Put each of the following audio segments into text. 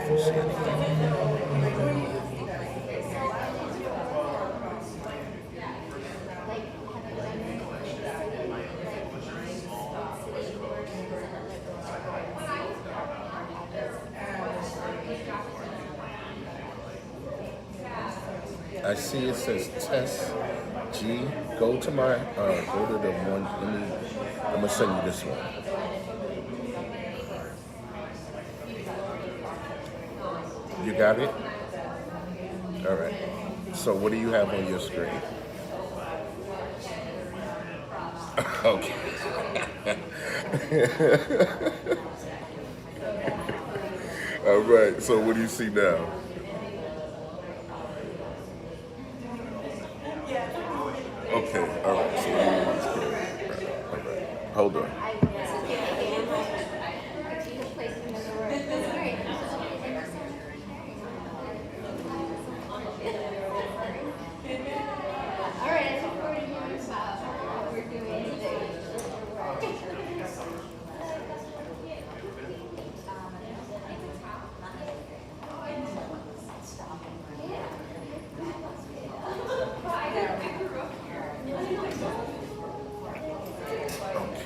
don't see anything. I see it says test G. Go to my go to the one. I'm gonna send you this one. You got it? All right. So what do you have on your screen? Okay. All right. So what do you see now? Okay. All right. So let me just all right. Hold on.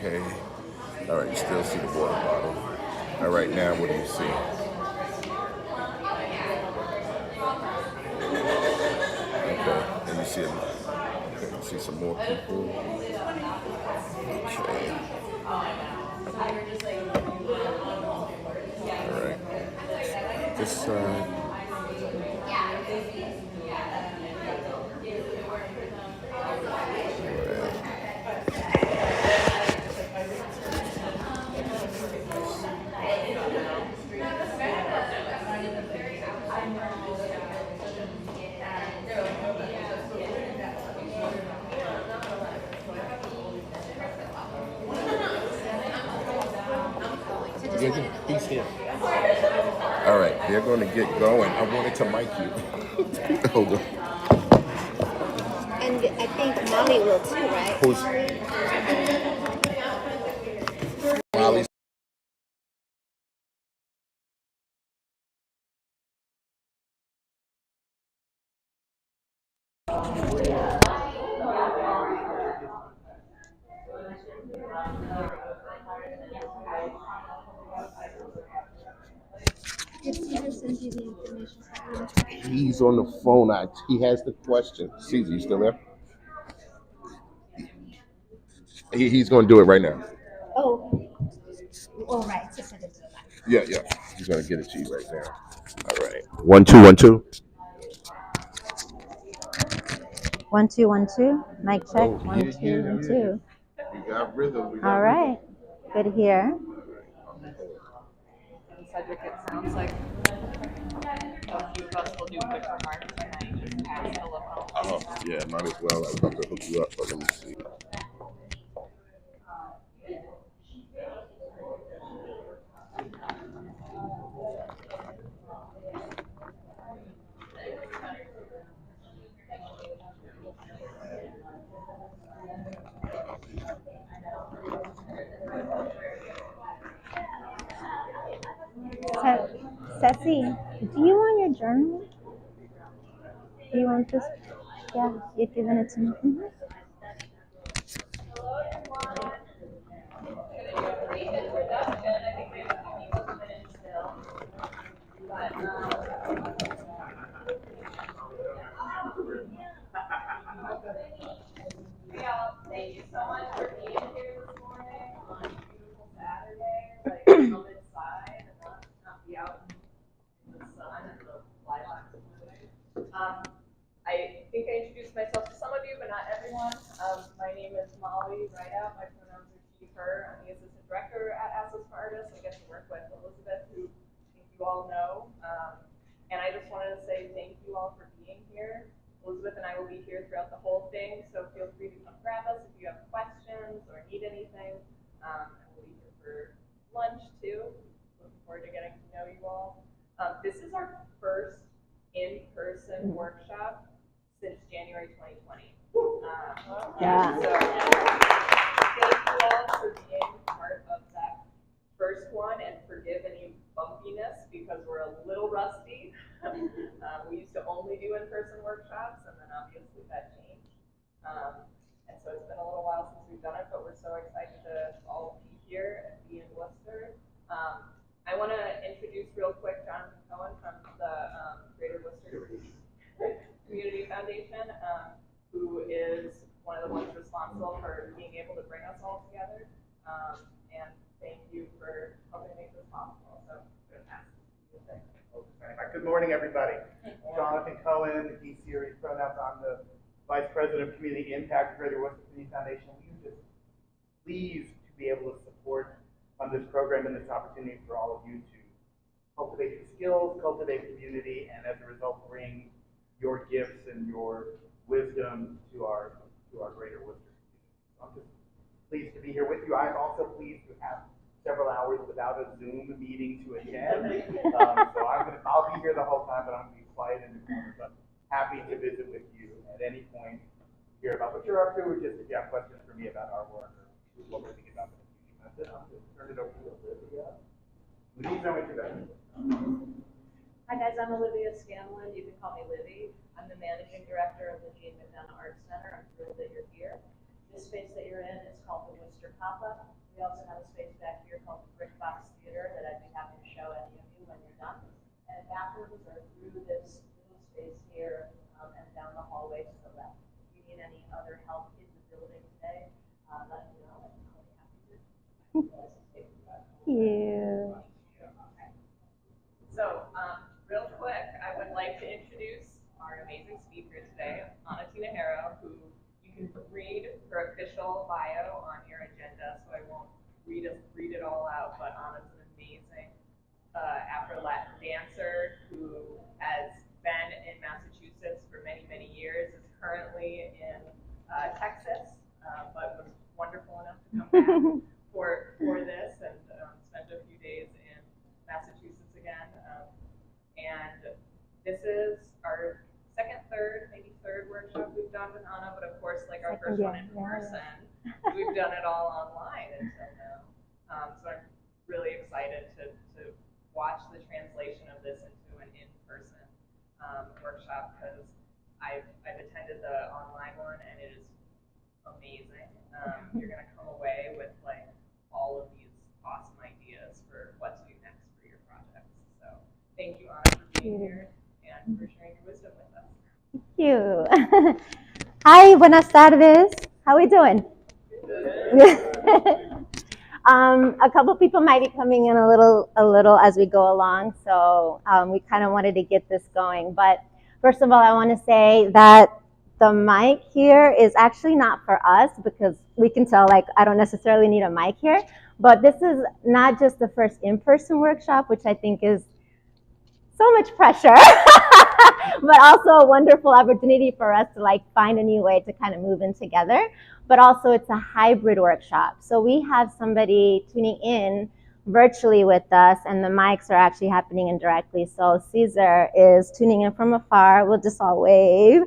Okay. All right. You still see the water bottle. All right. Now what do you see? Okay. And you see okay, you see some more people. Okay. All right. This side. Yeah, yeah, he's here. All right, they're going to get going. I wanted to mic you. Hold on. And I think Molly will too, right? Who's Molly's? Did Peter send you the information? He's on the phone. He has the question. Caesar, you still there? He's going to do it right now. Oh, all right. So send it to the back. Yeah, yeah. He's going to get it to you right now. All right. 1 2 1 2. 1 2 1 2. Mic check. Oh, One, yeah, two, yeah, one, yeah. two. We got rhythm. We got All rhythm. right. Good here. And Cedric, it sounds like a few of us will do quick remarks and then just pass the look Oh, yeah, might as well. I was about to hook you up, but let me see. Ceci, do you want your journal? Do you want this? Yeah, you've given it to me. Thank you so much for being here this morning on a beautiful Saturday. Like, come inside and not be out in the sun and the lilacs moving. I think I introduced myself to some of you, but not everyone. My name is Molly Rideout. My pronouns are she, her. I'm the assistant director at Assets for Artists. I get to work with Elizabeth, who I think you all know. And I just wanted to say thank you all for being here. Elizabeth and I will be here throughout the whole thing, so feel free to come grab us if you have questions or need anything. And we'll be here for lunch too. Looking forward to getting to know you all. This is our first in-person workshop since January 2020. Yeah. So thank you all for being part of that first one, and forgive any bumpiness because we're a little rusty. We used to only do in-person workshops, and then obviously that changed. And so it's been a little while since we've done it, but we're so excited to all be here and be in Worcester. I want to introduce real quick Jonathan Cohen from the Greater Worcester Community Foundation, who is one of the ones responsible for being able to bring us all together. And thank you for helping make this possible. So, good morning, everybody. Jonathan Cohen, he's here, he's pronouns. I'm the Vice President of Community Impact at Greater Worcester Community Foundation. We're just pleased to be able to support this program and this opportunity for all of you to cultivate your skills, cultivate community, and as a result, bring your gifts and your wisdom to our Greater Worcester community. So I'm just pleased to be here with you. I'm also pleased to have several hours without a Zoom meeting to attend. So I'll be here the whole time, but I'm going to be quiet in the corner. But happy to visit with you at any point, hear about what you're up to, or just if you have questions for me about our work or what we're thinking about in the future. That's it. I'll just turn it over to Olivia. Please know what you're doing. Hi guys, I'm Olivia Scanlon. You can call me Livy. I'm the Managing Director of the Jean McDonough Arts Center. I'm thrilled that you're here. This space that you're in is called the Worcester Pop-Up. We also have a space back here called the Brick Box Theater that I'd be happy to show any of you when you're done. And bathrooms are through this little space here and down the hallway to the left. If you need any other help in the building today, let me know and I'll be happy to. Thank you. So, real quick, I would like to introduce our amazing speaker today, Anatina Harrow, who you can read her official bio on your agenda, so I won't read it all out, but Anna's an amazing Afro-Latin dancer who has been in Massachusetts for many, many years, is currently in Texas, but was wonderful enough to come back for this and spent a few days in Massachusetts again. And this is our maybe third workshop we've done with Anna, but of course, like our first one in person, we've done it all online until now. So I'm really excited to watch the translation of this into an in-person workshop because I've attended the online one and it is amazing. You're gonna come away with like all of these awesome ideas for what to do next for your projects. So thank you, Anna, for being here and for sharing your wisdom with us. Thank you. Hi, buenas tardes. How are we doing? A couple people might be coming in a little as we go along, so we kind of wanted to get this going. But first of all, I want to say that the mic here is actually not for us because we can tell, like, I don't necessarily need a mic here. But this is not just the first in-person workshop, which I think is so much pressure, but also a wonderful opportunity for us to like find a new way to kind of move in together. But also it's a hybrid workshop. So we have somebody tuning in virtually with us and the mics are actually happening indirectly. So Caesar is tuning in from afar. We'll just all wave.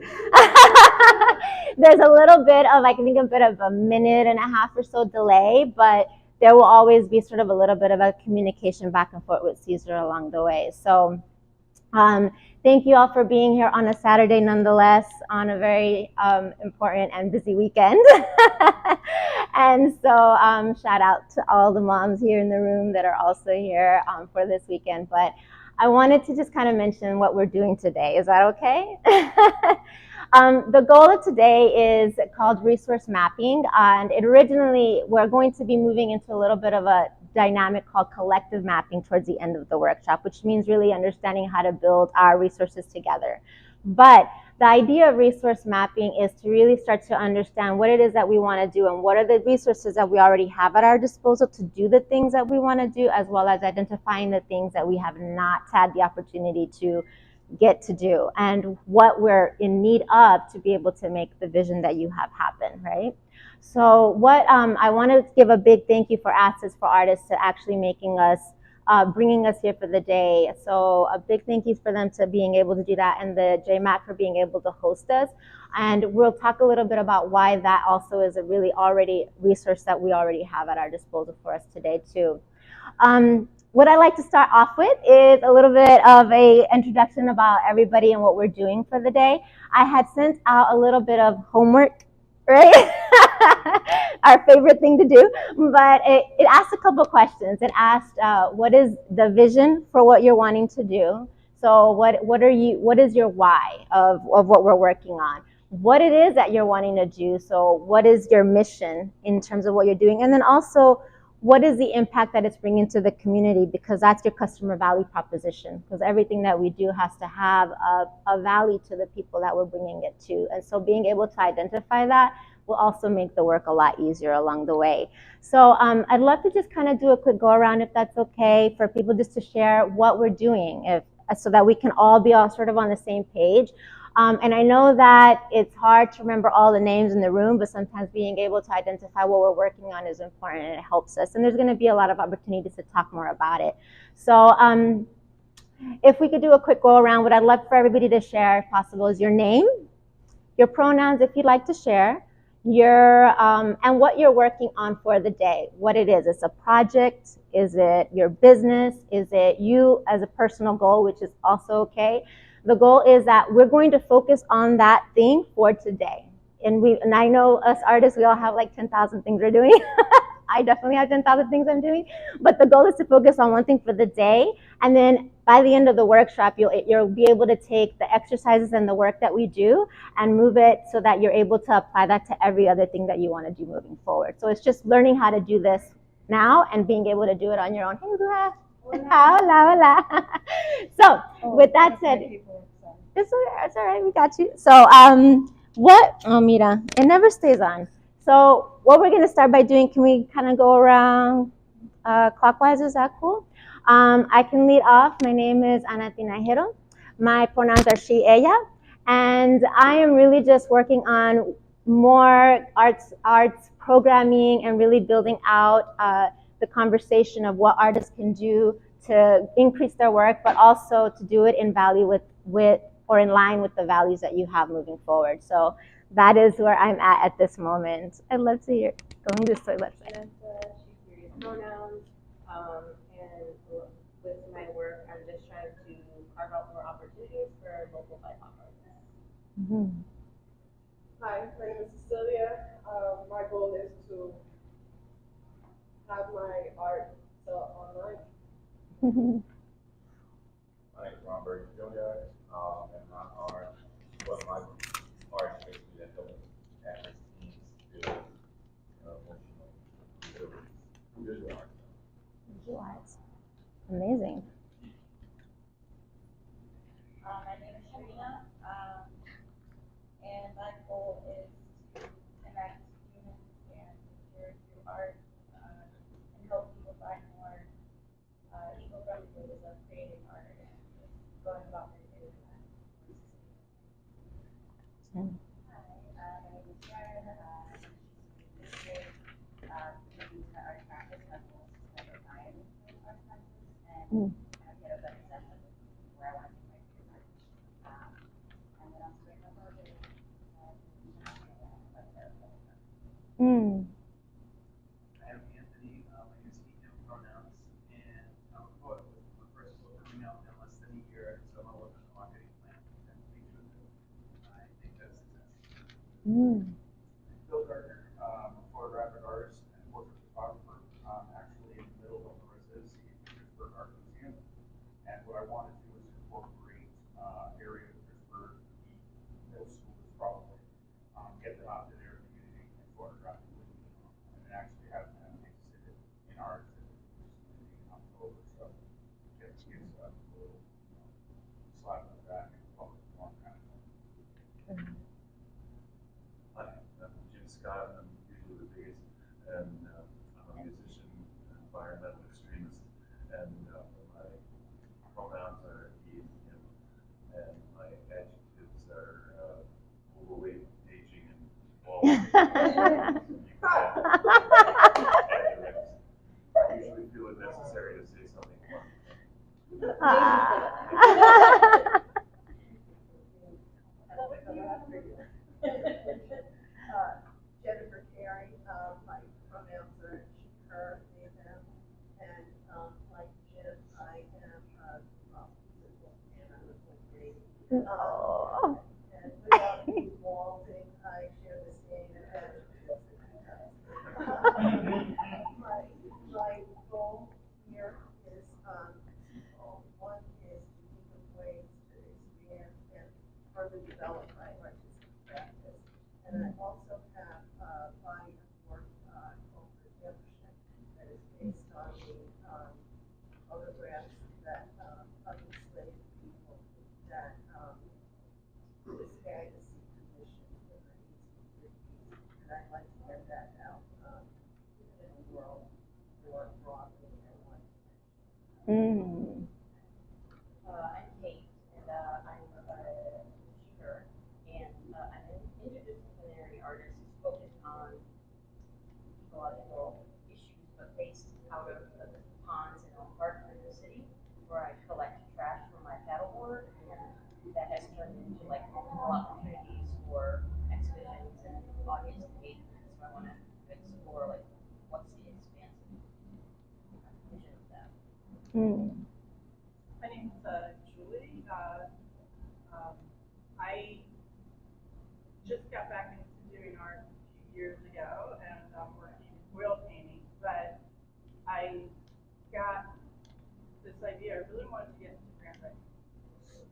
There's a little bit of, I think, a bit of a minute and a half or so delay, but there will always be sort of a little bit of a communication back and forth with Caesar along the way. So thank you all for being here on a Saturday, nonetheless, on a very important and busy weekend. And so shout out to all the moms here in the room that are also here for this weekend. But I wanted to just kind of mention what we're doing today. Is that okay? The goal of today is called resource mapping, and originally we're going to be moving into a little bit of a dynamic called collective mapping towards the end of the workshop, which means really understanding how to build our resources together. But the idea of resource mapping is to really start to understand what it is that we want to do and what are the resources that we already have at our disposal to do the things that we want to do, as well as identifying the things that we have not had the opportunity to get to do and what we're in need of to be able to make the vision that you have happen, right? So what I want to give a big thank you for Access for Artists to actually making us, bringing us here for the day. So a big thank you for them to being able to do that, and the JMAC for being able to host us. And we'll talk a little bit about why that also is a really already resource that we already have at our disposal for us today too. what I like to start off with is a little bit of a introduction about everybody and what we're doing for the day. I had sent out a little bit of homework, right? Our favorite thing to do, but it asked a couple questions. It asked, what is the vision for what you're wanting to do? So what is your why of what we're working on? What it is that you're wanting to do. So what is your mission in terms of what you're doing? And then also, what is the impact that it's bringing to the community? Because that's your customer value proposition. Because everything that we do has to have a value to the people that we're bringing it to. And so being able to identify that will also make the work a lot easier along the way. So I'd love to just kind of do a quick go around, if that's okay, for people just to share what we're doing, so that we can all be sort of on the same page. And I know that it's hard to remember all the names in the room, but sometimes being able to identify what we're working on is important, and it helps us. And there's going to be a lot of opportunities to talk more about it. So if we could do a quick go around, what I'd love for everybody to share, if possible, is your name, your pronouns, if you'd like to share, and what you're working on for the day, what it is. It's a project, is it your business, is it you as a personal goal, which is also okay. The goal is that we're going to focus on that thing for today. And I know us artists, we all have like 10,000 things we're doing. I definitely have 10,000 things I'm doing. But the goal is to focus on one thing for the day. And then by the end of the workshop, you'll be able to take the exercises and the work that we do and move it so that you're able to apply that to every other thing that you want to do moving forward. So it's just learning how to do this now and being able to do it on your own. Hey, Ruha. Hola, hola. So with that said, it's all right, we got you. So mira, it never stays on. So what we're gonna start by doing, can we kind of go around clockwise, is that cool? I can lead off. My name is Ana Tinajero. My pronouns are she, ella. And I am really just working on more arts programming and really building out the conversation of what artists can do to increase their work, but also to do it in value with or in line with the values that you have moving forward. So that is where I'm at this moment. I'd love to hear going this way. Let's say. She, serious pronouns, and with my work, I'm just trying to carve out more opportunities for local BIPOC artists. Mm-hmm. Hi, my name is Cecilia. My goal is to have my art sell online. My name is Robert Jr. And my art basically that helps at-risk teams build emotional visual art. Visual arts. Amazing. My name is Sharina, and my goal is to connect humans and nature through art and help people find more eco-friendly ways of creating art and just going about their daily lives. Hi, my name is Sharon. I'm use my art practice as well as spend time in art practice and get a better sense of where I want to take my career. And then I'm doing my project Mm. I am Anthony. My name is he, him pronouns, and I'm a poet with my first book coming out in less than a year. So I'm working on a marketing plan and feature it. I think that's success. Bill Gardner, a photographic artist and portrait photographer, actually in the middle of Marissa's Pittsburgh Art Museum. And what I want to do is incorporate area of Pittsburgh, the middle schoolers probably, get them out to their community and photographically, and actually have them exhibit in art in October. So it gives a little slap on the back and public forum kind of thing. Hi, I'm Jim Scott. I'm usually the biggest, and I'm a musician, an environmental extremist, and my pronouns are he, him, Oh. And without you vaulting, I share the same attitude. My goal here is, one is to think of ways to expand and further develop my artistic practice. And I also have a body of work called Redemption that is based on the photographs that of enslaved people that this guy is commissioned in the 1850s, and I'd like to get that out in the world more broadly and one. Mm. I'm Kate, and I'm a shooter, and I'm an interdisciplinary artist focused on ecological issues, but based out of the ponds in Elm Park in the city, where I collect trash from my paddleboard, and that has turned into like multiple opportunities for exhibitions and audience engagement. So I want to explore like what's the expansive vision of that. Mm. My name's Julie. I just got back into doing art a few years ago, and I'm working oil painting. But I got this idea. I really wanted to get into grant writing,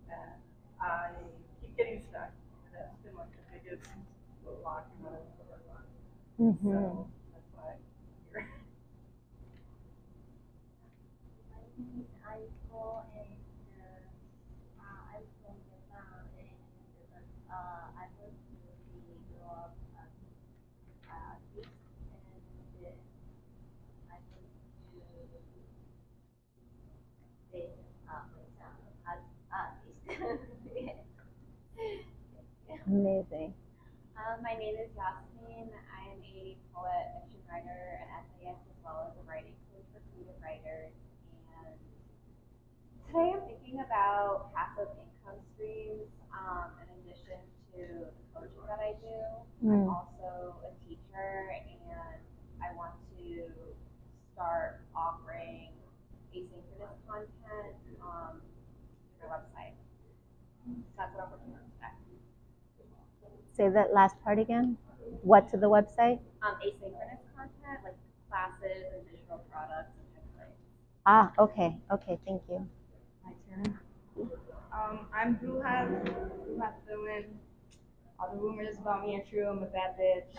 and I keep getting stuck. And that's been like the biggest block in what I want to work on. Mm-hmm. So that's why I'm here. Aiko, and I'm from Vietnam, and I was really grew up as artist, and I want to be myself as artist. Amazing. My name is Yasmin. I am a poet, fiction writer, and essayist, as well as a writing coach for creative writers. And today I'm thinking about passive income streams in addition to the coaching that I do. I'm also a teacher, and I want to start offering asynchronous content through my website. So that's what I'm working on today. Say that last part again. What to the website? Asynchronous content, like classes and digital products and templates. Ah, okay. Okay, thank you. My turn. I'm Bruhat. Bruhat Lewin. All the rumors about me are true. I'm a bad bitch.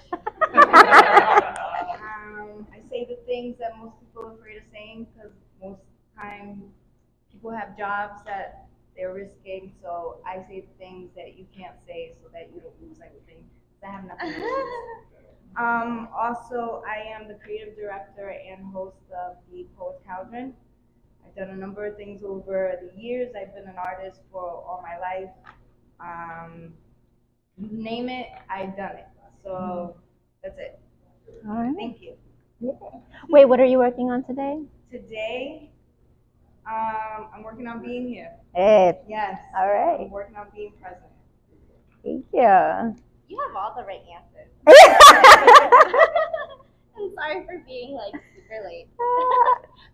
I say the things that most people are afraid of saying because most time people have jobs that they're risking. So I say the things that you can't say so that you don't lose everything. I have nothing to lose. Also, I am the creative director and host of the Poets Cauldron. I've done a number of things over the years. I've been an artist for all my life. You name it, I've done it. So that's it. All right. Thank you. Yeah. Wait, what are you working on today? Today, I'm working on being here. Hey. Yes. All right. I'm working on being present. Thank you. You have all the right answers. I'm sorry for being like super late.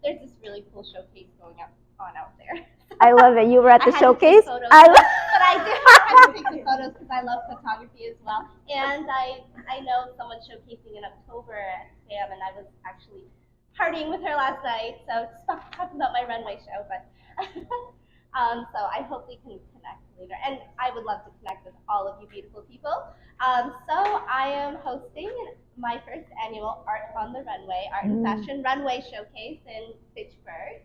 There's this really cool showcase going on out there. I love it. You were at the showcase? But I did have to take some photos because I love photography as well. And I know someone's showcasing in October at SAM, and I was actually partying with her last night. So stop talking about my runway show, but so I hope we can connect later. And I would love to connect with all of you beautiful people. So I am hosting my first annual Art on the Runway, Art and Fashion Runway Showcase in Fitchburg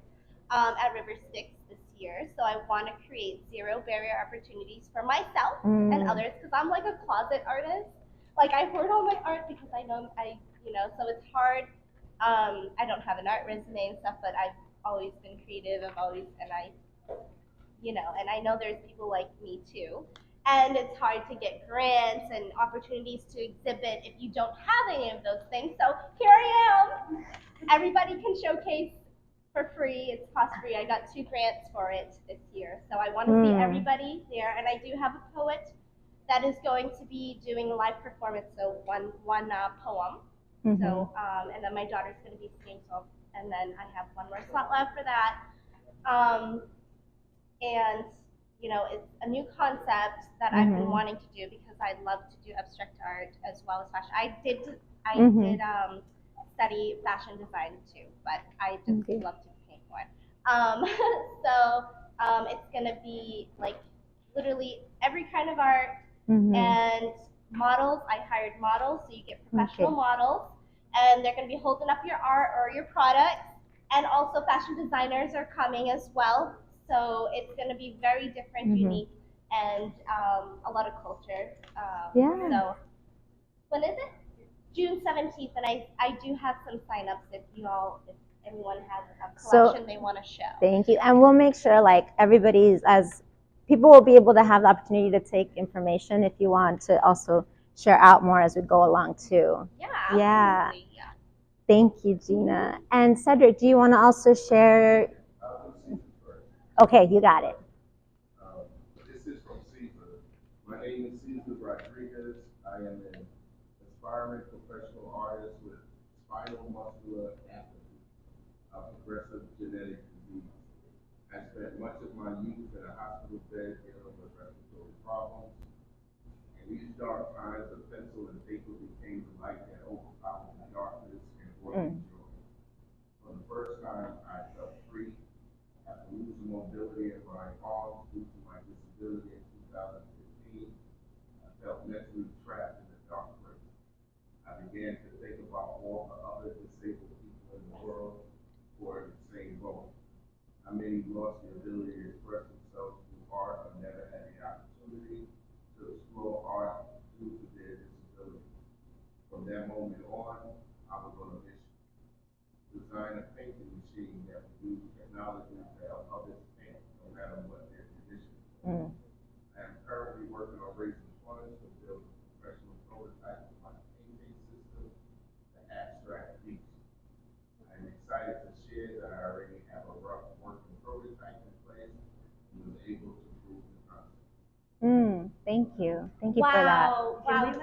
at River Styx this year. So I want to create zero barrier opportunities for myself and others because I'm like a closet artist. Like I hoard all my art because I know so it's hard. I don't have an art resume and stuff, but I've always been creative. And I know there's people like me too. And it's hard to get grants and opportunities to exhibit if you don't have any of those things. So here I am. Everybody can showcase for free. It's cost free. I got 2 grants for it this year. So I want to see everybody there. And I do have a poet that is going to be doing a live performance, so one poem. So, and then my daughter's going to be singing, and then I have one more slot left for that. And you know, it's a new concept that I've been wanting to do because I love to do abstract art as well as fashion. I did study fashion design too, but I just love to paint more. It's gonna be like literally every kind of art and models. I hired models, so you get professional models, and they're gonna be holding up your art or your products. And also fashion designers are coming as well. So it's going to be very different, unique, and a lot of culture. So when is it? June 17th, and I do have some signups if anyone has a collection they want to show. Thank you. And we'll make sure like people will be able to have the opportunity to take information if you want to also share out more as we go along too. Yeah. Thank you, Gina. And Cedric, do you want to also share? Okay, you got it. This is from Caesar. My name is Caesar Rodriguez. I am an aspiring professional artist with spinal muscular atrophy, a progressive genetic disease. I spent much of my youth in a hospital bed dealing with respiratory problems. In these dark times, a pencil and paper became the light that overpowered the darkness and brought me joy. For the first time, I felt free after losing mobility in my arms due to my disability in 2015. I felt mentally trapped in a dark place. I began to think about all the other disabled people in the world who are in the same boat. How many lost the ability to express themselves through art or never had the opportunity to explore art due to their disability. From that moment on, I was on a mission. Design a painting machine that would use technology to help others paint, no matter what their condition. I am currently working on raising funds to build a professional prototype of my painting system, the abstract piece. I'm excited to share that I already have a rough working prototype in place and was able to prove the concept. Thank you. Thank you for that. Wow.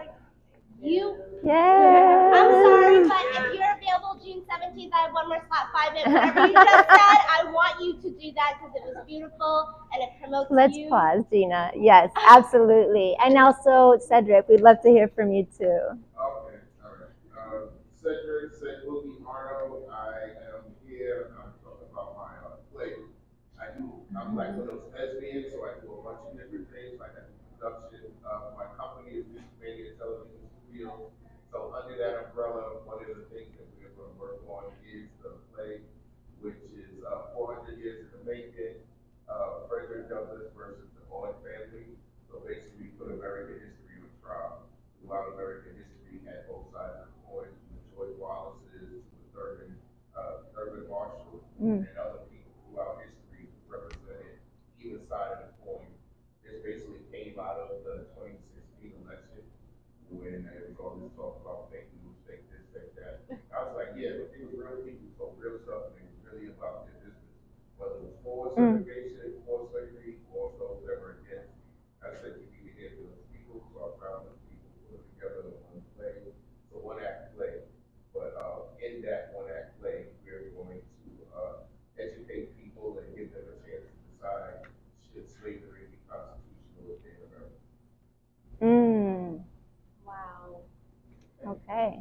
Yeah. I'm sorry, but if you're available June 17th, I have one more slot, 5 minutes. Whatever you just said, I want you to do that because it was beautiful and it promotes Let's you. pause, Gina. Yes, absolutely. And also, Cedric, we'd love to hear from you too. Okay, all right. Cedric Boogie Arno. I am here. I'm talking about my play. I'm like one of those thespians, so I do a bunch of different things, like I do production. My company is Music Media Television Studio. So under that umbrella, one of the things that we're going to work on is the play, which is 400 Years in the Making, Frederick Douglass versus the Owen family. So basically, we put American history on trial. Throughout American history, had both sides of the coin, from the George Wallace's, with Thurgood Marshall, and other people throughout history represented either side of the coin. This basically came out of the 2016 election when there was all this talk about fake news, fake this, fake that. I was like, yeah, but these were real people, so real stuff, and it was really about their business. Whether it was for segregation, for slavery, or those that were against. I said, you need to hear those people, so I found those people put together in one play, so one act play. But in that one act play, we're going to educate people and give them a chance to decide should slavery be constitutional in America. Wow. Okay.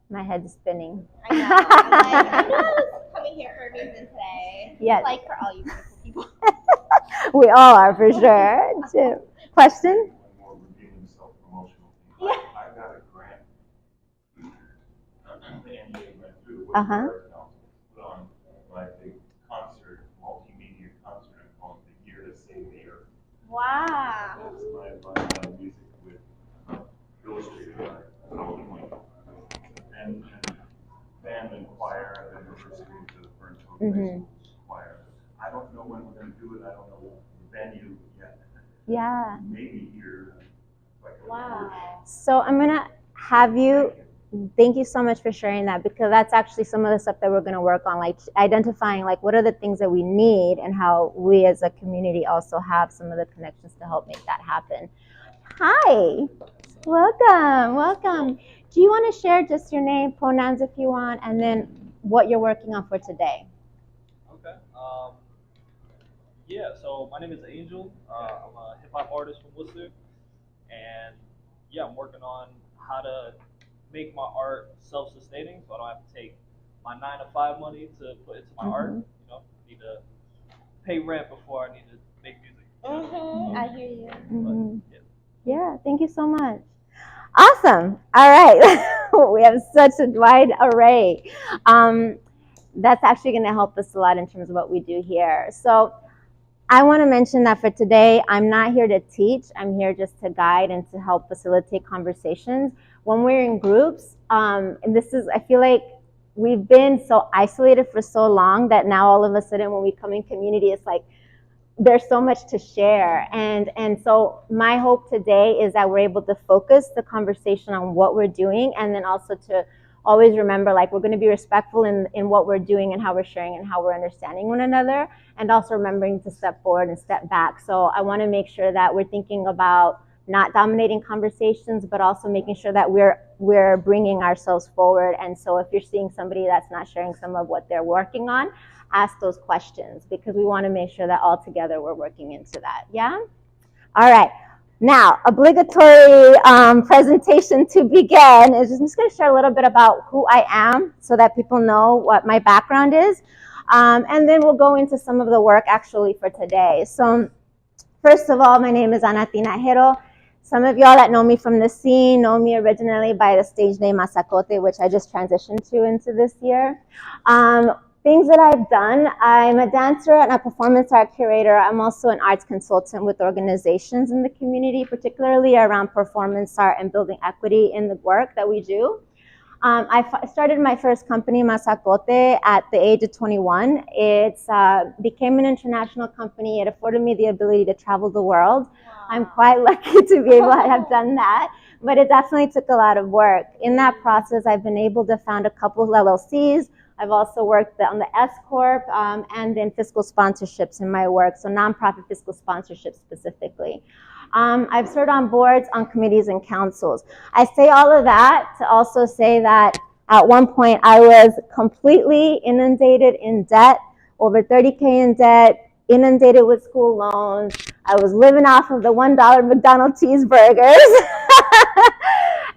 My head's spinning. I know. I knew I was coming here for a reason today. Yes. Like for all you beautiful people. We all are for sure. Jim, question? More revealing self-promotional thing. Yeah. I got a grant. The NEA went through with Uh-huh. the Arts Council, put on like a concert, multimedia concert called The Year to Save the Earth. Wow. That's my music with illustrated art, PowerPoint, and band and choir at the University of the Burnsville Choir. I don't know when we're going to do it. I don't know the venue yet. Yeah. Maybe here. Wow. So I'm going to have you, thank you so much for sharing that, because that's actually some of the stuff that we're going to work on, like identifying like what are the things that we need and how we as a community also have some of the connections to help make that happen. Hi, welcome. Do you want to share just your name, pronouns if you want, and then what you're working on for today? Okay. Yeah, so my name is Angel. I'm a hip hop artist from Worcester, and yeah, I'm working on how to make my art self-sustaining, so I don't have to take my 9 to 5 money to put into my art. You know, I need to pay rent before I need to make music. I hear you. But, Yeah, thank you so much. Awesome. All right. We have such a wide array. That's actually going to help us a lot in terms of what we do here. So I want to mention that for today, I'm not here to teach. I'm here just to guide and to help facilitate conversations. When we're in groups, and I feel like we've been so isolated for so long that now all of a sudden when we come in community, it's like, there's so much to share. And so my hope today is that we're able to focus the conversation on what we're doing, and then also to always remember, like, we're going to be respectful in what we're doing and how we're sharing and how we're understanding one another, and also remembering to step forward and step back. So I want to make sure that we're thinking about not dominating conversations, but also making sure that we're bringing ourselves forward. And so if you're seeing somebody that's not sharing some of what they're working on, ask those questions, because we want to make sure that all together we're working into that. Yeah? All right. Now, obligatory presentation to begin is I'm just going to share a little bit about who I am so that people know what my background is. And then we'll go into some of the work actually for today. So first of all, my name is Ana Tinajero. Some of y'all that know me from the scene know me originally by the stage name Mazacote, which I just transitioned to into this year. Things that I've done, I'm a dancer and a performance art curator. I'm also an arts consultant with organizations in the community, particularly around performance art and building equity in the work that we do. I started my first company, Mazacote, at the age of 21. It became an international company. It afforded me the ability to travel the world. Wow. I'm quite lucky to be able to have done that, but it definitely took a lot of work. In that process, I've been able to found a couple of LLCs. I've also worked on the S Corp and then fiscal sponsorships in my work, so nonprofit fiscal sponsorships specifically. I've served on boards, on committees, and councils. I say all of that to also say that at one point I was completely inundated in debt, over 30K in debt, inundated with school loans. I was living off of the $1 McDonald's cheeseburgers.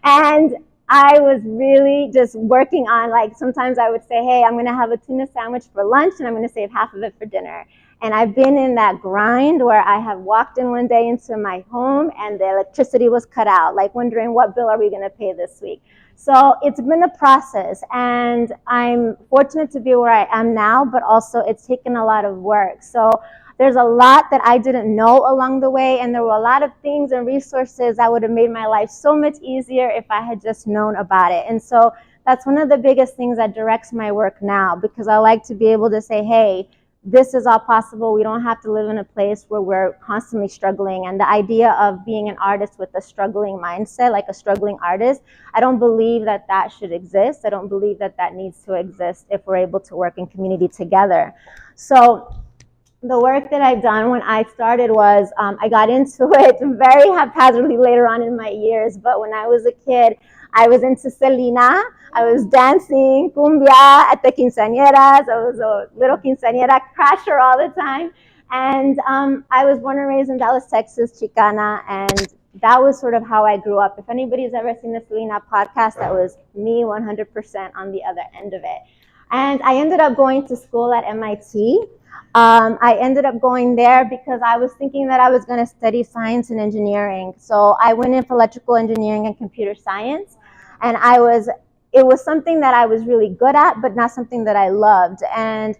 And I was really just working on, like, sometimes I would say, hey, I'm going to have a tuna sandwich for lunch and I'm going to save half of it for dinner. And I've been in that grind where I have walked in one day into my home and the electricity was cut out, like wondering what bill are we going to pay this week. So it's been a process, and I'm fortunate to be where I am now, but also it's taken a lot of work. So there's a lot that I didn't know along the way, and there were a lot of things and resources that would have made my life so much easier if I had just known about it. And so that's one of the biggest things that directs my work now, because I like to be able to say, hey, this is all possible. We don't have to live in a place where we're constantly struggling. And the idea of being an artist with a struggling mindset, like a struggling artist, I don't believe that that should exist. I don't believe that that needs to exist if we're able to work in community together. So the work that I've done when I started was, I got into it very haphazardly later on in my years, but when I was a kid, I was into Selena. I was dancing cumbia at the quinceañeras. I was a little quinceañera crasher all the time. And I was born and raised in Dallas, Texas, Chicana, and that was sort of how I grew up. If anybody's ever seen the Selena podcast, that was me 100% on the other end of it. And I ended up going to school at MIT. I ended up going there because I was thinking that I was going to study science and engineering. So I went in for electrical engineering and computer science. And it was something that I was really good at, but not something that I loved. And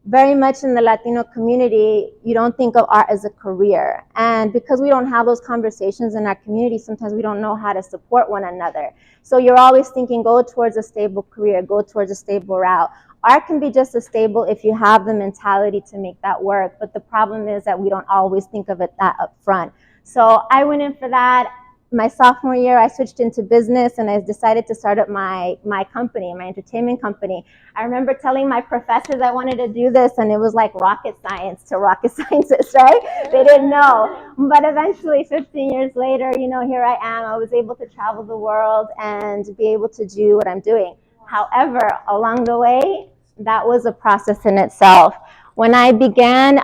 very much in the Latino community, you don't think of art as a career. And because we don't have those conversations in our community, sometimes we don't know how to support one another. So you're always thinking, go towards a stable career, go towards a stable route. Art can be just as stable if you have the mentality to make that work. But the problem is that we don't always think of it that up front. So I went in for that. My sophomore year, I switched into business and I decided to start up my company, my entertainment company. I remember telling my professors I wanted to do this, and it was like rocket science to rocket scientists, right? They didn't know. But eventually, 15 years later, here I am. I was able to travel the world and be able to do what I'm doing. However, along the way, that was a process in itself. When I began,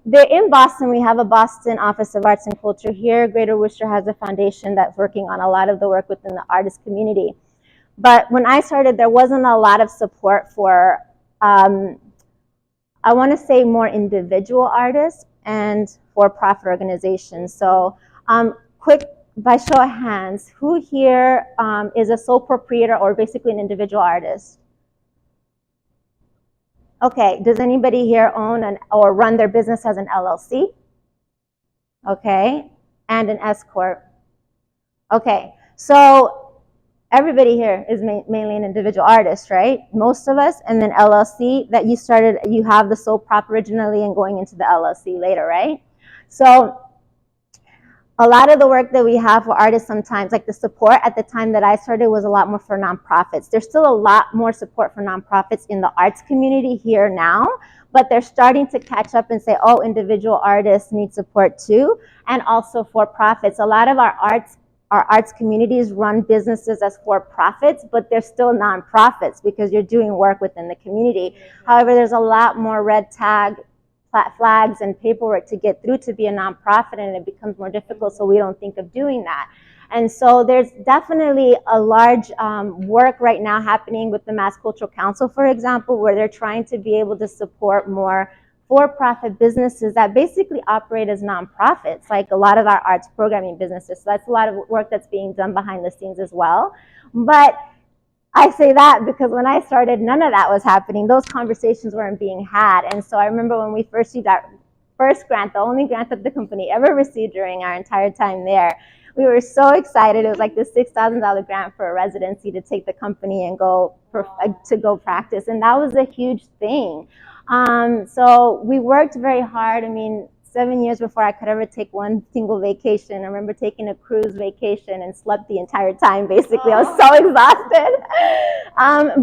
in Boston, we have a Boston Office of Arts and Culture here. Greater Worcester has a foundation that's working on a lot of the work within the artist community. But when I started, there wasn't a lot of support for, I want to say, more individual artists and for-profit organizations. So quick, by show of hands, who here is a sole proprietor or basically an individual artist? Okay, does anybody here own or run their business as an LLC? Okay, and an S Corp. Okay, so everybody here is mainly an individual artist, right? Most of us, and then LLC, that you started, you have the sole prop originally and going into the LLC later, right? So a lot of the work that we have for artists sometimes, like the support at the time that I started was a lot more for nonprofits. There's still a lot more support for nonprofits in the arts community here now, but they're starting to catch up and say, oh, individual artists need support too, and also for profits. A lot of our arts communities run businesses as for-profits, but they're still nonprofits because you're doing work within the community. However, there's a lot more red tag flags and paperwork to get through to be a nonprofit, and it becomes more difficult, so we don't think of doing that. And so there's definitely a large work right now happening with the Mass Cultural Council, for example, where they're trying to be able to support more for-profit businesses that basically operate as nonprofits, like a lot of our arts programming businesses. So that's a lot of work that's being done behind the scenes as well. But I say that because when I started, none of that was happening. Those conversations weren't being had. And so I remember when we first received that first grant, the only grant that the company ever received during our entire time there, we were so excited. It was like this $6,000 grant for a residency to take the company and go practice. And that was a huge thing. So we worked very hard. I mean, 7 years before I could ever take one single vacation. I remember taking a cruise vacation and slept the entire time, basically. I was so exhausted.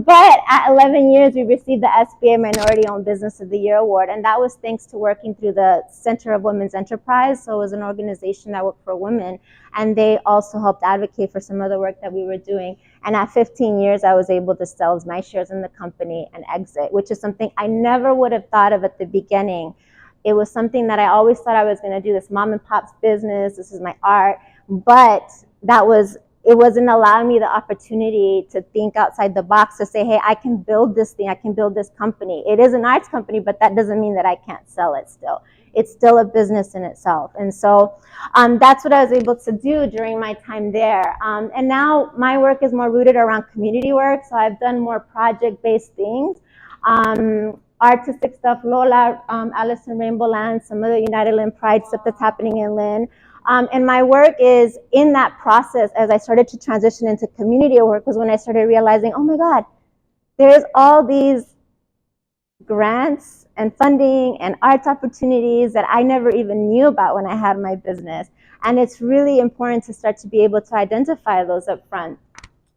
But at 11 years, we received the SBA Minority Owned Business of the Year Award, and that was thanks to working through the Center of Women's Enterprise. So it was an organization that worked for women, and they also helped advocate for some of the work that we were doing. And at 15 years, I was able to sell my shares in the company and exit, which is something I never would have thought of at the beginning. It was something that I always thought I was going to do, this mom and pop's business, this is my art, but it wasn't allowing me the opportunity to think outside the box, to say, hey, I can build this thing, I can build this company. It is an arts company, but that doesn't mean that I can't sell it still. It's still a business in itself. And so that's what I was able to do during my time there. And now my work is more rooted around community work, so I've done more project-based things. Artistic stuff, Lola, Alice in Rainbow Land, some of the United Lynn Pride stuff that's happening in Lynn. And my work is in that process as I started to transition into community work was when I started realizing, oh my God, there's all these grants and funding and arts opportunities that I never even knew about when I had my business. And it's really important to start to be able to identify those up front.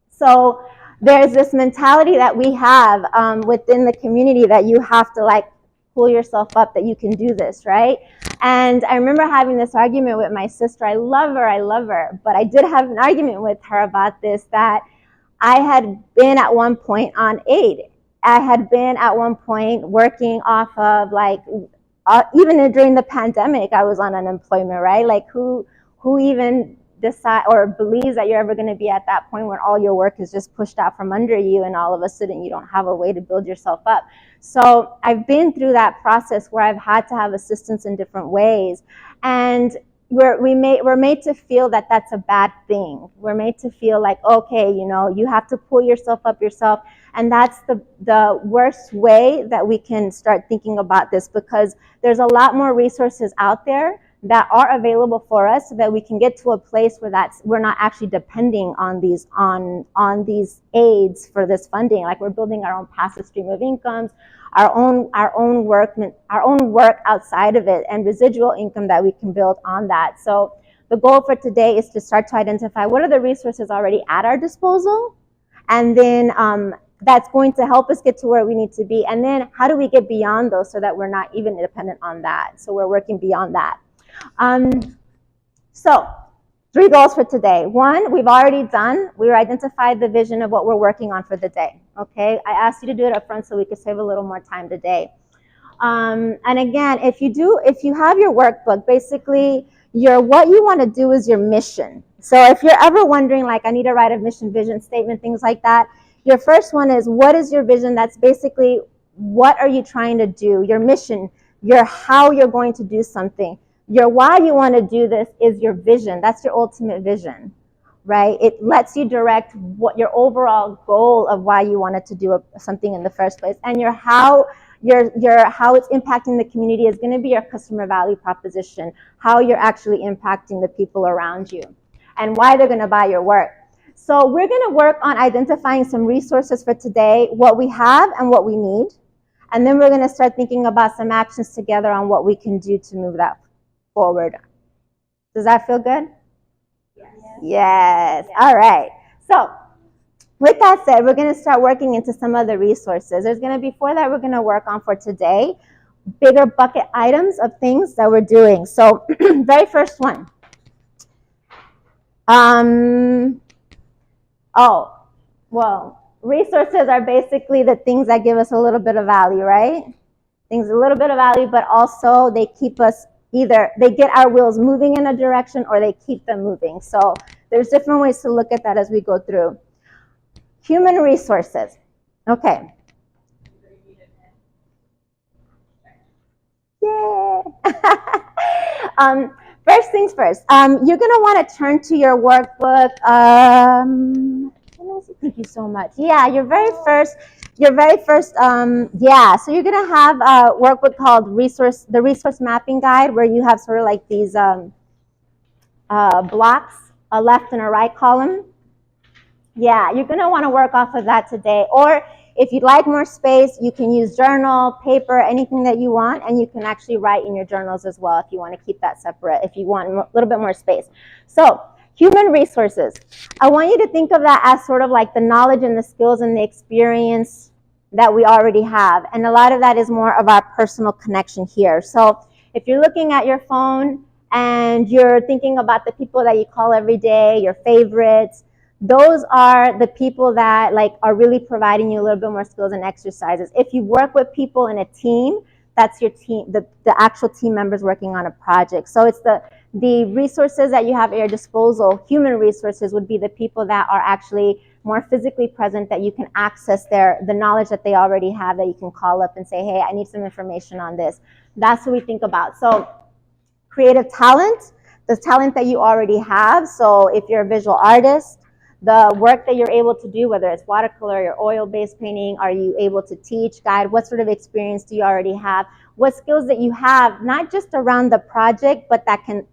So there's this mentality that we have within the community that you have to like pull yourself up, that you can do this, right? And I remember having this argument with my sister. I love her, but I did have an argument with her about this, that I had been at one point on aid. I had been at one point working off of like, even during the pandemic, I was on unemployment, right? Like who even decide or believes that you're ever going to be at that point where all your work is just pushed out from under you and all of a sudden you don't have a way to build yourself up. So I've been through that process where I've had to have assistance in different ways, and we're made to feel that that's a bad thing. We're made to feel like, okay, you know, you have to pull yourself up yourself, and that's the worst way that we can start thinking about this, because there's a lot more resources out there that are available for us so that we can get to a place where we're not actually depending on these aids for this funding. Like we're building our own passive stream of incomes, our own work outside of it, and residual income that we can build on that. So the goal for today is to start to identify what are the resources already at our disposal, and then that's going to help us get to where we need to be. And then how do we get beyond those so that we're not even dependent on that? So we're working beyond that. So 3 goals for today. 1, we've already done. We identified the vision of what we're working on for the day. Okay, I asked you to do it up front so we could save a little more time today. And again, if you have your workbook, basically what you want to do is your mission. So if you're ever wondering, like, I need to write a mission, vision statement, things like that, your first one is, what is your vision? That's basically, what are you trying to do? Your mission, your how you're going to do something. Your why you want to do this is your vision. That's your ultimate vision, right? It lets you direct what your overall goal of why you wanted to do something in the first place. And your how it's impacting the community is going to be your customer value proposition, how you're actually impacting the people around you, and why they're going to buy your work. So we're going to work on identifying some resources for today, what we have and what we need. And then we're going to start thinking about some actions together on what we can do to move that forward. Does that feel good? Yes. Yes. All right. So with that said, we're going to start working into some of the resources. There's going to be 4 that we're going to work on for today, bigger bucket items of things that we're doing. So very first one. Resources are basically the things that give us a little bit of value, right? Things a little bit of value, but also they keep us, either they get our wheels moving in a direction or they keep them moving. So there's different ways to look at that as we go through. Human resources. Okay. Yay! First things first. You're going to want to turn to your workbook. Thank you so much. Yeah, your very first, so you're going to have a workbook called the Resource Mapping Guide, where you have sort of like these blocks, a left and a right column. Yeah, you're going to want to work off of that today. Or if you'd like more space, you can use journal, paper, anything that you want, and you can actually write in your journals as well if you want to keep that separate, if you want a little bit more space. So, human resources. I want you to think of that as sort of like the knowledge and the skills and the experience that we already have. And a lot of that is more of our personal connection here. So if you're looking at your phone and you're thinking about the people that you call every day, your favorites, those are the people that are really providing you a little bit more skills and exercises. If you work with people in a team, that's your team, the actual team members working on a project. So it's the resources that you have at your disposal. Human resources would be the people that are actually more physically present, that you can access the knowledge that they already have, that you can call up and say, hey, I need some information on this. That's what we think about. So creative talent, the talent that you already have. So if you're a visual artist, the work that you're able to do, whether it's watercolor or oil-based painting, are you able to teach, guide? What sort of experience do you already have? What skills that you have, not just around the project, but that can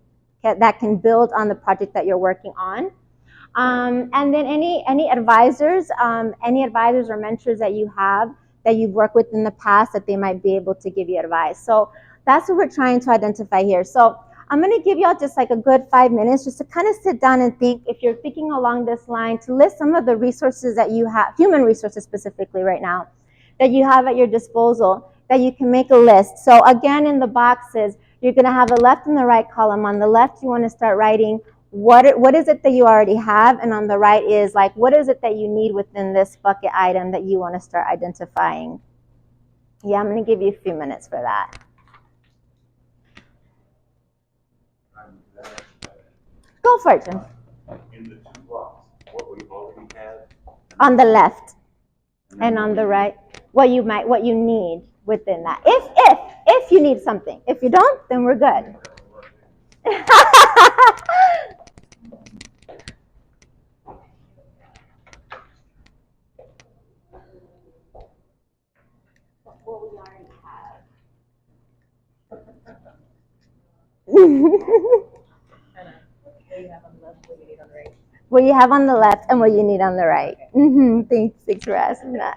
build on the project that you're working on. And then any advisors or mentors that you have that you've worked with in the past that they might be able to give you advice. So that's what we're trying to identify here. So I'm going to give y'all just like a good 5 minutes just to kind of sit down and think, if you're thinking along this line, to list some of the resources that you have, human resources specifically right now, that you have at your disposal, that you can make a list. So again, in the boxes, you're going to have a left and the right column. On the left, you want to start writing what is it that you already have, and on the right is like, what is it that you need within this bucket item that you want to start identifying. Yeah, I'm going to give you a few minutes for that. Go for it, Jim. In the 2 blocks, what we already have. On the left and on the right, what you need within that. If you need something. If you don't, then we're good. What we already have. What you have on the left and what you need on the right. Thanks for asking that.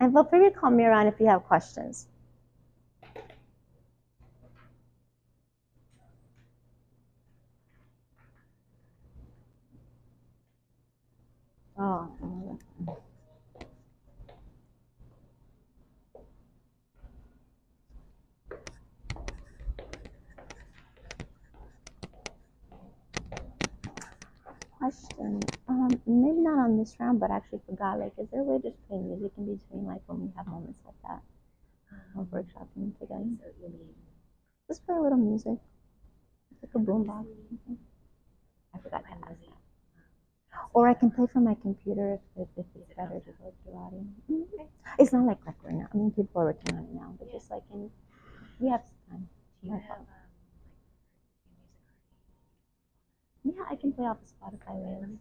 And feel free to call me around if you have questions. question. Maybe not on this round, but I actually forgot. Like, is there a way to just play music in between, like when we have moments like that, of workshopping together? Just play a little music, like a boombox. I forgot to ask that. Or I can play from my computer if it's better to go through audio. It's not like right now. I mean, people are working on it now, but just like we have time. Do you have yeah, I can play off the Spotify list.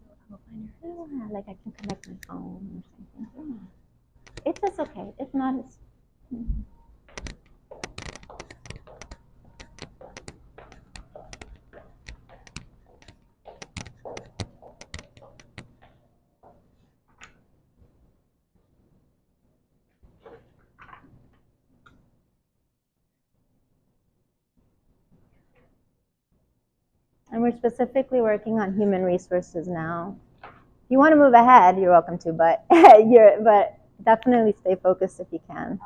Yeah, like I can connect my phone or something. Yeah. If that's okay. If not, it's. And we're specifically working on human resources now. If you want to move ahead, you're welcome to, but but definitely stay focused if you can.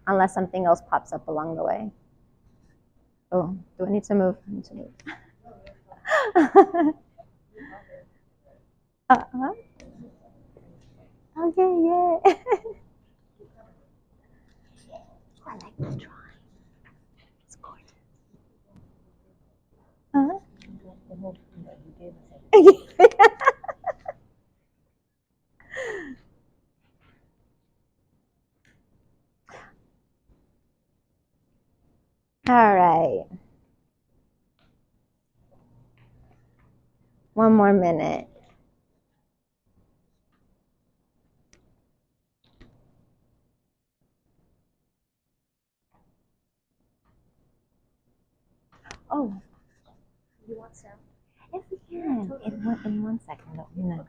Unless something else pops up along the way. Oh, do I need to move? I need to move. Okay, yay. I like the drawing. It's gorgeous. All right. One more minute. Oh. You want sound? Yes, we can. In one second, though. Do you have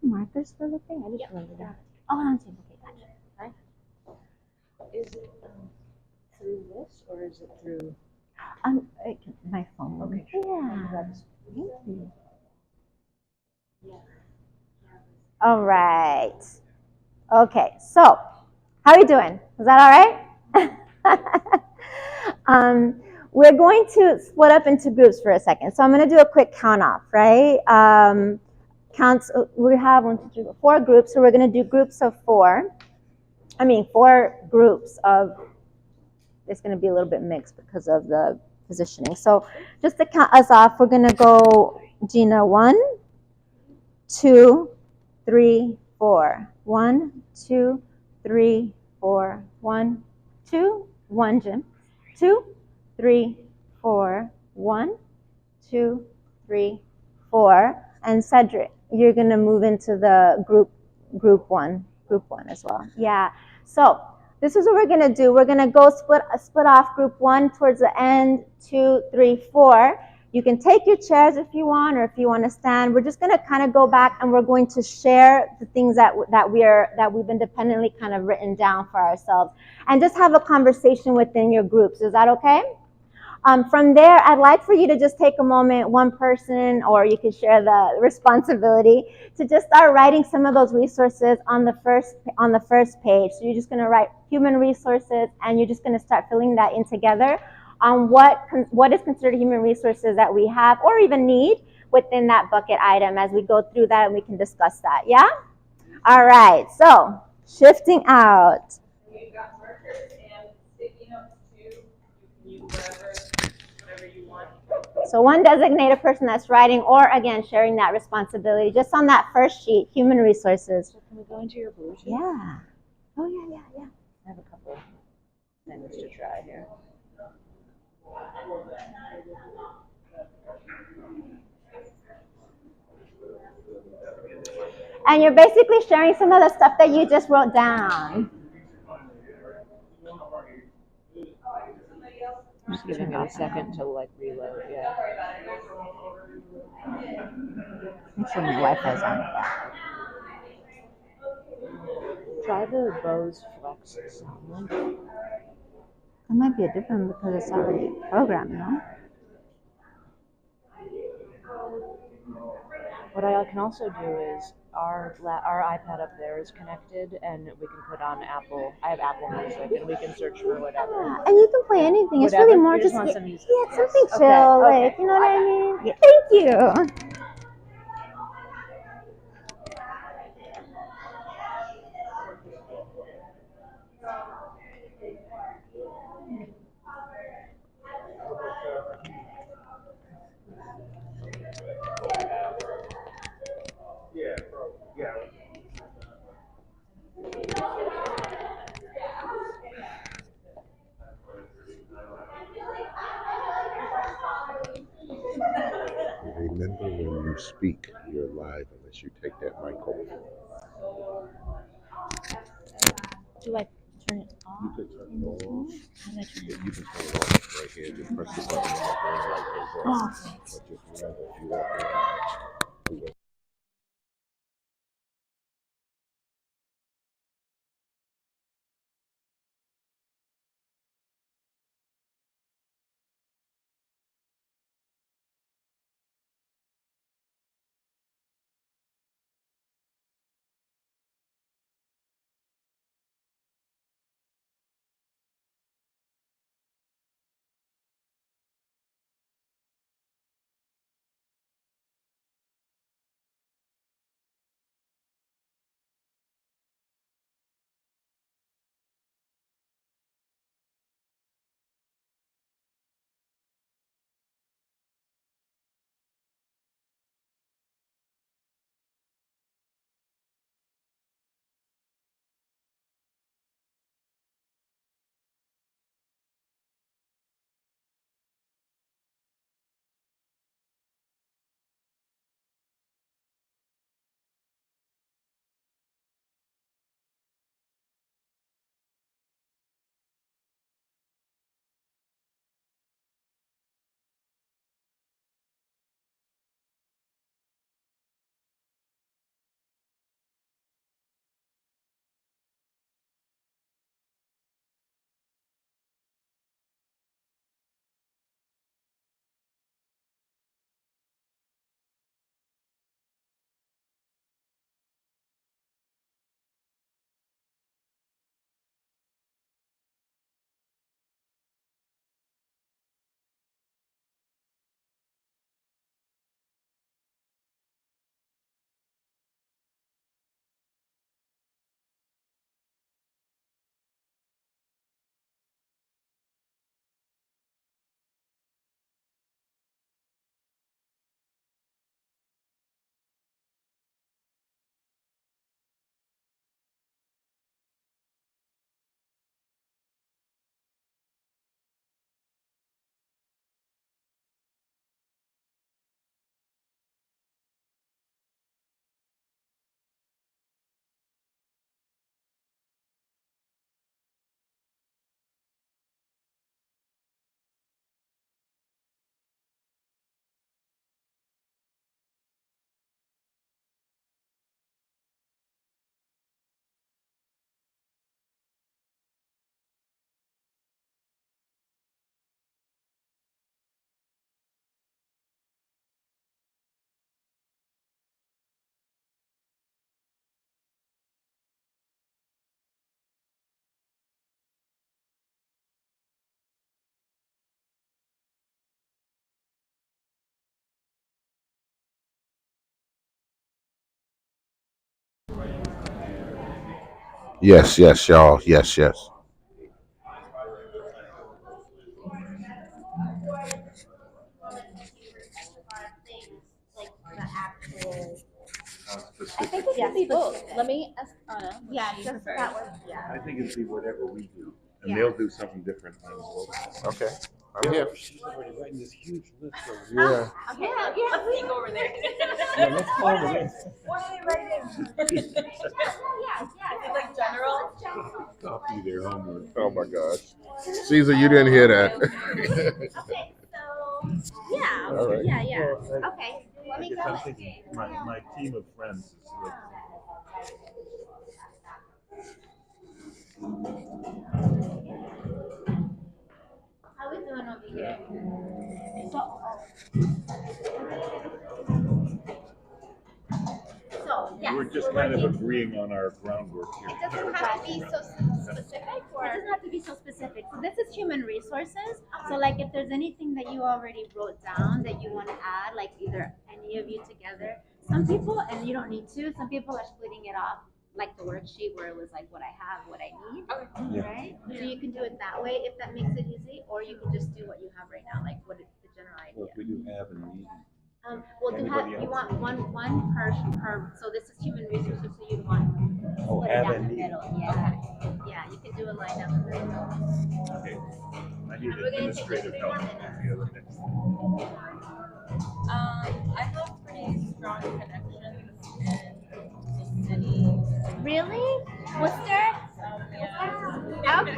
markers for the thing? I just remembered that. Oh, on table. Okay, gotcha. Is it through this or is it through? My phone. Okay. Yeah. Thank you. All right. Okay. So, how are you doing? Is that all right? We're going to split up into groups for a second. So I'm going to do a quick count off, right? Counts. We have 4 groups, so we're going to do groups of 4. 4 groups of. It's going to be a little bit mixed because of the positioning. So just to count us off, we're going to go, Gina, 1, 2, 3, 4. 1, 2, 3, 4. 1, 2, 1, Jim. 2, 3, 4. 1, 2, 3, 4. And Cedric, you're going to move into the group one as well. Yeah. So this is what we're going to do. We're going to go split off group 1 towards the end, 2, 3, 4. You can take your chairs if you want, or if you want to stand. We're just going to kind of go back and we're going to share the things that we've independently kind of written down for ourselves, and just have a conversation within your groups. Is that okay? From there, I'd like for you to just take a moment, one person, or you can share the responsibility, to just start writing some of those resources on the first page. So you're just going to write human resources, and you're just going to start filling that in together on what is considered human resources that we have or even need within that bucket item as we go through that, and we can discuss that. Yeah? All right. So shifting out. You've got markers and sticky notes too. You can use whatever you want. So one designated person that's writing, or again, sharing that responsibility just on that first sheet, human resources. So can we go into your blue sheet? Yeah. Oh, yeah. I have a couple things to try here. And you're basically sharing some of the stuff that you just wrote down. I'm just giving it a second to reload. Yeah. Make sure my Wi-Fi's on. Try the Bose Flex sound. That might be a different because it's already programmed, no? What I can also do is our iPad up there is connected, and we can put on Apple. I have Apple Music, and we can search for whatever. Yeah, and you can play anything. It's Whatever? really more You just want yeah, some music. yeah, something Okay, chill, okay. like you know what I mean. Yeah, thank you. Yeah, yeah. Remember when you speak, you're live unless you take that mic off. Do I turn it off? You can turn it off. Yeah, you can turn it off right here. Just press the button and the green light goes off. But just remember, if you walk around, yes, yes, y'all. Yes, yes. I think it could be both. Let me ask Anna. Yeah, just that one. Yeah. I think it'd be whatever we do, and Yeah. they'll do something different. Okay, I'm here. She's already writing this huge list over Yeah. Okay. Yeah. Let's think over there. Yeah, let's call it in. What are they writing? Yeah. Is it like general? Copy their homework. Oh my gosh. Caesar, you didn't hear that. Okay. So yeah. All right. Yeah. Well, Okay. Let I me guess go. I'm thinking my team of friends is like, How we doing over here? So yeah. we're just kind of agreeing on our groundwork here. It doesn't have to be so specific, or It doesn't have to be so specific. So this is human resources. So like if there's anything that you already wrote down that you want to add, like either any of you together, some people, and you don't need to, some people are splitting it off like the worksheet where it was like what I have, what I need, Yeah. right? So you can do it that way if that makes it easy, or you can just do what you have right now, like what is the general Well, idea. if we do have and need. Well, you have, Anybody you else? want one per, so this is human resources, so you'd want Oh, split it have down and the need. middle, yeah. Yeah, you can do a line down the middle. Okay. I need We're gonna take administrative 3 help. more That's the other next. I have pretty strong connections in the city. really? Worcester? Yeah. Okay,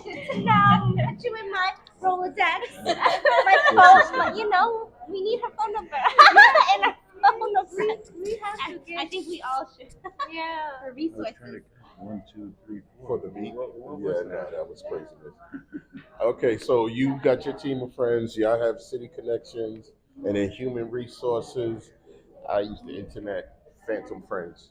good to know. Put you in my Rolodex. My phone, but you know, we need her phone number. And our phone number. We have to get. I think we all should. Yeah. For I was trying resources. to 1, 2, 3, 4. For the meet? What Yeah, was no, that? that was craziness. Okay, so you got your team of friends. Y'all have city connections, and then human resources. I use the internet. Phantom friends.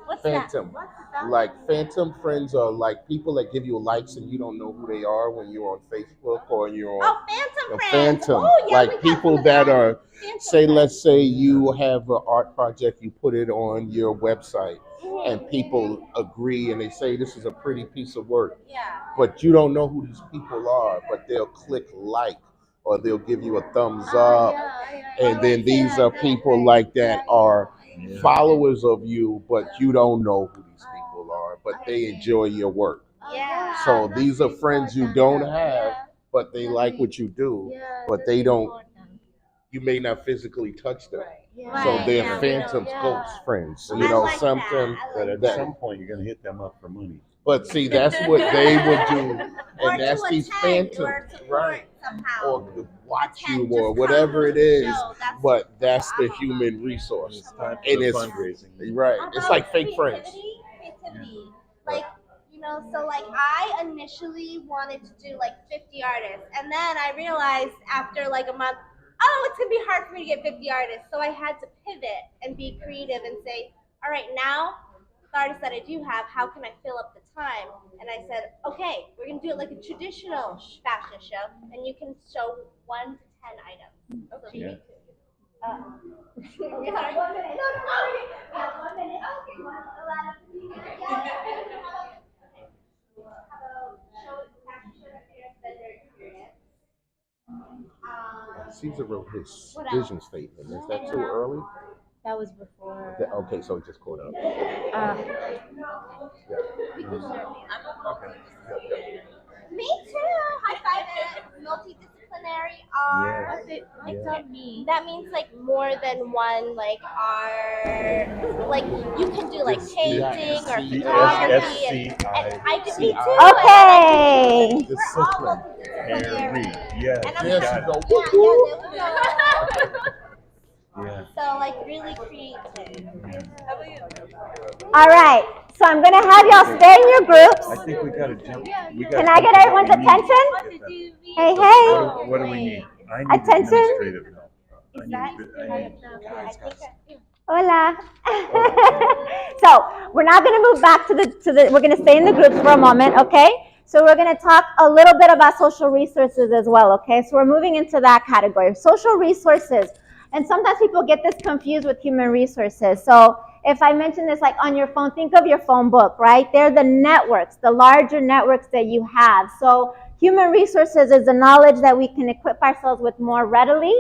What's Phantom. that? Like phantom friends are like people that give you likes and you don't know who they are when you're on Facebook or you're on Oh, phantom a friends. phantom. Oh, yeah, Like we got people some of that that. are Phantom say, friends. let's say you have an art project, you put it on your website, and people agree and they say this is a pretty piece of work, Yeah. but you don't know who these people are, but they'll click like or they'll give you a thumbs up, and then these are people like that are followers of you, but you don't know who these people are, but they enjoy your work. Yeah. So these are friends you don't have, but they like what you do, but they don't. You may not physically touch them, so Right, they're yeah, we don't- phantoms, yeah. ghost friends. I You know, like something that. But at that. some point, you're going to hit them up for money. But see, that's what they would do, Or and that's to these attend phantoms, or support right? somehow. Or to watch Attend, you, or just whatever come it to the is. show. That's But that's what the I'm all human about. resource, It's time for and the it's fundraising. right. How It's about like fake friends. Creativity. Like, you know, so like I initially wanted to do like 50 artists, and then I realized after like a month, oh, it's gonna be hard for me to get 50 artists. So I had to pivot and be creative and say, all right, now the artists that I do have, how can I fill up the time? And I said, okay, we're gonna do it like a traditional fashion show, and you can show 1 to 10 items. So Yeah. okay, sorry. No, yeah, 1 minute. Okay, well, a lot of how about show fashion show that parents been their experience. Caesar wrote his What else? vision statement. Is that too early? That was before. Okay, so it just caught up. Me too. High five it. Multidisciplinary art. Yes. What's Yeah. that mean? That means like more than one like art. Like you can do like painting or photography, and I do me too. Okay. We're all Discipline. multidisciplinary. Yes, And I'm you Yes, got you it. go. Yeah, there we go. Yeah. So like really creative. All right. So I'm gonna have y'all stay in your groups. I think we got to jump. We gotta Can I jump get to everyone's what we need to attention? get them. Hey, So hey. what do we need? I need Attention? administrative help. I need Hola. So we're now going to move back to the. We're going to stay in the groups for a moment, okay? So we're going to talk a little bit about social resources as well, okay? So we're moving into that category, social resources. And sometimes people get this confused with human resources. So if I mention this like on your phone, think of your phone book, right? They're the networks, the larger networks that you have. So human resources is the knowledge that we can equip ourselves with more readily,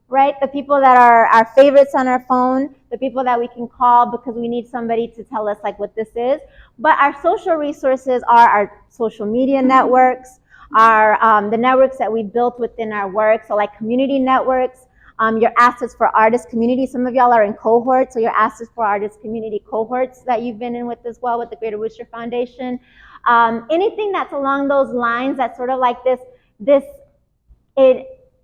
right? The people that are our favorites on our phone, the people that we can call because we need somebody to tell us like what this is. But our social resources are our social media networks, the networks that we built within our work. So like community networks, your assets for artist community. Some of y'all are in cohorts, so your assets for artist community cohorts that you've been in with as well with the Greater Worcester Foundation. Anything that's along those lines that's sort of like this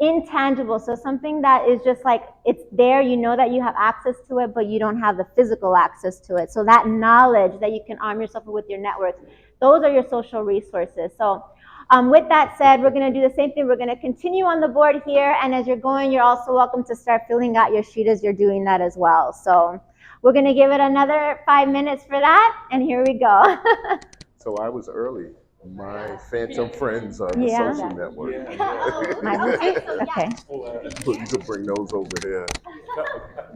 intangible. So something that is just like, it's there, you know that you have access to it, but you don't have the physical access to it. So that knowledge that you can arm yourself with your networks, those are your social resources. So With that said, we're going to do the same thing. We're going to continue on the board here, and as you're going, you're also welcome to start filling out your sheet as you're doing that as well. So we're going to give it another 5 minutes for that, and here we go. So I was early. My phantom friends are the social network. Okay. You could bring those over here.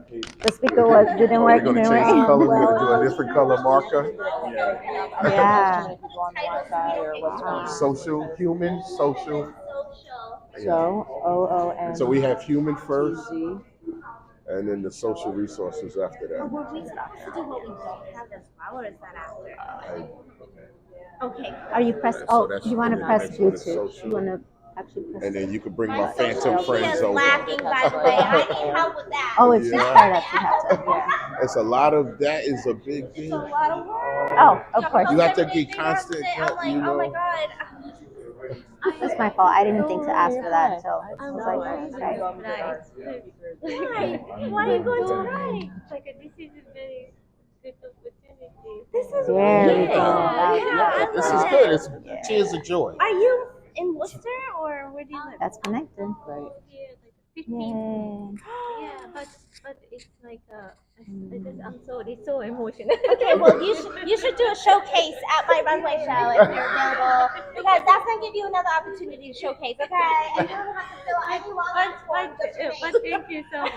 The speaker didn't work. We're going to change the color. We're going to do a different color marker. Yeah. Social, human, social. So, OON. So we have human first, and then the social resources after that. Were we supposed to do what we don't have as well, or is that after? Okay. Are you press? Oh, you want to press Bluetooth? You want to actually press? And then you can bring my phantom friends over. Lacking, by the way. I need help with that. Oh, it's just startup. You have to. Yeah. It's a lot of that. Is a big thing. It's a lot of work. Oh, of course. You have to be constant. I'm like, you know. oh my god. That's my fault. I didn't think to ask for that. So I was like, okay. Why are you going to write? Like, this is a very good opportunity. This is There we go. Yeah, this is good. It's tears of joy. Are you in Worcester or where do you live? That's connected. Right. Yay. Yeah, but it's like I'm sorry, so emotional. Okay, well you should do a showcase at my runway show if you're available, because that's gonna give you another opportunity to showcase. Okay, and you don't have to fill out any long form. But thank you so much.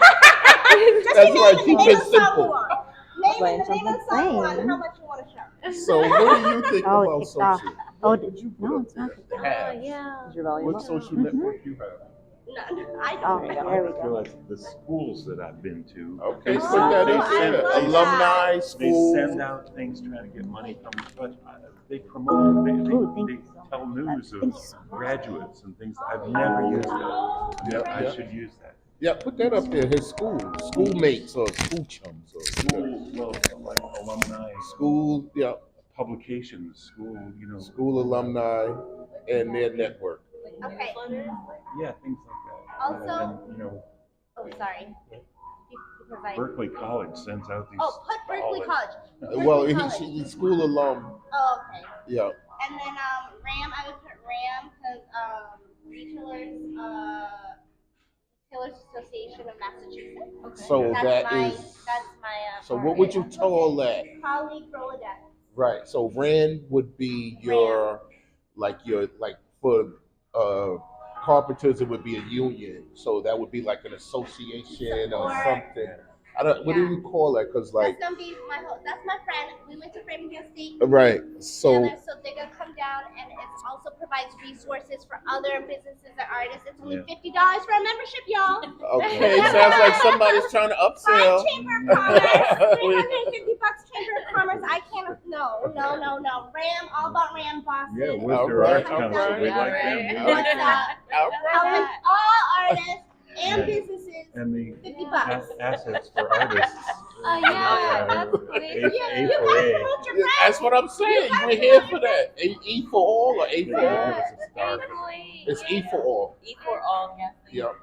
That's right. Keep it simple. Name the song and how much you want to show. So what do you think about it's off. social? Oh, did you? No, it's not. Yeah. Is your volume What up? social network you have? None. I Oh, don't. there we I feel go. like the schools that I've been to. Okay, put that in there. love Alumni They school. send out things trying to get money from, but they promote, Ooh, they thank you so tell much. news Thank you of so graduates and things. I've never used that. Yep, I yep. should use that. Yeah, put that up there. His schoolmates or school chums or School, well, like alumni, school, yeah, publications, school, school alumni and their network. Okay. yeah, things like that. Also- And, Oh, sorry. Because I. Berkeley College sends out these. Oh, put Berkeley College. Well, Berkeley College. he's school alum. Oh, okay. Yeah. And then RAM, I would put RAM because Retailers Association of Massachusetts. Okay. So That's that my, is. That's my. So what would you call that? Colleague Rolodex. Right. So RAND would be your for carpenters it would be a union. So that would be like an association or something. I don't. What do you call that? Because like. That's gonna be that's my friend. We went to Framingham State. Right. So. together, so they're gonna come down, and it also provides resources for other businesses and artists. It's only $50 for a membership, y'all. Okay. Sounds like somebody's trying to upsell. Chamber of Commerce, $350 Chamber of Commerce. I can't. No. RAM, all about RAM Boston. Yeah, Worcester Arts Council, we like them. What's up? Helping all artists and businesses. And the $50. assets for artists. Oh yeah, that's great. A for A. That's what I'm saying. We're here for that. E for all or A for all? It's E for all. E for all, yes. Yep.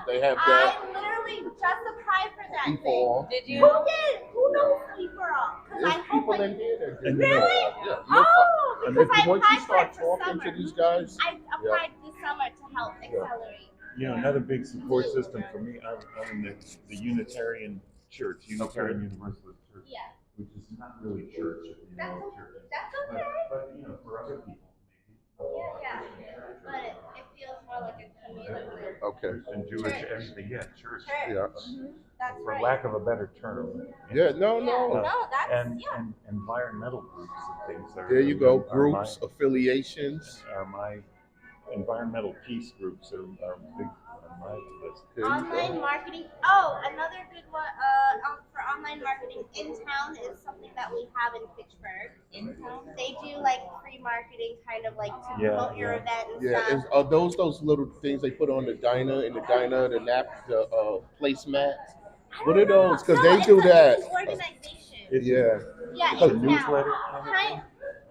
They have that. I literally just applied for that E for all. Did you? Who did? Who knows E for all? Because There's I hope people like, in here that do Really? that. Yeah. Oh, And because if I once you applied for start it for talking summer. to these guys, I applied this summer to help accelerate. Another big support system for me, I'm in the Unitarian Church, Unitarian Universalist Church. Yeah. Which is not really church, if you know what church is. That's okay. But for other people, Yeah. But it feels more like a community. okay. and Jewish, everything, yeah, church. Yeah. That's For right. lack of a better term. Yeah. No. No, that's And yeah. environmental groups and things. There you go. Groups, affiliations. My environmental peace groups are big on my list. There you go. Online marketing. Oh, another good one for online marketing in town is something that we have in Fitchburg. In town, they do like free marketing, kind of like to promote your event and Yeah, stuff. are those little things they put on the diner, the placemats? What are those? Because they do that. It's an organization. Yeah. Yeah, It's a in newsletter. town.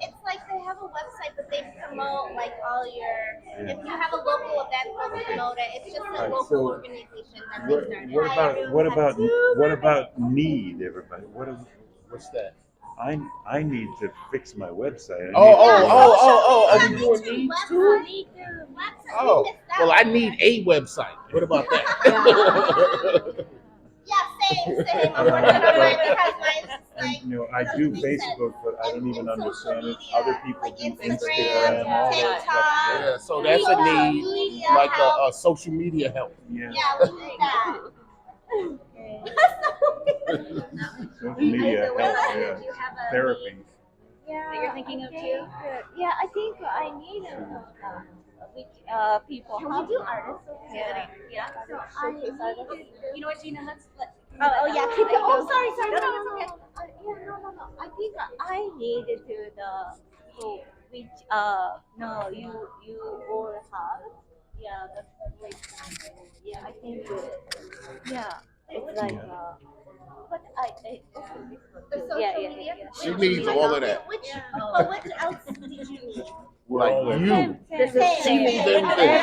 It's like they have a website, but they promote like all your. If you have a local event, they'll promote it. It's just a Alright, local so organization that they started. What about need, everybody? What's that? I need to fix my website. Are we doing needs too? Oh, well, I need a website. What about that? Same. I'm working on mine because mine's like. You know, I do Facebook, but I don't even understand it. Other people like do Instagram, Instagram, all that stuff. Yeah, so that's a need, like a social media help. Yeah. Yeah, we need that. Social media help, Do you yeah. have a Therapy. need that you're thinking of too? Yeah, I think I need which people. Can we do artists? Yeah. So you know what, Gina? Let's. Oh yeah, keep it. Oh, sorry. No, it's okay. No. I think I need to so which no you all have. Yeah, that's like yeah, I think yeah, it's like but I The social media. She needs all of that. But what else did you need? Like you. She needs Same. everything.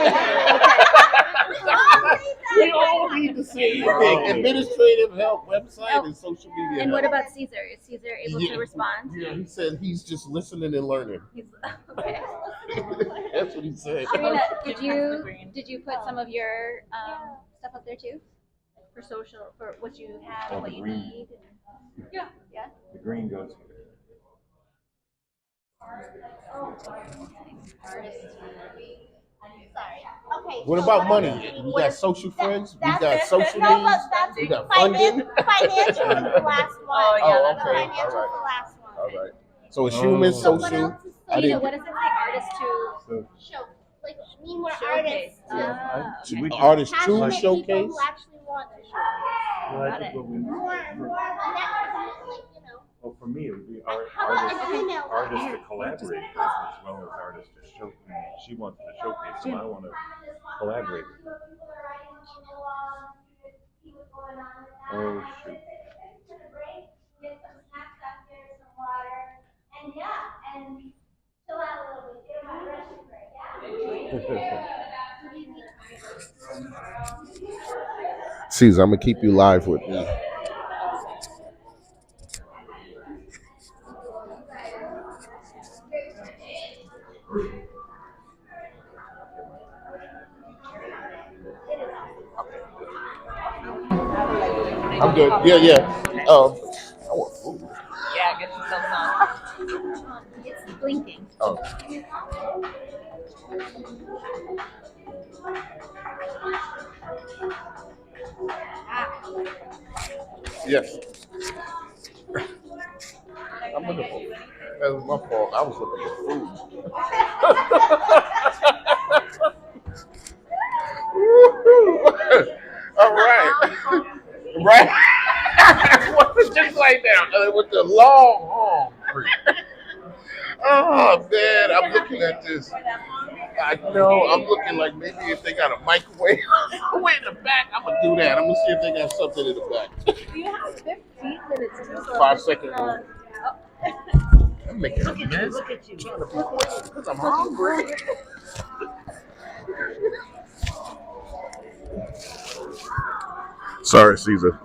We all need the same thing. Administrative help, website, and social media And help. what about Caesar? Is Caesar able to respond? Yeah, he said he's just listening and learning. Okay. That's what he said. Karina, did you put some of your stuff up there too? For social, for what you have, Oh, what the you green. need? Yeah. The green goes. Okay. What so about what money? else? We got social friends. We got That's- social no, needs. but that's We got funding. Financial is the last one. Oh, The okay. financial is All right. the last one. All right. So it's human, So what social. else is I Gina, didn't. what does it say? Artist to Show, like, we need more showcase. artists. Should we just- Artist to Passionate people showcase. who actually want to showcase. Well, I think what we- More of a network, like, you know. Well, for me, it would be How about an email? artists to collaborate with as well as artists to showcase. She wants to showcase them. I want to collaborate with them. Oh, shoot. Caesar, I'm gonna keep you live with me. I'm good. Yeah. I want food. Yeah, get yourself some. It's blinking. Oh. Yes. I'm looking for. That was my fault. I was looking for food. All right. Right. Just like that with the long arm. Oh man, I'm looking at this. I know. I'm looking like maybe if they got a microwave way in the back, I'm gonna do that. I'm gonna see if they got something in the back. You have 15 minutes to 5 second rule. I'm making a mess. Look at you. Trying to be quick because I'm hungry. Sorry, Caesar.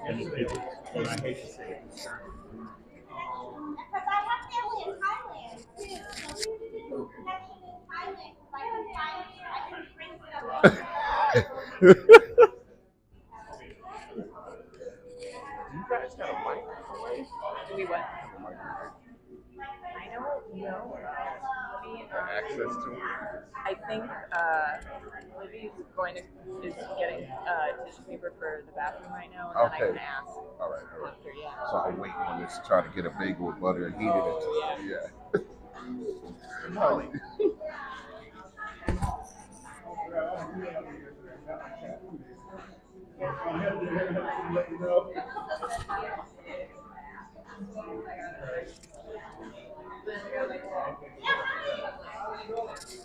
And I hate to say it. Because I have family in Thailand too. So we need to do a connection in Thailand. I can bring stuff up. You guys got a microwave? Do we what? I don't know. Access to it. I think Libby's is getting tissue paper for the bathroom right now, and then I Okay. can ask. All right. After, yeah. So I'll wait on this. Try to get a bagel with butter and heat it. Yeah. No.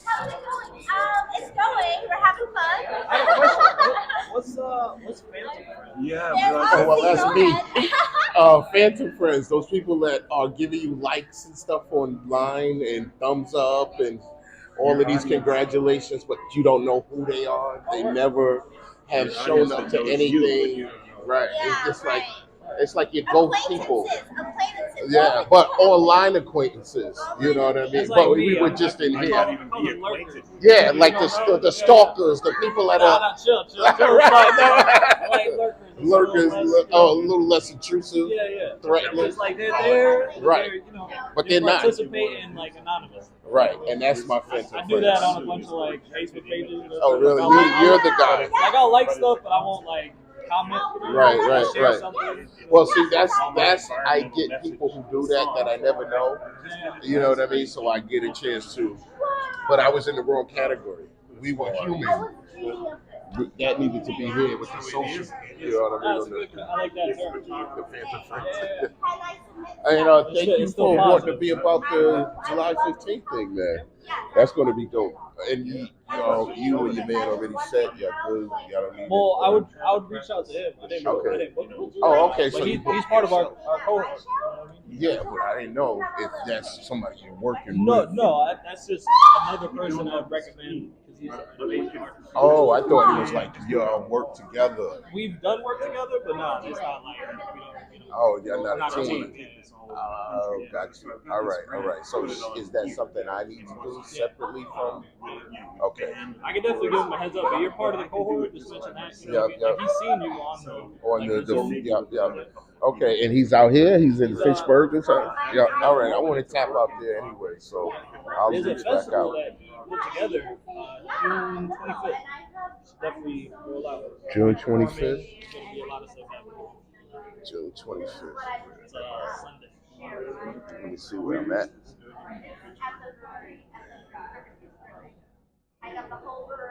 How's it going? It's going. We're having fun. I have a question. What's Phantom Friends? Yeah, Oh, well, that's me. Phantom friends, those people that are giving you likes and stuff online and thumbs up and all of these congratulations, but you don't know who they are. They never have Your shown audience up that to knows you, but anything. you don't know Right. Yeah, It's just right. it's like your ghost people. Acquaintances. Yeah, but online acquaintances. You know what I mean? That's but like we me. were just in Might here. not even be acquainted. Yeah, like the stalkers, the people that Nah, are chill. I like lurkers. lurkers, a little less intrusive, Yeah, yeah. threatening. It's like they're there, but Right. they're, you know, But they're they're not. participating like anonymous. Right, and that's my friends. I do that on a bunch of like Facebook pages. Oh, really? Like, You're the guy. Like I'll like stuff, but I won't like comment. Right, I'll share right. something. Well, see, that's I get people who do that I never know. You know what I mean? So I get a chance to. But I was in the wrong category. We were human. That needed to be here with the social. You know what I mean? That's good. I like that term. The Phantom Friends. And thank you for wanting to be about the July 15th thing, man. That's going to be dope. And you and your man already said you're good. You don't need Well, I would reach out to him. I didn't book him. Oh, okay. But So he's part of our cohort. Yeah, but I didn't know if that's somebody you're working No, with. no, that's just another person I'd recommend because he's an amazing artist. Oh, I thought it was like y'all work together. We've done work together, but no, it's not like Oh, you're we're not a team. Yeah. Oh, got you. All right. So is that something I need to do separately from? Okay. I can definitely give him a heads up, but you're part of the cohort. Just mention that. You know, like he's seen you on Yeah. Okay, and he's out here. He's in Fitchburg or something. Yeah. All right. I want to tap out there anyway, so I'll There's a reach back festival out. that we put together June 25th. It's definitely roll out. June 25th. There's gonna be a lot of stuff happening. June 25th. It's Sunday. Let me see where I'm at.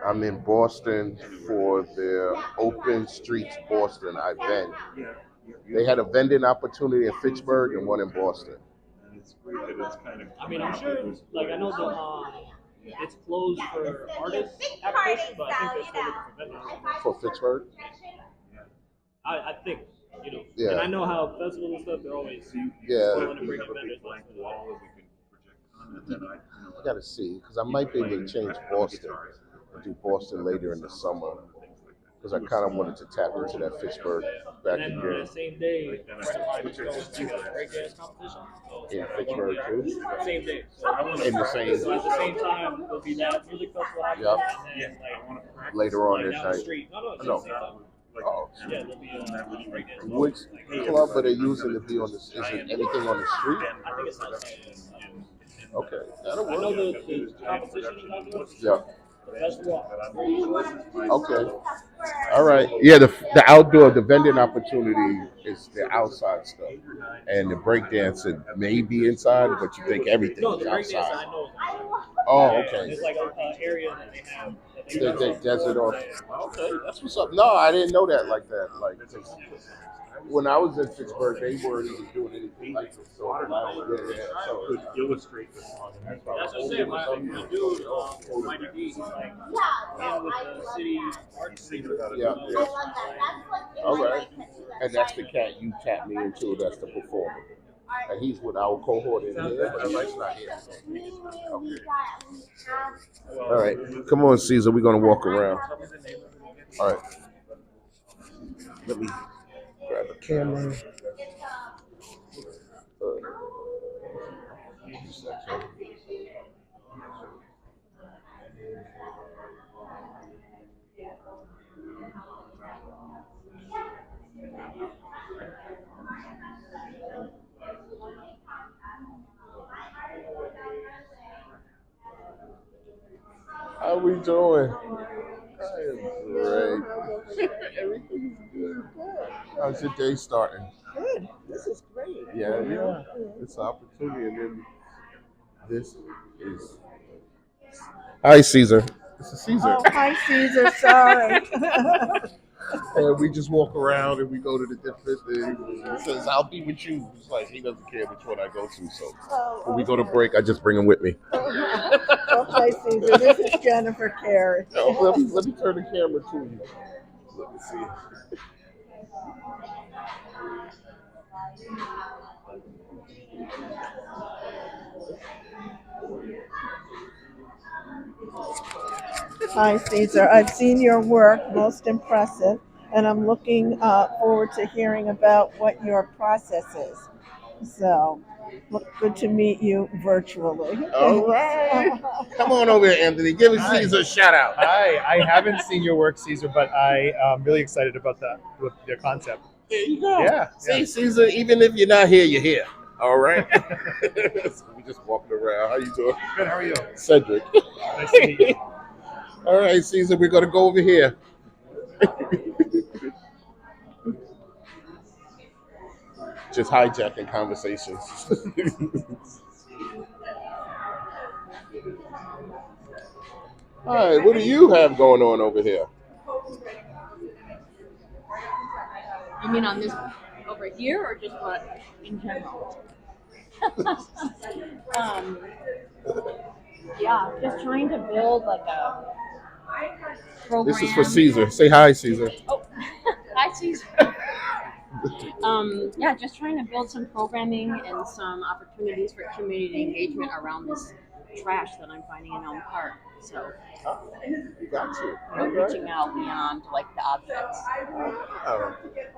I'm in Boston for their Open Streets Boston event. They had a vending opportunity in Fitchburg and one in Boston. I mean, I'm sure. Like, I know it's closed for artists application, but I think they're still looking for vendors. For Fitchburg? I think, you know. Yeah. And I know how festivals and stuff, they're always Yeah. willing to bring in vendors. I gotta see, because I might be able to change Boston and do Boston later in the summer. Because I kind of wanted to tap into that Fitchburg back And then again. that same day, a friend of mine is going to a breakdance competition. In Fitchburg too? Same day. In the same. So at the same time, there'll be that music festival happening, Yep. and then like Later on like this down the night. street. No, it's No. at the same time. Oh. Yeah, there'll be a breakdance. Which club are they using to be on the? Is it anything on the street? I think it's outside. Okay, that'll I know work. the competition is happening. Yeah. The festival. Okay. All right. Yeah, the outdoor, the vending opportunity is the outside stuff, and the breakdancing may be inside, but you think everything No, is the breakdance outside. I know is outside. Oh, Yeah, okay. It's like an area that they have. The desert off. Okay, that's what's up. No, I didn't know that like that. Like, 'cause when I was in Pittsburgh, they weren't even doing anything like this. So, so Could illustrate this. That's what I'm saying. My dude, Mighty D, he's like, in with the city arts scene. Yeah. All right. And that's the cat you tapped me into. That's the performer. And he's with our cohort in here, but Mike's not here. Okay. All right. Come on, Caesar. We're going to walk around. All right. Let me grab a camera. How we doing? I am great. Everything's good. How's your day starting? Good. This is great. Yeah. It's an opportunity, and then this is. Hi, Caesar. This is Caesar. Oh, hi, Caesar. Sorry. And we just walk around and we go to the different things. He says, "I'll be with you." It's like he doesn't care which one I go to. So when we go to break, I just bring him with me. Oh, hi, Caesar. This is Jennifer Carey. Oh, let me turn the camera to you. Let me see. Hi, Caesar. I've seen your work. Most impressive. and I'm looking forward to hearing about what your process is. So, good to meet you virtually. All right. Come on over here, Anthony. Give Caesar a shout out. Hi, I haven't seen your work, Caesar, but I am really excited about with the concept. There you go. Yeah. See, Caesar, even if you're not here, you're here. All right. So we just walking around. How you doing? Good. How are you? Cedric. Nice to meet you. All right, Caesar, we're going to go over here. Just hijacking conversations. All right, what do you have going on over here? You mean on this over here, or just what in general? Yeah, just trying to build like a program. This is for Caesar. Say hi, Caesar. Oh, hi, Caesar. Yeah, just trying to build some programming and some opportunities for community engagement around this trash that I'm finding in Elm Park. So, Got you. reaching out beyond like the objects.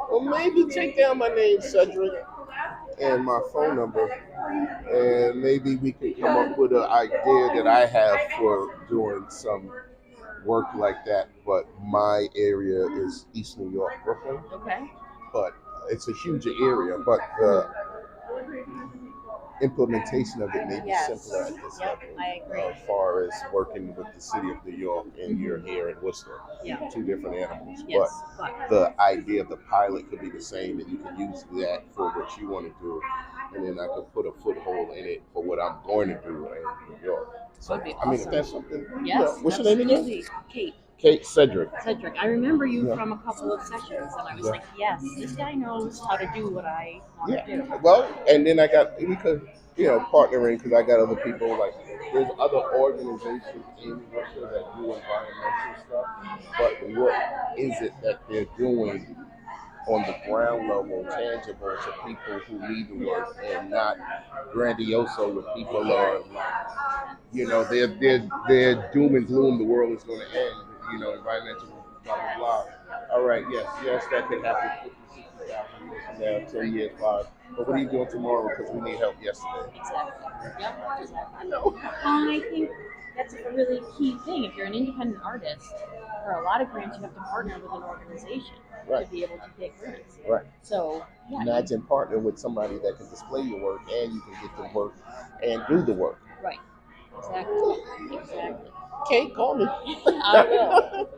Well, maybe take down my name, Cedric, and my phone number, and maybe we can come up with an idea that I have for doing some work like that. But my area is East New York, Brooklyn. Okay. But it's a huge area, but the implementation of it may be simpler at this level. I agree. As far as working with the city of New York and you're here in Worcester, two different animals. Yes, but the idea of the pilot could be the same, and you can use that for what you want to do, and then I could put a foothold in it for what I'm going to do in New York. So, That'd be I mean, if awesome. that's something, Yes. what's your name again? absolutely. Kate. Kate Cedric. Cedric, I remember you Yeah. from a couple of sessions, and I was Yeah. like, yes, this guy knows how to do what I want to do. Well, and then we could, partnering, because I got other people, like, there's other organizations in Russia that do environmental stuff, but what is it that they're doing on the ground level, tangible to people who need the work, and not grandioso where people are, they're doom and gloom, the world is going to end, environmental, blah, blah, blah. All right, yes, that could happen 50, 60,000 years from now, 10 years, 5. But what are you doing tomorrow? Because we need help yesterday. Exactly. Yep. Exactly. And I think that's a really key thing. If you're an independent artist, for a lot of grants, you have to partner with an organization to be able to get grants. Right. So, yeah. Imagine partnering with somebody that can display your work and you can get the work and do the work. Right. Exactly. Exactly. Kate, call me. I will.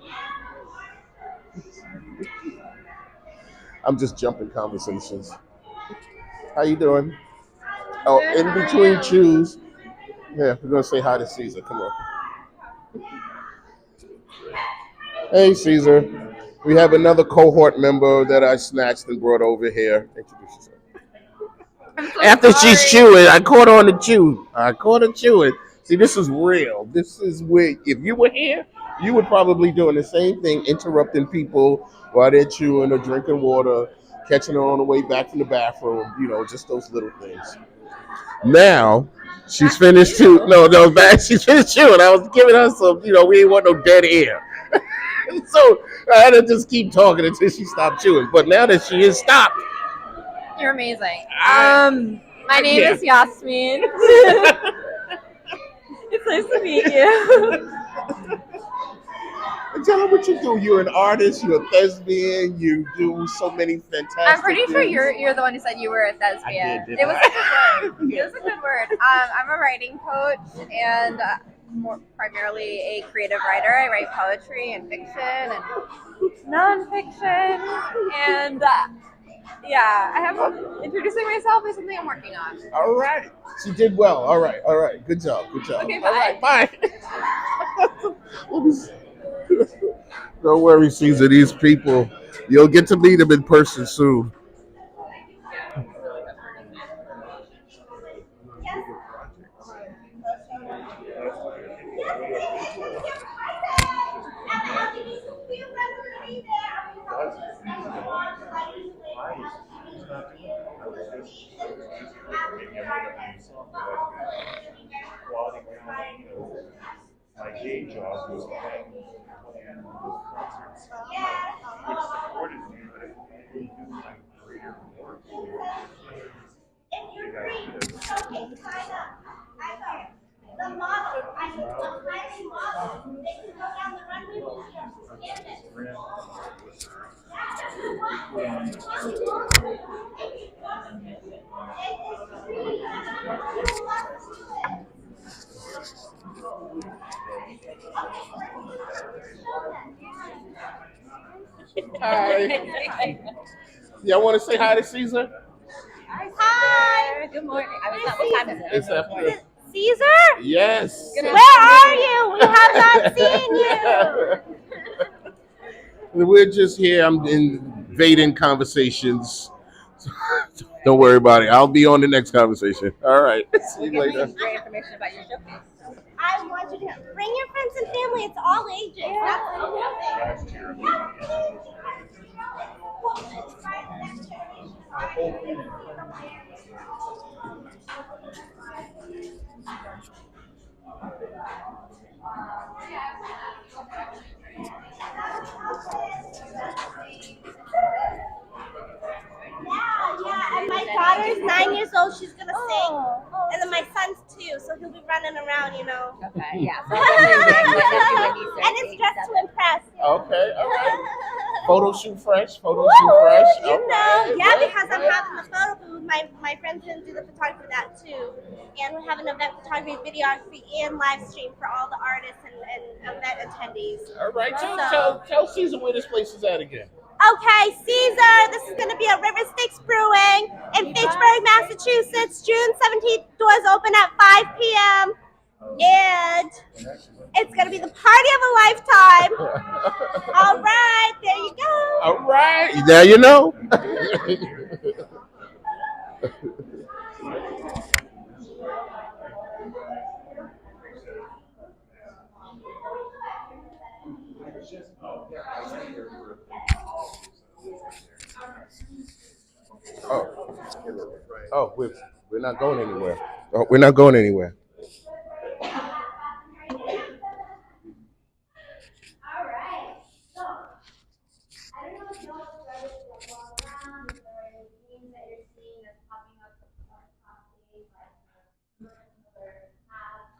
I'm just jumping conversations. How you doing? Oh, in between chews. Yeah, we're gonna say hi to Caesar. Come on. Hey, Caesar. We have another cohort member that I snatched and brought over here. Introduce yourself. After she's chewing, I caught her on the chew. I caught her chewing. See, this is real. This is where, if you were here, you would probably doing the same thing, interrupting people while they're chewing or drinking water, catching her on the way back from the bathroom, just those little things. Now, she's finished chewing. No, back. She's finished chewing. I was giving her some, we ain't want no dead air. So I had to just keep talking until she stopped chewing. But now that she is stopped. You're amazing. My name is Yasmin. It's nice to meet you. Tell her what you do. You're an artist. You're a thespian. You do so many fantastic I'm pretty sure things. you're the one who said you were a thespian. did It was I? a good word. It was a good word. I'm a writing coach and more primarily a creative writer. I write poetry and fiction and nonfiction. And I have introducing myself is something I'm working on. All right. She did well. All right. Good job. Okay, All right, bye. Don't worry, Caesar. These people, you'll get to meet them in person soon. My day job was playing concerts, which supported If you're free, okay, sign up. I know. The model, I'm hiring models. They can go down the runway with you and stand it. Hi. Y'all want to say hi to Caesar? Hi. Good morning. What time is it? It's after. Caesar? Yes. Where are you? We have not seen you. We're just here. I'm invading conversations. Don't worry about it. I'll be on the next conversation. All right. See you later. Great information about your showcase. I want you to bring your friends and family. It's all ages. That's Yeah, and my daughter's 9 years old. She's gonna sing, and then my son's 2, so he'll be running around, you know. Okay, yeah. And it's dressed to impress. Okay, all right. Photo shoot fresh. Photo Woo, shoot fresh. you know, yeah, because I'm having the photo booth. My friend's gonna do the photography for that too, and we have an event photography, videography, and live stream for all the artists and event attendees. All right. So- Tell Caesar where this place is at again. Okay, Caesar, this is going to be at River Styx Brewing in Fitchburg, Massachusetts. June 17th, doors open at 5 p.m. And it's going to be the party of a lifetime. All right, there you go. All right. Now you know. Oh, we're not going anywhere. Oh, we're not going anywhere. All right. So, I don't know if y'all started to walk around or any themes that you're seeing that's popping up across the like other hats,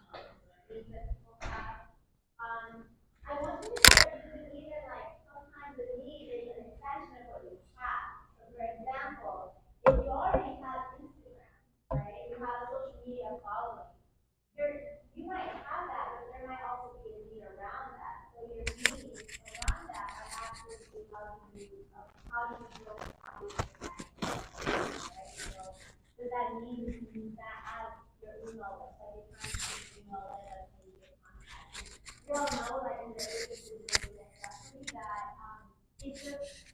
things that people have. I want you to start using even like sometimes the need is an extension of what you have. So, for example, if you already have Instagram, right? You have a social media following. You might have that, but there might also be a need around that. So your needs around that are absolutely how do you feel right? So does that need that as your email list? Like you're trying to use email list as maybe your contact. You all know that in the ages of especially that it's just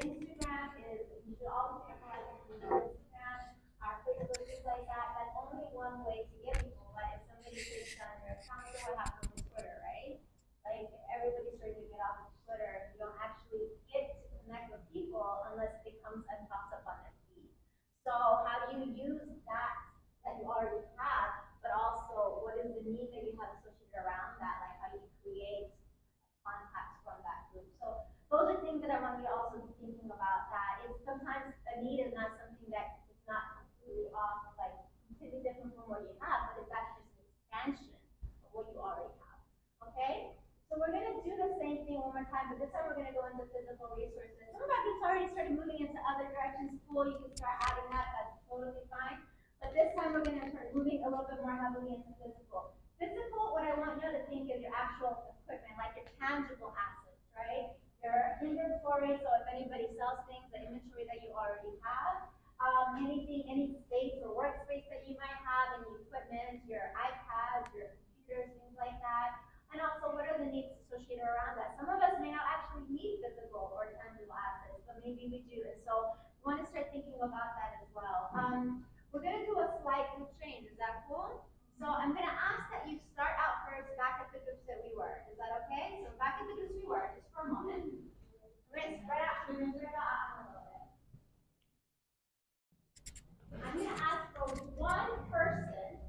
Instagram is you should always capitalize on Instagram, Facebook, things like that. That's only one way to get people. But if somebody takes on your account, what happens with Twitter, right? Like everybody's trying to get off of Twitter. You don't actually get to connect with people unless it comes and pops up on their feed. So how do you use that you already have, but also what is the need that you have associated around that? Like how do you create contacts from that group? So those are things that I want you to also be thinking about. That is sometimes a need is not something that is not completely off, like completely different from what you have, but it's actually just an expansion of what you already have. Okay? So we're going to do the same thing one more time, but this time we're going to go into physical resources. Some of our groups already started moving into other directions. Cool, you can start adding that. That's totally fine. But this time we're going to start moving a little bit more heavily into physical. Physical, what I want you to think is your actual equipment, like your tangible assets, right? Your inventory, so if anybody sells things, the inventory that you already have, anything, any space or workspace that you might have, any equipment, your iPads, your computers, things like that. And also, what are the needs associated around that? Some of us may not actually need physical or tangible assets, but maybe we do. And so we want to start thinking about that as well. We're going to do a slight group change. Is that cool? So I'm going to ask that you start out first back at the groups that we were. Is that okay? So back at the groups we were, just for a moment. We're going to spread out a little bit. I'm going to ask for one person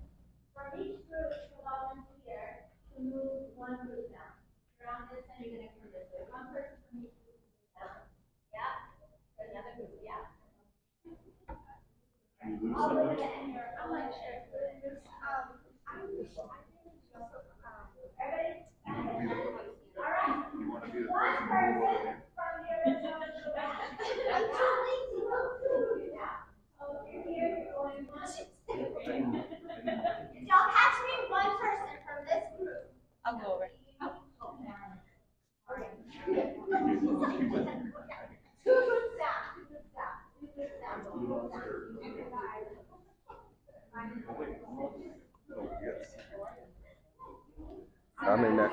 from each group to volunteer to move one group down. Around this and you're going to come this way. One person from each group to move down. Yeah? Another group, yeah. You lose somebody? I'm not sure. You want to be the person to move over there? Y'all catch me one person from this group. I'll go over. I'm in that.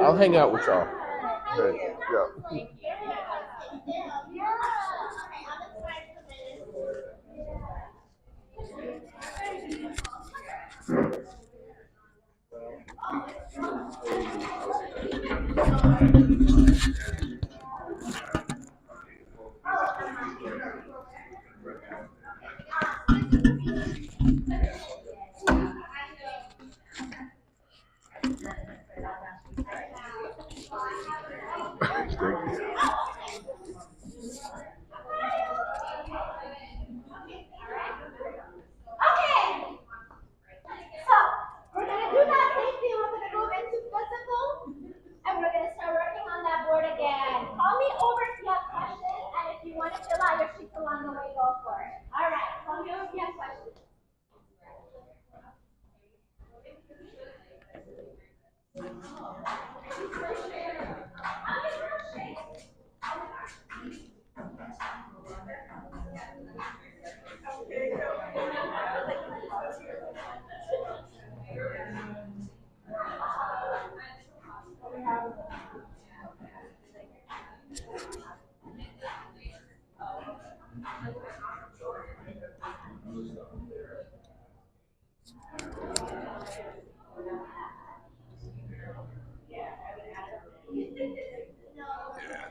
I'll hang out with y'all. Okay, yeah.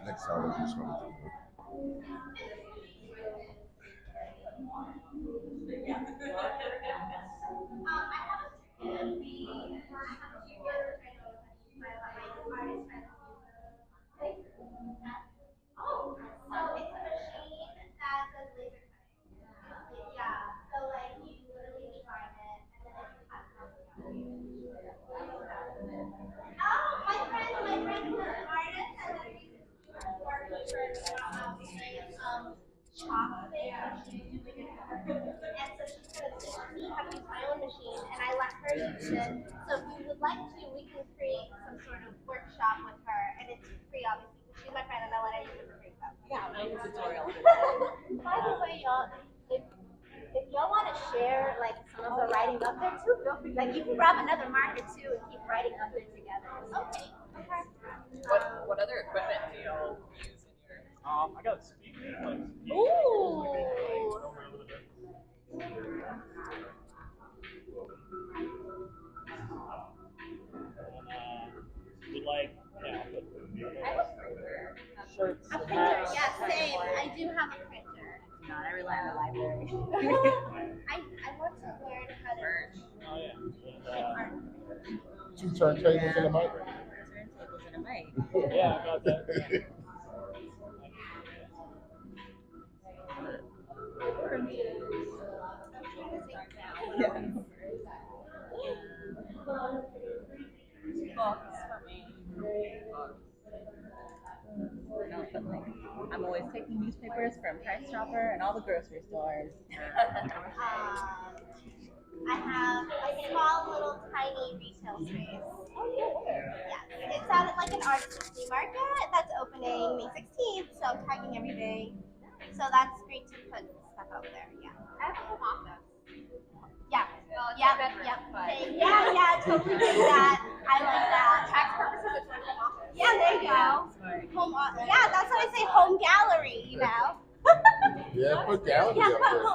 Next time we'll do something. So if you would like to, we can create some sort of workshop with her, and it's free, obviously, because she's my friend, and I let her use it for free. Yeah, make a tutorial. By the way, y'all, if y'all want to share like some of the writing up there too, feel free. Like you can grab another marker too and keep writing up there together. Okay. Okay. What other equipment do y'all use in your? I got a speaker. Ooh. We like, shirts A and printer, hats. yeah, same. I do have a printer. Not I rely on the library. I want to learn how to merge. Oh yeah. And, 2 turntables and a mic. Turntables and a mic. yeah, I got that. Books for me. I'm always taking newspapers from Price Chopper and all the grocery stores. I have a small little tiny retail space. Oh, yeah. It sounded like an artist flea market that's opening May 16th, so I'm tagging every day. So that's great to put stuff out there, yeah. I have a home office. Yeah. Yeah, totally do that. I like that. Tax purposes, it's my home office. Yeah, there you go. Yeah, that's what I say, home gallery, you know? Yeah, put gallery Yeah, up there. home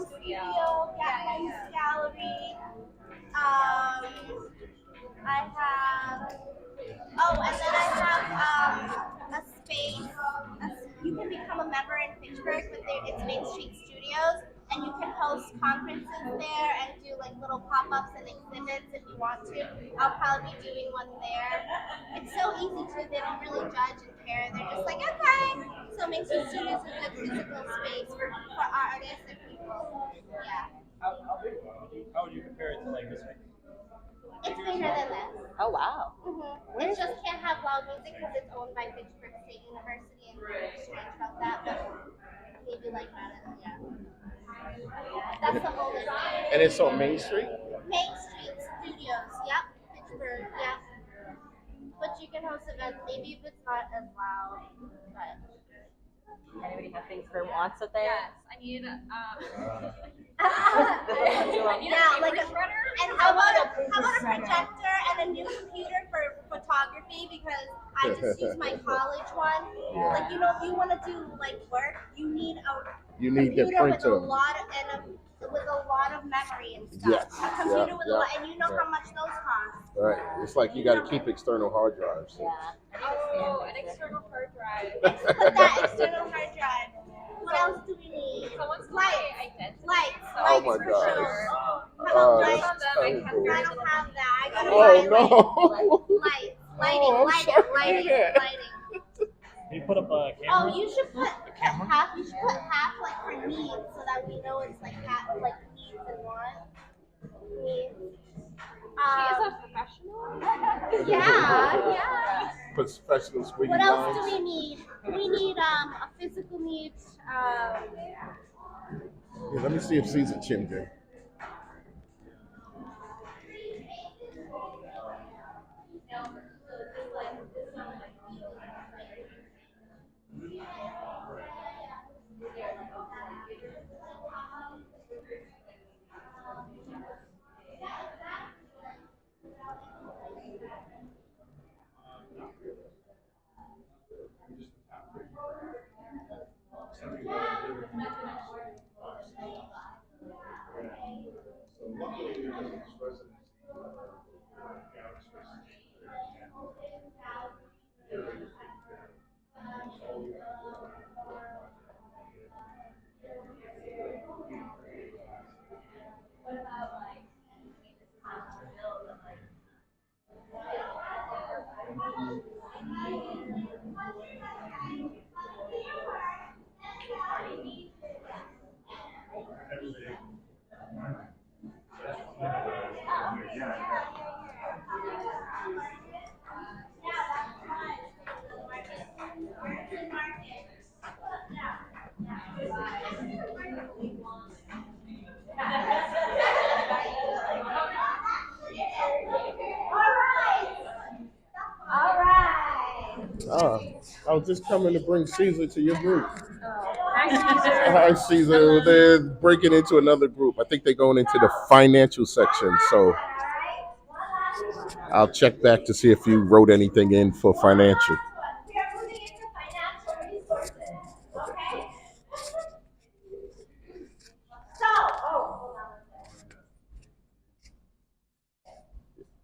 studio. Yeah, home gallery. I have, and then I have a space. You can become a member in Fitchburg, but it's Main Street Studios, and you can host conferences there and do like little pop-ups and exhibits if you want to. I'll probably be doing one there. It's so easy too. They don't really judge and care. here. They're just like, okay. So Main Street Studios is a good physical space for artists and people. Yeah. How would you compare it to like this week? It's bigger than this. Oh wow. It just can't have loud music because it's owned by Vicksburg State University, and we're strange about that, but maybe like that. Yeah. That's the whole thing. And it's on Main Street? Main Street Studios, yep. Pittsburgh, yep. But you can host events, maybe if it's not as loud, but. Anybody have things for wants up there? Yes, I need Yeah, like and how about a projector and a new computer for photography, because I just use my college one. Like, you know, if you want to do like work, you need a You need the computer with a printer. lot of with a lot of memory and stuff. Yes, A computer yeah, with yeah, a lot, and you know yeah. how much those cost. Right. It's like you got to keep external hard drives. oh, an external hard drive. Put that external hard drive. What else do we need? Someone's Lights. Lights. Oh my for gosh. sure. That's I terrible. don't have that. I gotta Oh buy no. lights. Lighting, Oh, I'm lighting, sorry. lighting. Can you put up a camera? Oh, you should put half. You should put half like for needs, so that we know it's like half like needs and wants. Needs. She is a professional. Yeah. Professional squeaky What else lines. do we need? We need a physical needs. Yeah, let me see if Caesar chimed in. I was just coming to bring Caesar to your group. Hi, Caesar. They're breaking into another group. I think they're going into the financial section. So I'll check back to see if you wrote anything in for financial.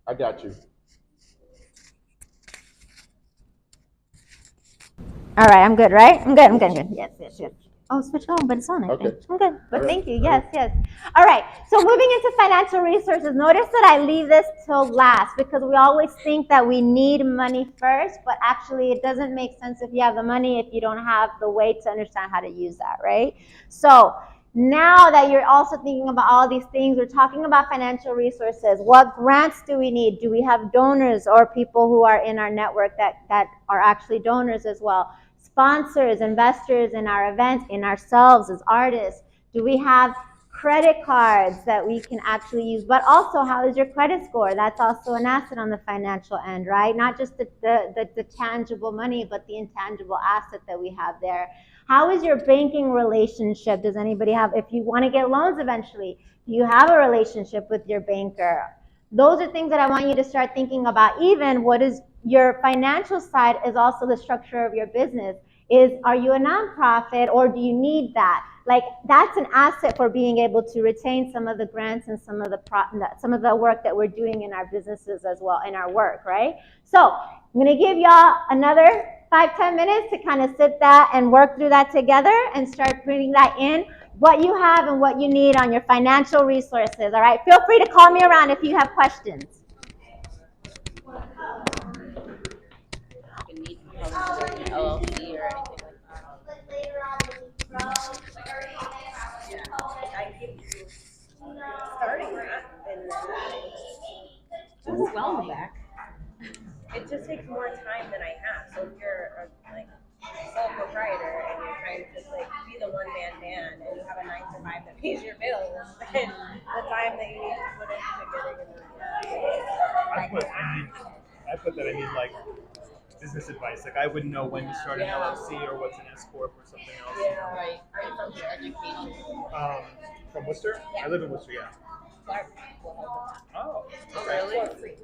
I got you. All right, I'm good, right? I'm good. Yes. Oh, switch on, but it's on, I Okay. think. I'm good, but All right. thank you. Yes. All right, so moving into financial resources, notice that I leave this till last because we always think that we need money first, but actually it doesn't make sense if you have the money if you don't have the way to understand how to use that, right? So now that you're also thinking about all these things, we're talking about financial resources. What grants do we need? Do we have donors or people who are in our network that are actually donors as well? Sponsors, investors in our events, in ourselves as artists? Do we have credit cards that we can actually use? But also, how is your credit score? That's also an asset on the financial end, right? Not just the tangible money, but the intangible asset that we have there. How is your banking relationship? Does anybody have, if you want to get loans eventually, do you have a relationship with your banker? Those are things that I want you to start thinking about. Even what is your financial side is also the structure of your business. Are you a nonprofit or do you need that? Like, that's an asset for being able to retain some of the grants and some of the work that we're doing in our businesses as well, in our work, right? So I'm going to give y'all another 5-10 minutes to kind of sit that and work through that together and start putting that in, what you have and what you need on your financial resources, all right? Feel free to call me around if you have questions. Oh, job than I have. So if you're a sole proprietor and you're trying to like be the one man band and you have a 9 to 5 that pays your bills, then the time that you need to put into getting I put that I need like business advice. Like I wouldn't know when to start an LLC or what's an S corp or something else. Yeah, right. Are you from education? From Worcester? Yeah. I live in Worcester, yeah. Clark will help with that. Oh, Really? For free.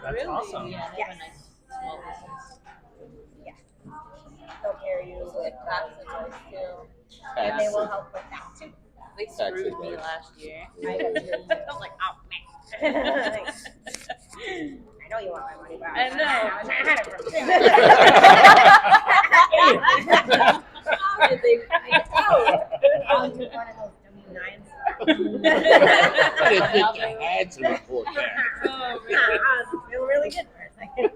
That's awesome. Yeah, they have a nice small business. Yeah. They'll pair you with tax advice too. And they will help with that too. They screwed me last year. I got screwed. I was like, oh man. I know you want my money back. I know. I had it from How did they find out? Oh, you one of those W-9s. I didn't think I had to report that. Oh, man. I was feeling really good for a second.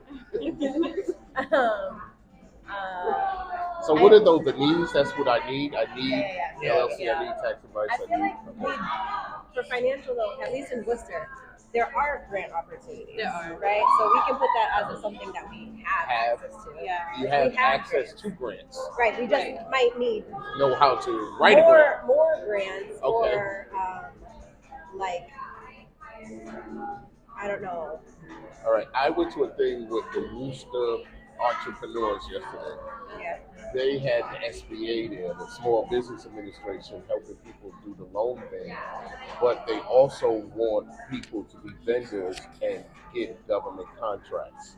So what are those, the needs? That's what I need. I need LLC, Yeah. I need tax advice. I feel like for financial though, at least in Worcester, there are grant opportunities. There are. Right? So we can put that as something that we have access to. Yeah. You have We access to grants. Right. We just might need Know how to write a grant. more grants Okay. or like I don't know. All right. I went to a thing with the Worcester entrepreneurs yesterday. Yeah. They had the SBA there, the Small Business Administration, helping people do the loan thing. But they also want people to be vendors and get government contracts.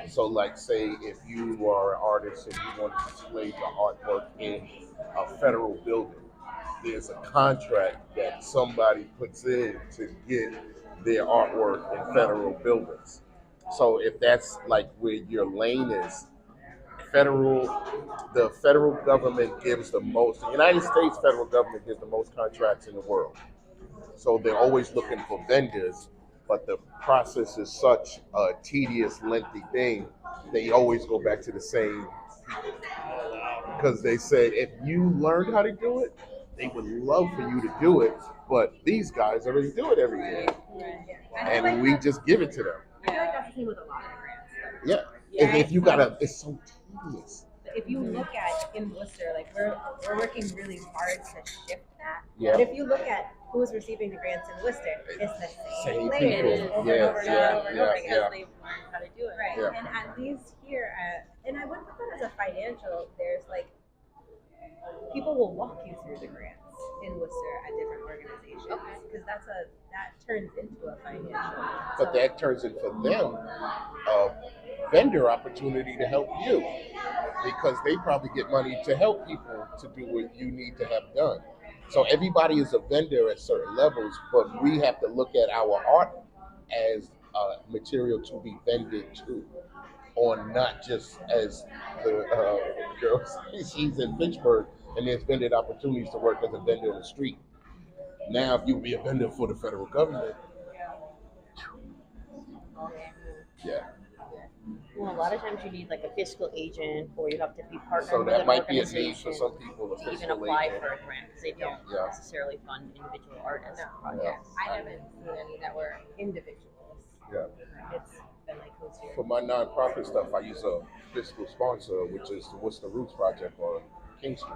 So like say if you are an artist and you want to display your artwork in a federal building, there's a contract that somebody puts in to get their artwork in federal buildings. So if that's like where your lane is, the federal government gives the most, the United States federal government gives the most contracts in the world. So they're always looking for vendors, but the process is such a tedious, lengthy thing, they always go back to the same people. Because they said if you learned how to do it, they would love for you to do it, but these guys already do it every year. And we just give it to them. I feel like that's the thing with a lot of grants. Yeah. If you it's so tedious. If you look at in Worcester, like we're working really hard to shift that. Yeah. But if you look at who's receiving the grants in Worcester, it's the same Same players people. over and over and over and over again. Yeah. They've learned how to do it. Right. Yeah. And at least here, and I wouldn't put that as a financial. There's like people will walk you through the grants in Worcester at different organizations because that turns into a financial. But that turns into them a vendor opportunity to help you because they probably get money to help people to do what you need to have done. So everybody is a vendor at certain levels, but we have to look at our art as material to be vended to, or not just as the girl. She's in Pittsburgh, and there's vended opportunities to work as a vendor in the street. Now, if you be a vendor for the federal government, yeah. Well, a lot of times you need like a fiscal agent, or you have to be partnered So with that an might be a organization need for some people, a to even fiscal apply agent. for a grant because they don't Yeah. necessarily fund individual artists. Projects. I haven't seen any that were individuals. Yeah. It's been like who's here. For my nonprofit stuff, I use a fiscal sponsor, which is the What's the Roots Project on King Street.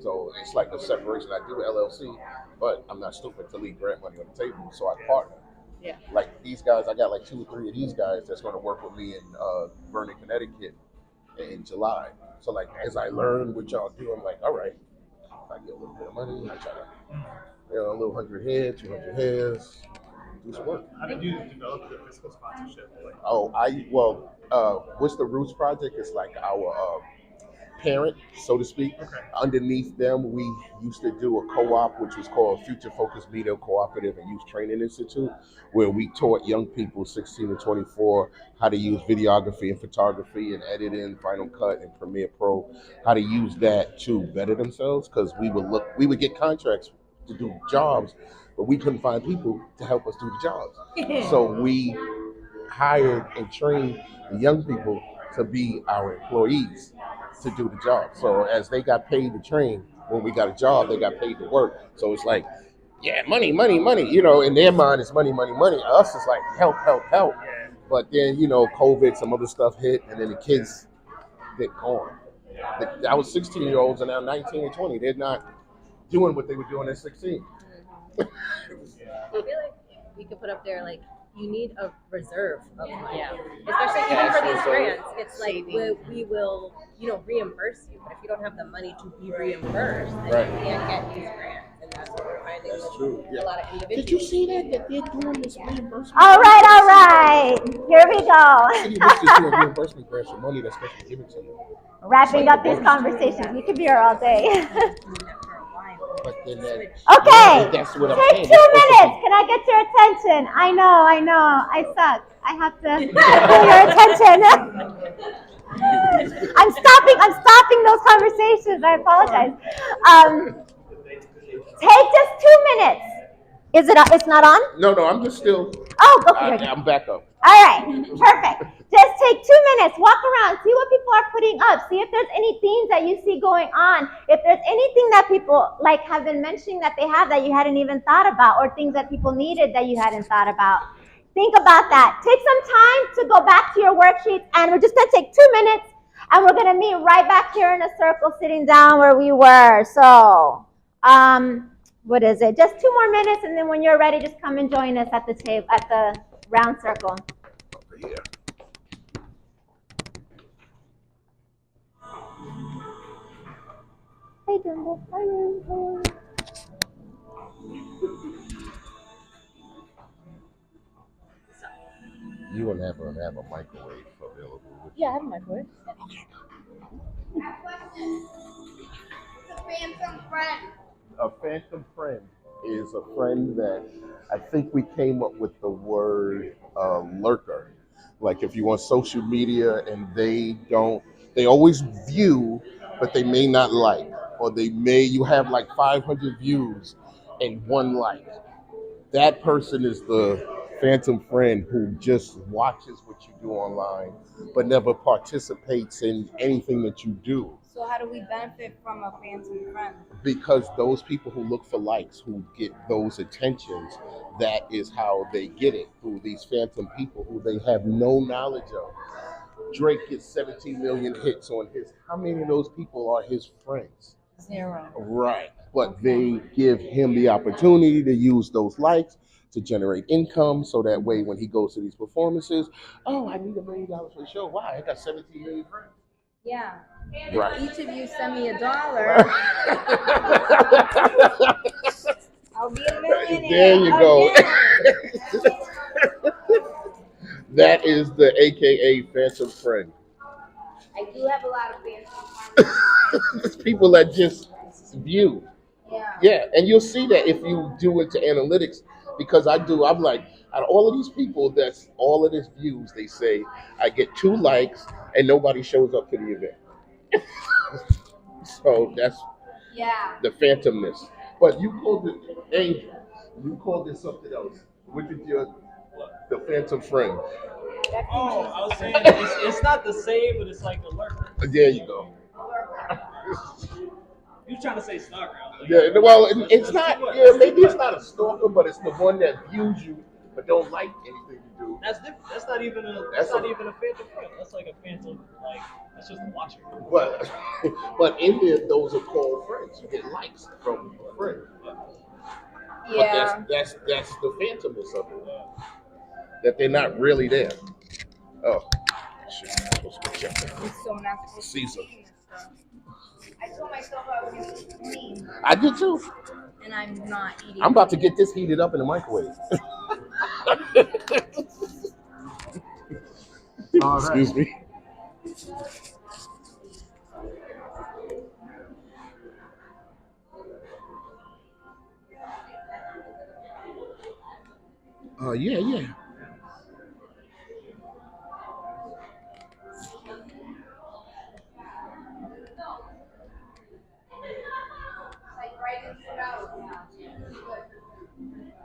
So it's like a separation. I do LLC, but I'm not stupid to leave grant money on the table, so I partner. Yeah. Like these guys, I got like 2 or 3 of these guys that's going to work with me in Vernon, Connecticut in July. So like as I learn what y'all do, I'm like, all right, if I get a little bit of money, I try to, a little 100 here, 200 heads, do some work. How did you develop the fiscal sponsorship? What's the Roots Project? It's like our parent, so to speak. Okay. Underneath them, we used to do a co-op, which was called Future Focused Media Cooperative and Youth Training Institute, where we taught young people 16 to 24 how to use videography and photography and editing, Final Cut and Premiere Pro, how to use that to better themselves, because we would get contracts to do jobs, but we couldn't find people to help us do the jobs. So we hired and trained the young people to be our employees to do the job. So as they got paid to train, when we got a job, they got paid to work. So it's like, yeah, money, money, money. In their mind, it's money, money, money. Us, it's like help, help, help. But then, you know, COVID, some other stuff hit, and then the kids, they're gone. I was 16-year-olds and now 19 and 20. They're not doing what they were doing at 16. I feel like we could put up there like you need a reserve of money, especially even for these grants. It's like we will, reimburse you, but if you don't have the money to be reimbursed, then you can't get these grants, and that's what we're finding. That's true. A lot of individuals. Did you see that they're doing this reimbursement? All right. Here we go. City District's doing reimbursement grants for money that's supposed to be given to you. Wrapping up these conversations. We could be here all day. But then Okay. that's what I'm Take saying. 2 minutes. Can I get your attention? I know. I suck. I have to get your attention. I'm stopping those conversations. I apologize. Take just 2 minutes. Is it? It's not on? No, I'm just still. Oh, okay. I'm back up. All right, perfect. Just take 2 minutes, walk around, see what people are putting up, see if there's any themes that you see going on, if there's anything that people like have been mentioning that they have that you hadn't even thought about, or things that people needed that you hadn't thought about. Think about that. Take some time to go back to your worksheets, and we're just gonna take 2 minutes, and we're gonna meet right back here in a circle, sitting down where we were. So, what is it? Just 2 more minutes, and then when you're ready, just come and join us at the table, at the round circle. Yeah. Hey, Dumbo. Hi, Dumbo. You will never have a microwave available. Yeah, I have a microwave. A phantom friend is a friend that I think we came up with the word lurker. Like if you on social media and they always view, but they may not like, or you have like 500 views and 1 like. That person is the phantom friend who just watches what you do online, but never participates in anything that you do. So how do we benefit from a phantom friend? Because those people who look for likes, who get those attentions, that is how they get it, through these phantom people who they have no knowledge of. Drake gets 17 million hits on his. How many of those people are his friends? 0. Right. But they give him the opportunity to use those likes to generate income, so that way when he goes to these performances, oh, I need $1 million for the show. Why? I got 17 million friends. Yeah. Right. If each of you send me $1, I'll be a millionaire. There you go. That is the AKA phantom friend. I do have a lot of phantom friends. It's people that just view. Yeah, and you'll see that if you do into analytics, because I'm like, out of all of these people, that's all of this views, they say, I get 2 likes and nobody shows up to the event. So that's the phantomness. But you called it angel. You called it something else. What did the phantom friend? Oh, I was saying it's not the same, but it's like a lurker. There you go. You were trying to say stalker. Yeah, well, it's not. Yeah, maybe it's not a stalker, but it's the one that views you but don't like anything you do. That's different. That's not even a phantom friend. That's like a phantom, like that's just a watcher. But in there, those are called friends. You get likes from a friend. Yeah. But that's the phantomness of it. That they're not really there. Oh, shit! I'm supposed to go check that. I'm so not supposed to Caesar. be eating this stuff. I told myself I was going to clean. I did too. And I'm not eating. I'm about to get this heated up in the microwave. Excuse me. Yeah.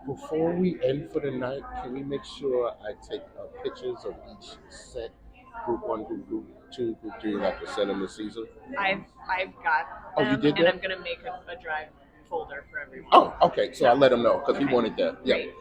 Before we end for the night, can we make sure I take pictures of each set? Group 1, group 2, group 3, I can send them to Caesar? I've got Oh, you them, did and that? I'm gonna make a drive folder for everyone. Oh, okay. So I'll let him know because he wanted that. Yeah. Great.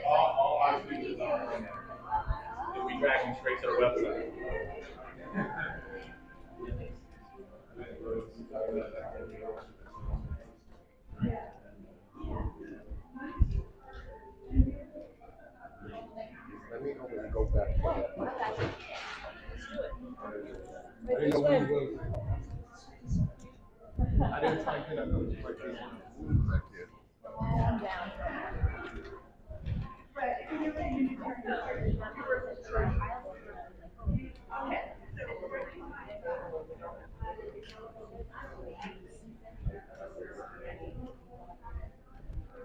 All our speeches are right now. If we drag them straight to the website. Let me know when you go back to that. I didn't know when you was. I didn't type in. I know you might be back there.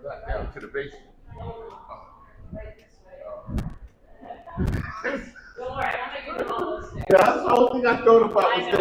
Back down to the basement. Yeah, that's the whole thing I thought about was the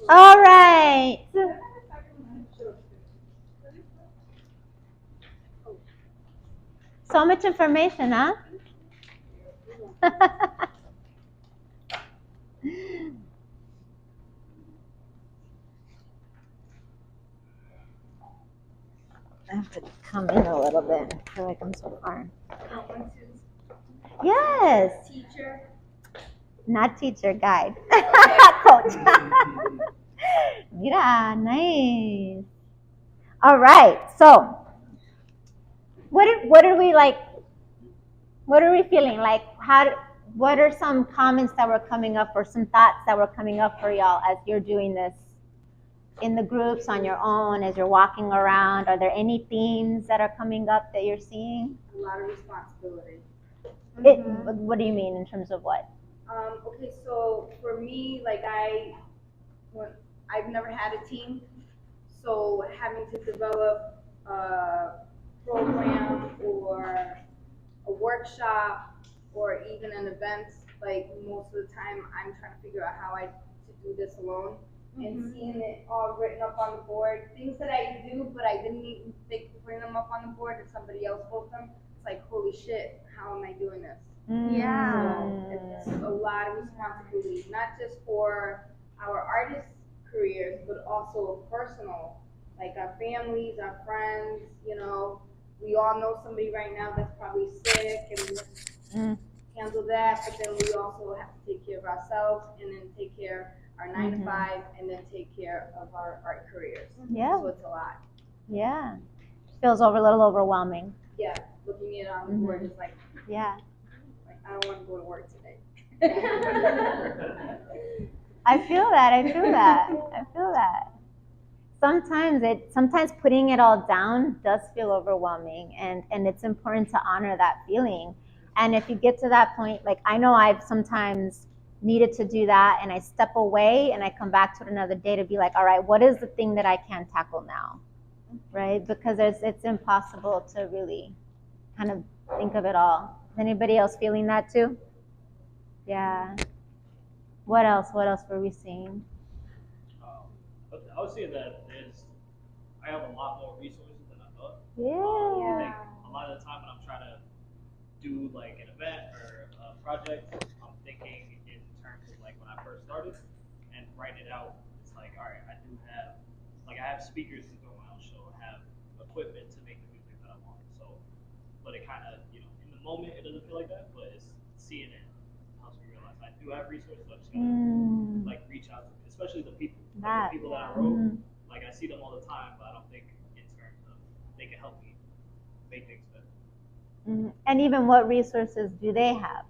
All right. So much information, huh? I have to come in a little bit. I feel like I'm so far. Yes. Teacher. Not teacher, guide. Coach. Mira, nice. All right. So, what are we like? What are we feeling like? What are some comments that were coming up, or some thoughts that were coming up for y'all as you're doing this in the groups, on your own, as you're walking around? Are there any themes that are coming up that you're seeing? A lot of responsibility. What do you mean in terms of what? Okay, so for me, like I've never had a team, so having to develop a program or a workshop or even an event, like most of the time I'm trying to figure out how to do this alone. And seeing it all written up on the board, things that I do, but I didn't even think to bring them up on the board, and somebody else wrote them. It's like, holy shit, how am I doing this? Yeah. So it's a lot of responsibility, not just for our artist careers, but also personal, like our families, our friends, you know. We all know somebody right now that's probably sick, and we have to handle that, but then we also have to take care of ourselves, and then take care our 9 to 5, and then take care of our art careers. Yeah. So it's a lot. Yeah. Feels a little overwhelming. Yeah, looking at it on the board is like, yeah. I don't want to go to work today. I feel that. I feel that. I feel that. Sometimes putting it all down does feel overwhelming, and it's important to honor that feeling. And if you get to that point, like I know I've sometimes needed to do that, and I step away and I come back to it another day to be like, all right, what is the thing that I can tackle now, right? Because it's impossible to really kind of think of it all. Is anybody else feeling that too? Yeah. What else? What else were we seeing? I would say that I have a lot more resources than I thought. Yeah. I think a lot of the time when I'm trying to do like an event or a project, I'm thinking in terms of like when I first started and writing it out. It's like, all right, I have speakers to throw my own show, I have equipment to make the music that I want. So, but it kind of, in the moment it doesn't feel like that, but it's seeing it helps me realize I do have resources. I'm just gonna like reach out to, especially the people, like the people that I wrote. Like I see them all the time, but I don't think in terms of they can help me make things better. And even what resources do they have,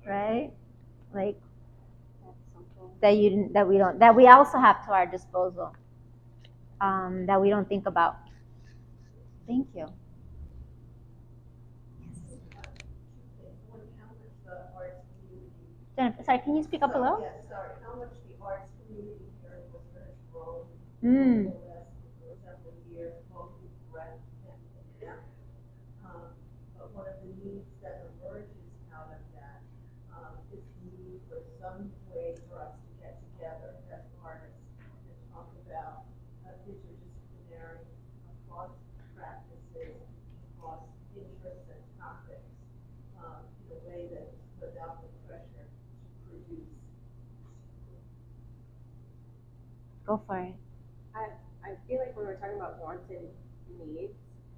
right? Like that we also have to our disposal, that we don't think about. Thank you. Jennifer, sorry, can you speak up a little? Yes, sorry. How much the arts community here in Worcester has grown Mm. over the last several years, both with breadth and depth. But one of the needs that emerges out of that is the need for some way for us to get together as artists and talk about interdisciplinary across practices, across interests and topics, in a way that's without the pressure to produce. Go for it. I feel like when we're talking about wants and needs,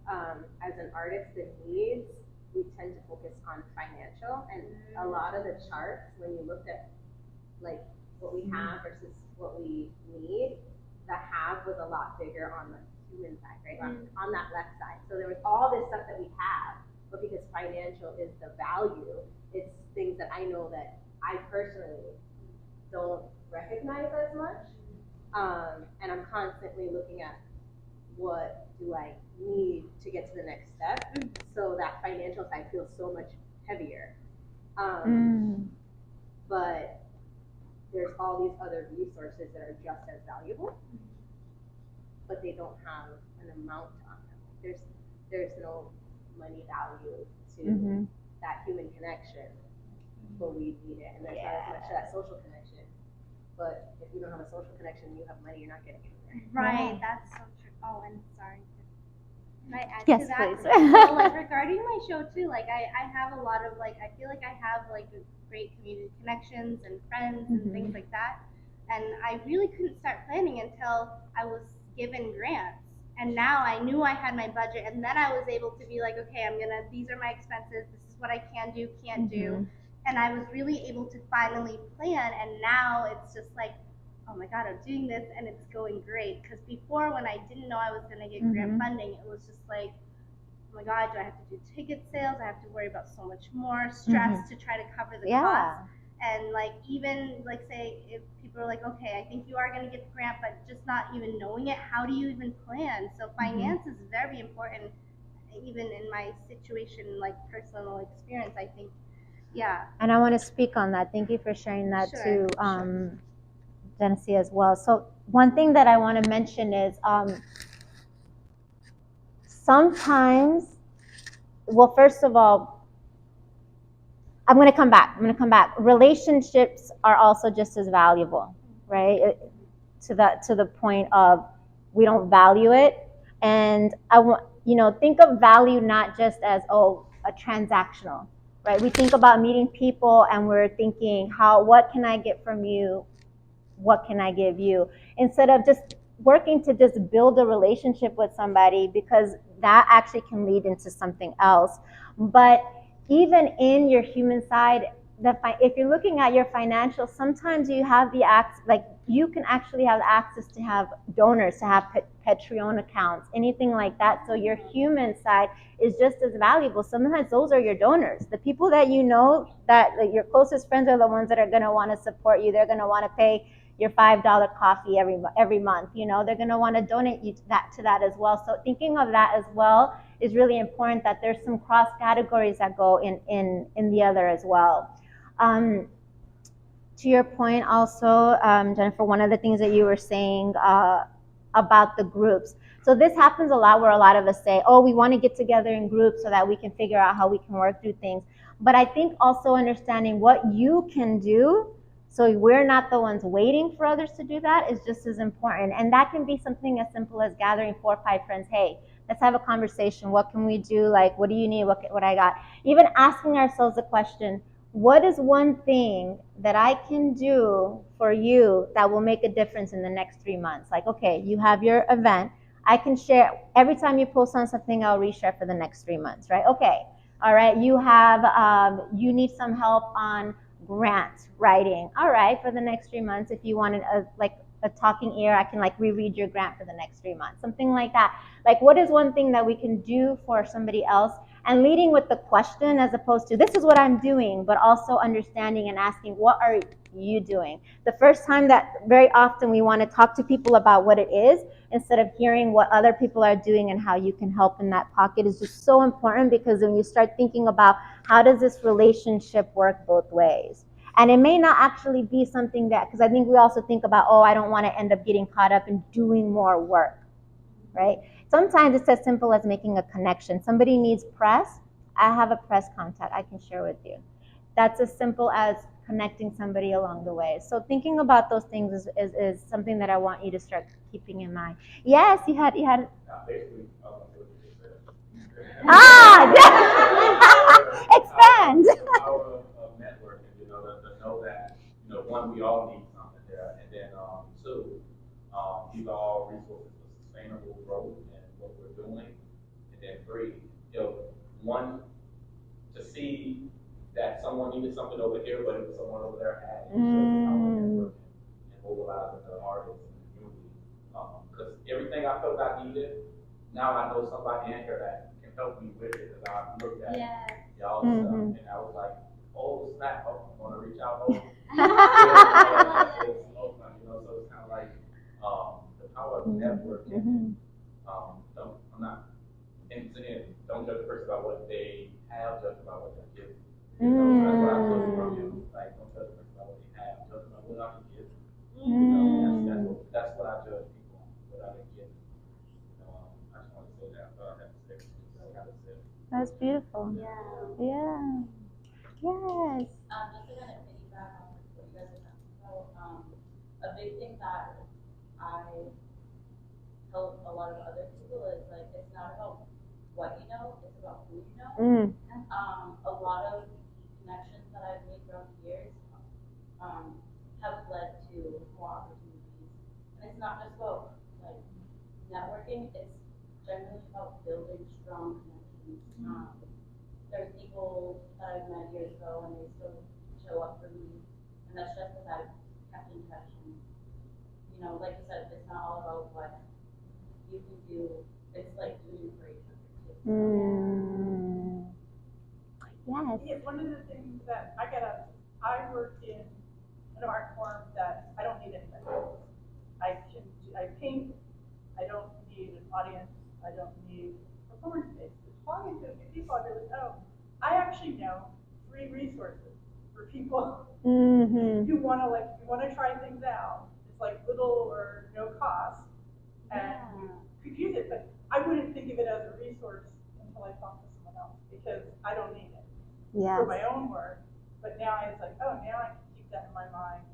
as an artist, the needs, we tend to focus on financial, and a lot of the charts, when you looked at like what we have versus what we need, the have was a lot bigger on the human side, right? On that left side. So there was all this stuff that we have, but because financial is the value, it's things that I know that I personally don't recognize as much. And I'm constantly looking at what do I need to get to the next step, so that financial side feels so much heavier. But there's all these other resources that are just as valuable, but they don't have an amount on them. There's no money value to that human connection, but we need it, and there's not as much to that social connection. But if you don't have a social connection, you have money, you're not getting anywhere. Right, that's so true. Oh, and sorry. Can I add Yes, to that? please. So, like, regarding my show too, like I have a lot of I feel like I have like great community connections and friends and things like that. And I really couldn't start planning until I was given grants. And now I knew I had my budget, and then I was able to be like, okay, these are my expenses, this is what I can do, can't do. And I was really able to finally plan, and now it's just like, oh my God, I'm doing this and it's going great. Because before, when I didn't know I was going to get grant funding, it was just like, oh my God, do I have to do ticket sales? I have to worry about so much more stress to try to cover the cost. And like, even like say, if people are like, okay, I think you are going to get the grant, but just not even knowing it, how do you even plan? So finance is very important, even in my situation, like personal experience, I think. Yeah. And I want to speak on that. Thank you for sharing that too, Genesee, as well. So one thing that I want to mention is sometimes, well, first of all, I'm going to come back. Relationships are also just as valuable, right? To the point of we don't value it. And I want, think of value not just as, a transactional. Right, we think about meeting people and we're thinking, what can I get from you? What can I give you? Instead of just working to just build a relationship with somebody, because that actually can lead into something else. But even in your human side, if you're looking at your financial, sometimes you have you can actually have access to have donors, to have Patreon accounts, anything like that. So your human side is just as valuable. Sometimes those are your donors. The people that you know, that your closest friends are the ones that are going to want to support you. They're going to want to pay your $5 coffee every month. You know, they're going to want to donate you to that as well. So thinking of that as well is really important, that there's some cross categories that go in the other as well. To your point also, Jennifer, one of the things that you were saying about the groups. So this happens a lot where a lot of us say, oh, we want to get together in groups so that we can figure out how we can work through things. But I think also understanding what you can do so we're not the ones waiting for others to do that is just as important. And that can be something as simple as gathering 4 or 5 friends. Hey, let's have a conversation. What can we do? Like, what do you need? What I got? Even asking ourselves the question, what is one thing that I can do for you that will make a difference in the next 3 months? Like, okay, you have your event. I can share, every time you post on something, I'll reshare for the next 3 months, right? Okay, all right, you have, you need some help on grant writing. All right, for the next 3 months, if you wanted a talking ear, I can like reread your grant for the next 3 months, something like that. Like, what is one thing that we can do for somebody else? And leading with the question as opposed to, this is what I'm doing, but also understanding and asking, what are you doing? The first time that very often we want to talk to people about what it is, instead of hearing what other people are doing and how you can help in that pocket is just so important, because when you start thinking about how does this relationship work both ways? And it may not actually be something that, because I think we also think about, oh, I don't want to end up getting caught up in doing more work, right? Sometimes it's as simple as making a connection. Somebody needs press. I have a press contact I can share with you. That's as simple as connecting somebody along the way. So thinking about those things is something that I want you to start keeping in mind. Yes, you had. Expand. Networking, you know, to know that, you know, one, we all need something there, and then two, these are all resources for sustainable growth and what we're doing, and then three, you know, one, to see that someone needed something over here, but it was someone over there had it. And mobilizing the artists and the community. Because everything I felt I needed, now I know somebody in here that can help me with it. Because I looked at y'all stuff, and I was like, oh snap, I'm gonna reach out. You know, so it's kind of like the power of networking. I'm not saying don't judge a person about what they have, judge about what they're giving. You know, so that's what I took from you. Like, don't judge a person about what they have, judge about what I can give. You know, that's what I judge people on, what I can give. I just want to say that, but I have to say it. I gotta say it. That's beautiful. Yeah. Yes. Just to kind of piggyback on what you guys are talking about, a big thing that I tell a lot of other people is like, it's not about what you know, it's about who you know. A lot of connections that I've made throughout the years have led to more opportunities. And it's not just about like networking, it's generally about building strong connections. There's people that I've met years ago and they still show up for me, and that's just because I've kept in touch. And, you know, like you said, it's not all about what you can do, it's like doing for each other too. Yes. Yeah, one of the things that I work in an art form that I don't need anybody. I paint, I don't need an audience, I don't need performance space. Talking to a few people, I really know. I actually know free resources for people who want to try things out. It's like little or no cost, and you could use it. But I wouldn't think of it as a resource until I talk to someone else, because I don't need it for my own work. But now it's like, oh, now I can keep that in my mind.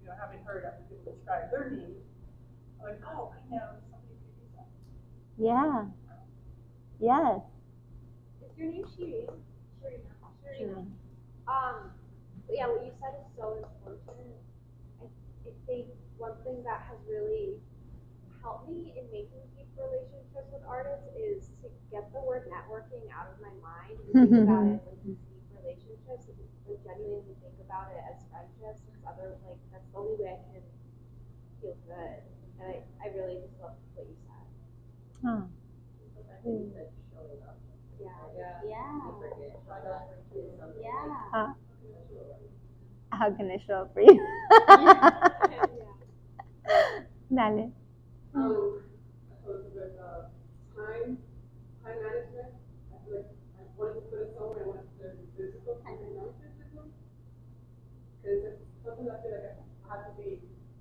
You know, having heard other people describe their needs, I'm like, oh, I know somebody could use that. Yeah. Yes. Is your name Shireen? Shireen. Yeah, what you said is so important. I think one thing that has really helped me in making deep relationships with artists is to get the word networking out of my mind and think about it like these deep relationships, and like genuinely think about it as friendships. That's the only way I can feel good. And I really just love what you said. Huh. How can I show up for you? Dale. So with time management, I feel like I wanted to put it somewhere, I wanted to be physical, something non-physical. Because it's something I feel like I have to be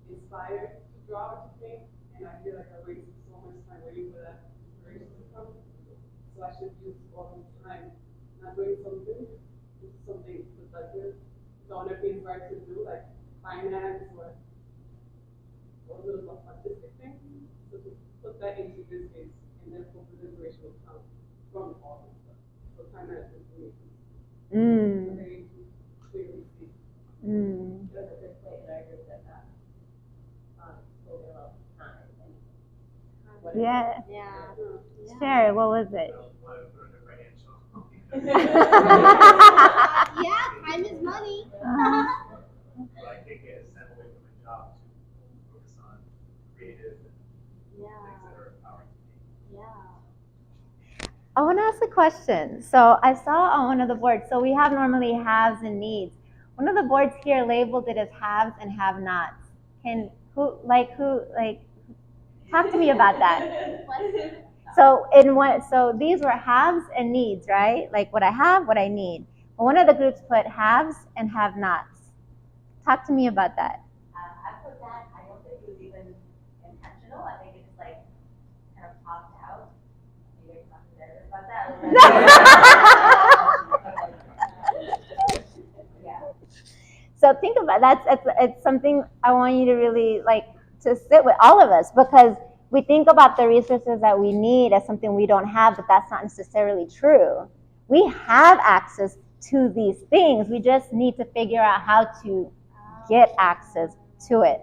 inspired to draw or to paint, and I feel like I waste so much time waiting for that inspiration to come. So I should use all the time not doing something, do something productive. So I want to be inspired to do like finance or little artistic things. So to put that into this case, and then hopefully the inspiration will come from all this stuff. So time management for me. So they clearly see. That's a good point, and I agree with that. Spoken about time and Yeah. Yeah. Sure. What was it? Yeah, time is money. But I think it is step away from my job to focus on creative and things that are empowering to me. I want to ask a question. So I saw on one of the boards, so we have normally haves and needs. One of the boards here labeled it as haves and have-nots. Talk to me about that. So these were haves and needs, right? Like what I have, what I need. But one of the groups put haves and have-nots. Talk to me about that. I put that, I don't think it was even intentional. I think it's like kind of popped out. Maybe I'm not nervous about that. Yeah. So think about it's something I want you to really to sit with all of us, because we think about the resources that we need as something we don't have, but that's not necessarily true. We have access to these things. We just need to figure out how to get access to it,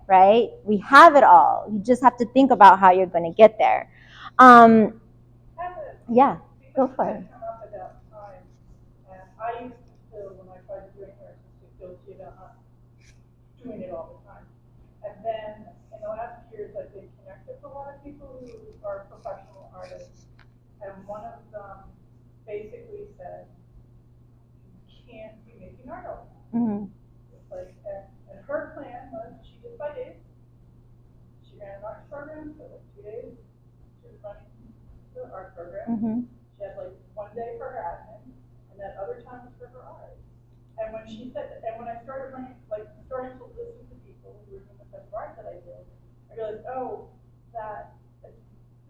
right? We have it all. You just have to think about how you're going to get there. Yeah, go for it. I used to, when I tried doing hair, feel guilty about not doing it all the time. And then in the last years, I've been connected with a lot of people who are professional artists. And one of them basically said, you can't be making art all the time. It's like, and her plan was, she did 5 days. She ran an art program, so like 2 days, she was running the art program. She had like 1 day for her admin, and that other time was for her art. And when she said, and when I started running, starting to listen to people who were doing the type of art that I did, I realized, that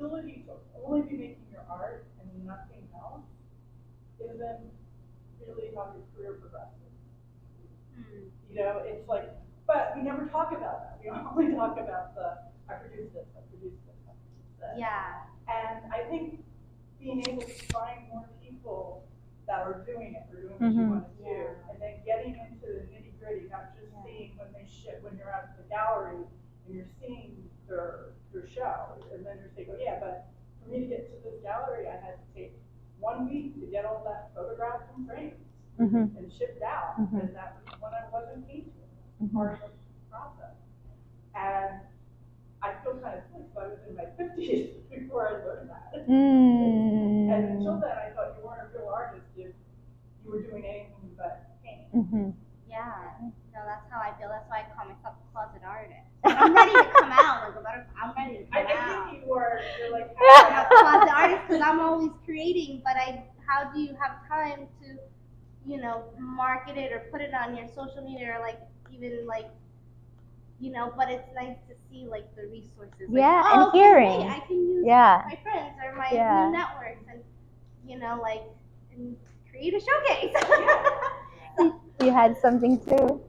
ability to only be making your art and nothing else isn't really how your career progresses. You know, it's like, but we never talk about that. We only talk about I produced this, I produced this, I produced this. Yeah. And I think being able to find more people that are doing it, or doing what you want to do, and then getting into the nitty gritty, not just seeing when they ship, when you're at the gallery and you're seeing their show, and then you're saying, but for me to get to this gallery, I had to take 1 week to get all that photographed and framed and shipped out, and that was when I wasn't paid for, part of the process. And I feel kind of sick, so I was in my 50s before I learned that. And until then, I thought you weren't a real artist if you were doing anything but paint. Yeah, no, that's how I feel. That's why I call myself a closet artist. I'm ready to come out. I'm ready to come out. I think you're like I'm a closet artist because I'm always creating, but how do you have time to, market it or put it on your social media, or but it's nice to see the resources. And hearing. Hey, I can use my friends or my new networks and, and create a showcase. You had something too.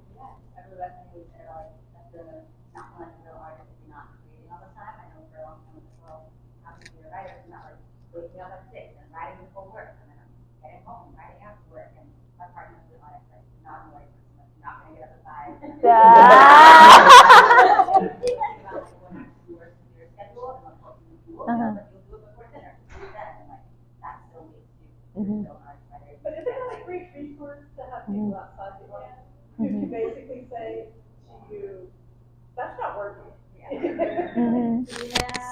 Waking up at 6 and riding before work, and then I'm getting home, riding after work, and my partner's really honest, not annoying person, not gonna get up at 5. Your schedule, and but you'll do it before dinner. Do that, and that still makes you still an artist writer. But isn't it a great resource to have people outside the audience who can basically say to you, that's not working.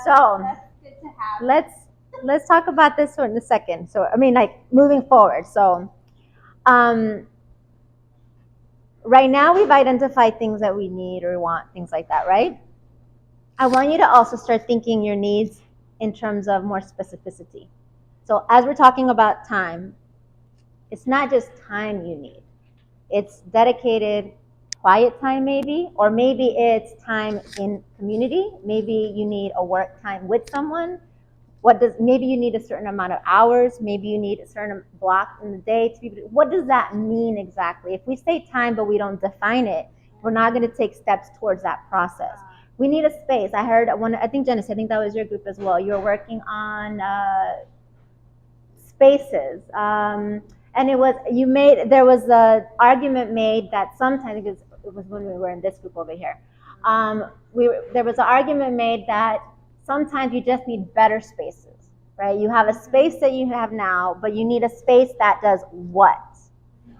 So let's talk about this one in a second. So moving forward. So right now we've identified things that we need or want, things like that, right? I want you to also start thinking your needs in terms of more specificity. So as we're talking about time, it's not just time you need. It's dedicated quiet time maybe, or maybe it's time in community. Maybe you need a work time with someone. Maybe you need a certain amount of hours. Maybe you need a certain block in the day to be. What does that mean exactly? If we say time but we don't define it, we're not going to take steps towards that process. We need a space. I heard I think Genesis, I think that was your group as well. You were working on spaces. And there was an argument made that sometimes, because it was when we were in this group over here, there was an argument made that sometimes you just need better spaces, right? You have a space that you have now, but you need a space that does what?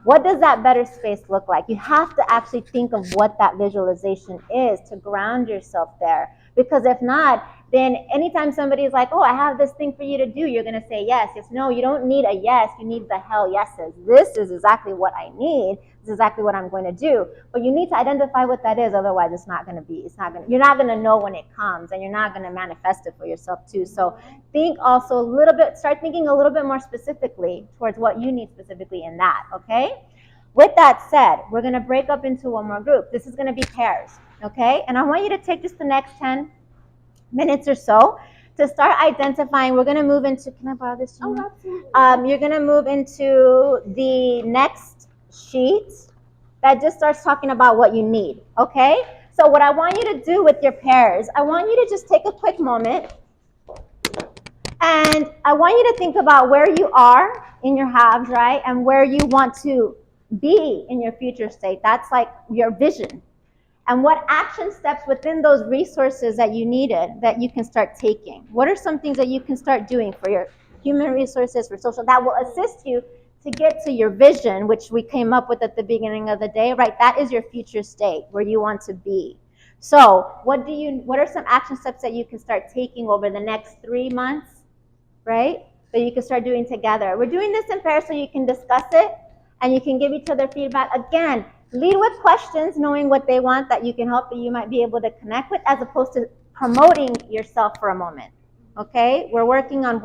What does that better space look like? You have to actually think of what that visualization is to ground yourself there. Because if not, then anytime somebody's like, oh, I have this thing for you to do, you're going to say yes. Yes, no, you don't need a yes. You need the hell yeses. This is exactly what I need. This is exactly what I'm going to do. But you need to identify what that is. Otherwise, you're not going to know when it comes, and you're not going to manifest it for yourself too. So start thinking a little bit more specifically towards what you need specifically in that, okay? With that said, we're going to break up into one more group. This is going to be pairs, okay? And I want you to take just the next 10 minutes or so to start identifying. We're going to move into, can I borrow this? Oh, absolutely. You're going to move into the next sheet that just starts talking about what you need, okay? So what I want you to do with your pairs, I want you to just take a quick moment, and I want you to think about where you are in your halves, right? And where you want to be in your future state. That's like your vision. And what action steps within those resources that you needed that you can start taking? What are some things that you can start doing for your human resources, for social, that will assist you to get to your vision, which we came up with at the beginning of the day, right? That is your future state, where you want to be. So what are some action steps that you can start taking over the next 3 months, right? That you can start doing together. We're doing this in pairs so you can discuss it and you can give each other feedback. Again, lead with questions, knowing what they want that you can help, that you might be able to connect with, as opposed to promoting yourself for a moment, okay? We're working on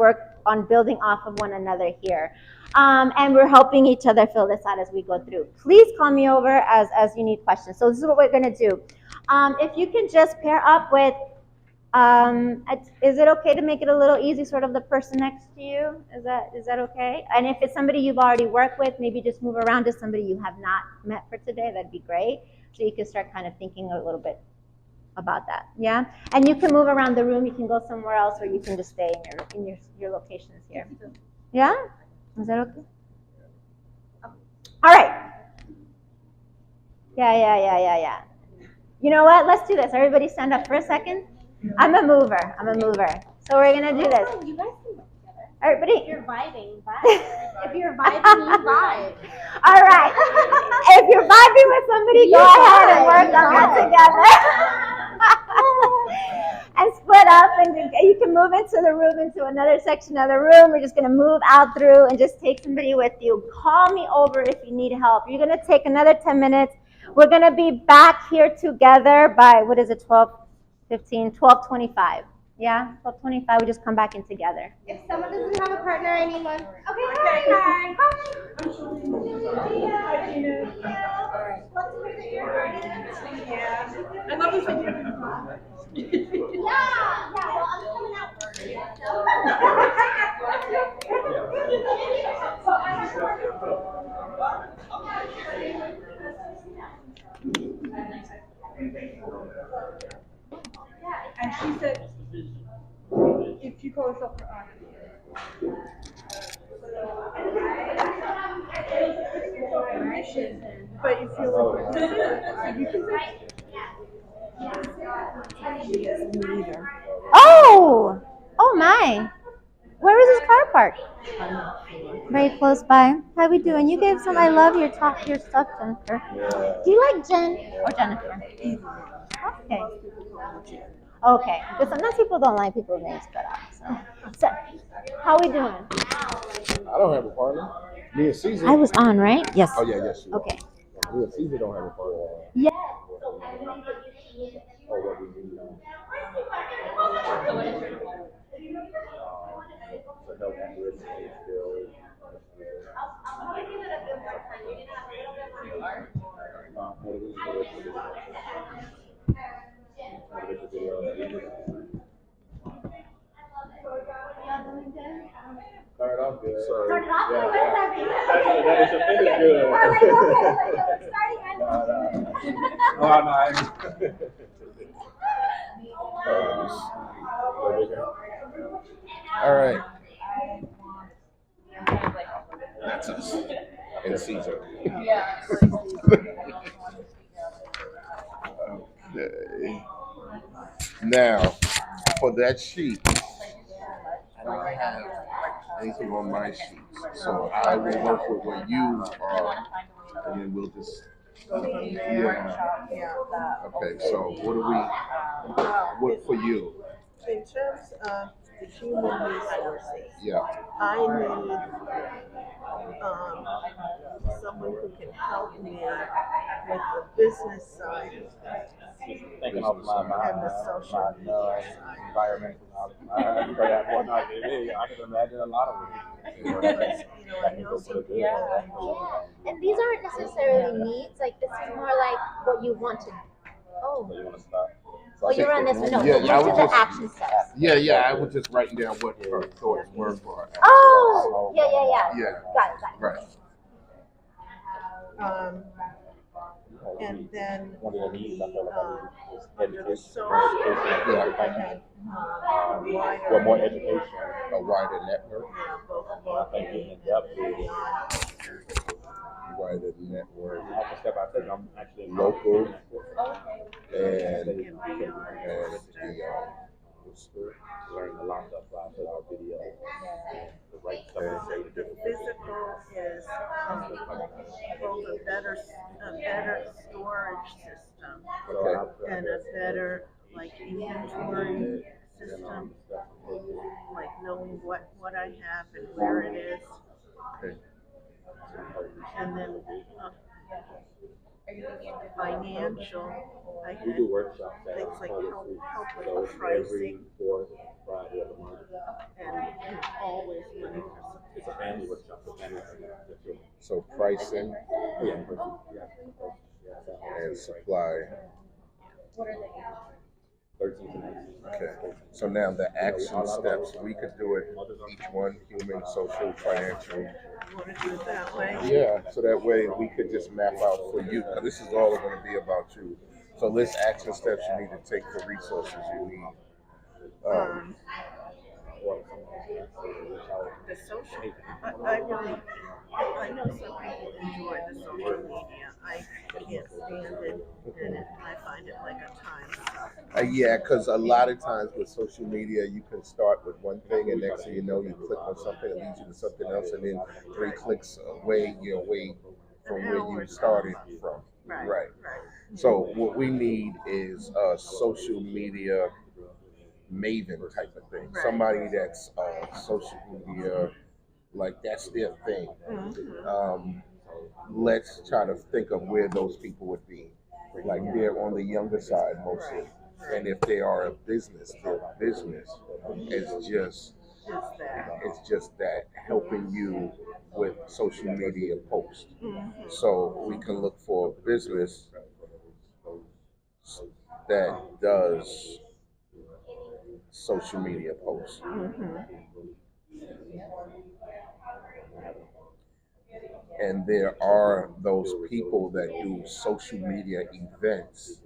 building off of one another here. And we're helping each other fill this out as we go through. Please call me over as you need questions. So this is what we're gonna do. If you can just pair up with, is it okay to make it a little easy, sort of the person next to you? Is that okay? And if it's somebody you've already worked with, maybe just move around to somebody you have not met for today. That'd be great. So you can start kind of thinking a little bit about that, yeah? And you can move around the room. You can go somewhere else, or you can just stay in your locations here. Yeah? Is that okay? All right. Yeah. You know what? Let's do this. Everybody stand up for a second. I'm a mover. So we're gonna do this. You guys can work together. Everybody. If you're vibing, vibe. If you're vibing, you vibe. All right. If you're vibing with somebody, go ahead and work on that together. And split up, and you can move into the room, into another section of the room. We're just gonna move out through and just take somebody with you. Call me over if you need help. You're gonna take another 10 minutes. We're gonna be back here together by, 12:25. Yeah, 12:25. We just come back in together. If someone doesn't have a partner, I need one. Okay, Hi. Let's I love this video. Yeah, well, I'm coming out first. And she said, if you call yourself her aunt. But if you're like, you can say. Oh my. Where is this car parked? Very close by. How we doing? You gave some. I love your stuff, Jennifer. Do you like Jen or Jennifer? Okay. Okay. Because sometimes people don't like people's names cut off. So how we doing? I don't have a partner. Me and Caesar. I was on, right? Yes. Oh yeah, yes. Okay. Me and Caesar don't have a partner. Yes. Oh, what we do now. help with the skills. Start off good. Sorry. That is a finish good. All right. That's us. And Caesar. Okay. Now, for that sheet, I don't have anything on my sheet. So I will work with what you are, and then we'll just. Yeah. Okay, so what for you? In terms of the human resources, Yeah. I need someone who can help me with the business side of things. Thinking of my and the social media side. environmental. I can imagine a lot of it. I know some people. And these aren't necessarily needs, like this is more like what you want to. Oh. So you want to start? Oh, you're on this one. No, Yeah, I those was are the just- action steps. Yeah, I was just writing down what her thoughts were for her. Oh, yeah. Yeah. Got it. Right. And then One of the needs I feel like under the education. social, I had Well, more education. A wider network. I think getting in depth with Wider network. I can step by step. I'm actually Local. And the learn a lot of stuff to our video. The right stuff to say to different physical is both a better storage system and a better like inventory system, like knowing what I have and where it is. Okay. And then financial, I we had do workshops at things like help with so the it's every pricing fourth Friday of the month. and always money for It's a family workshop for families. So pricing Yeah. and supply. What are they? 13 to 19. Okay. So now the action steps, we could do it each one, human, social, financial. You want to do it that way? Yeah, so that way we could just map out for you, because this is all going to be about you. So list action steps you need to take for resources you need. The social, I know some people enjoy the social media. I can't stand it, and I find it like a time suck. Yeah, because a lot of times with social media, you can start with one thing, and next thing you know, you click on something, it leads you to something else, and then 3 clicks away, you're away from where you started from. Right. So what we need is a social media maven type of thing. Somebody that's social media, like that's their thing. Let's try to think of where those people would be. Like they're on the younger side mostly. And if they are a business, their business is just that helping you with social media posts. So we can look for a business that does social media posts. And there are those people that do social media events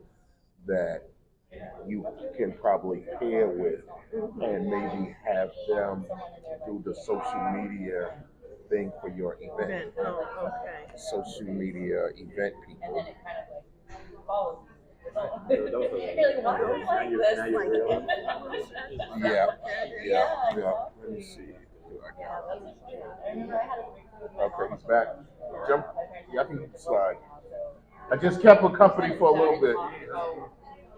that you can probably pair with and maybe have them do the social media thing for your event. Social media event people. Yeah. Let me see. Okay, he's back. Jump. Y'all can slide. I just kept her company for a little bit.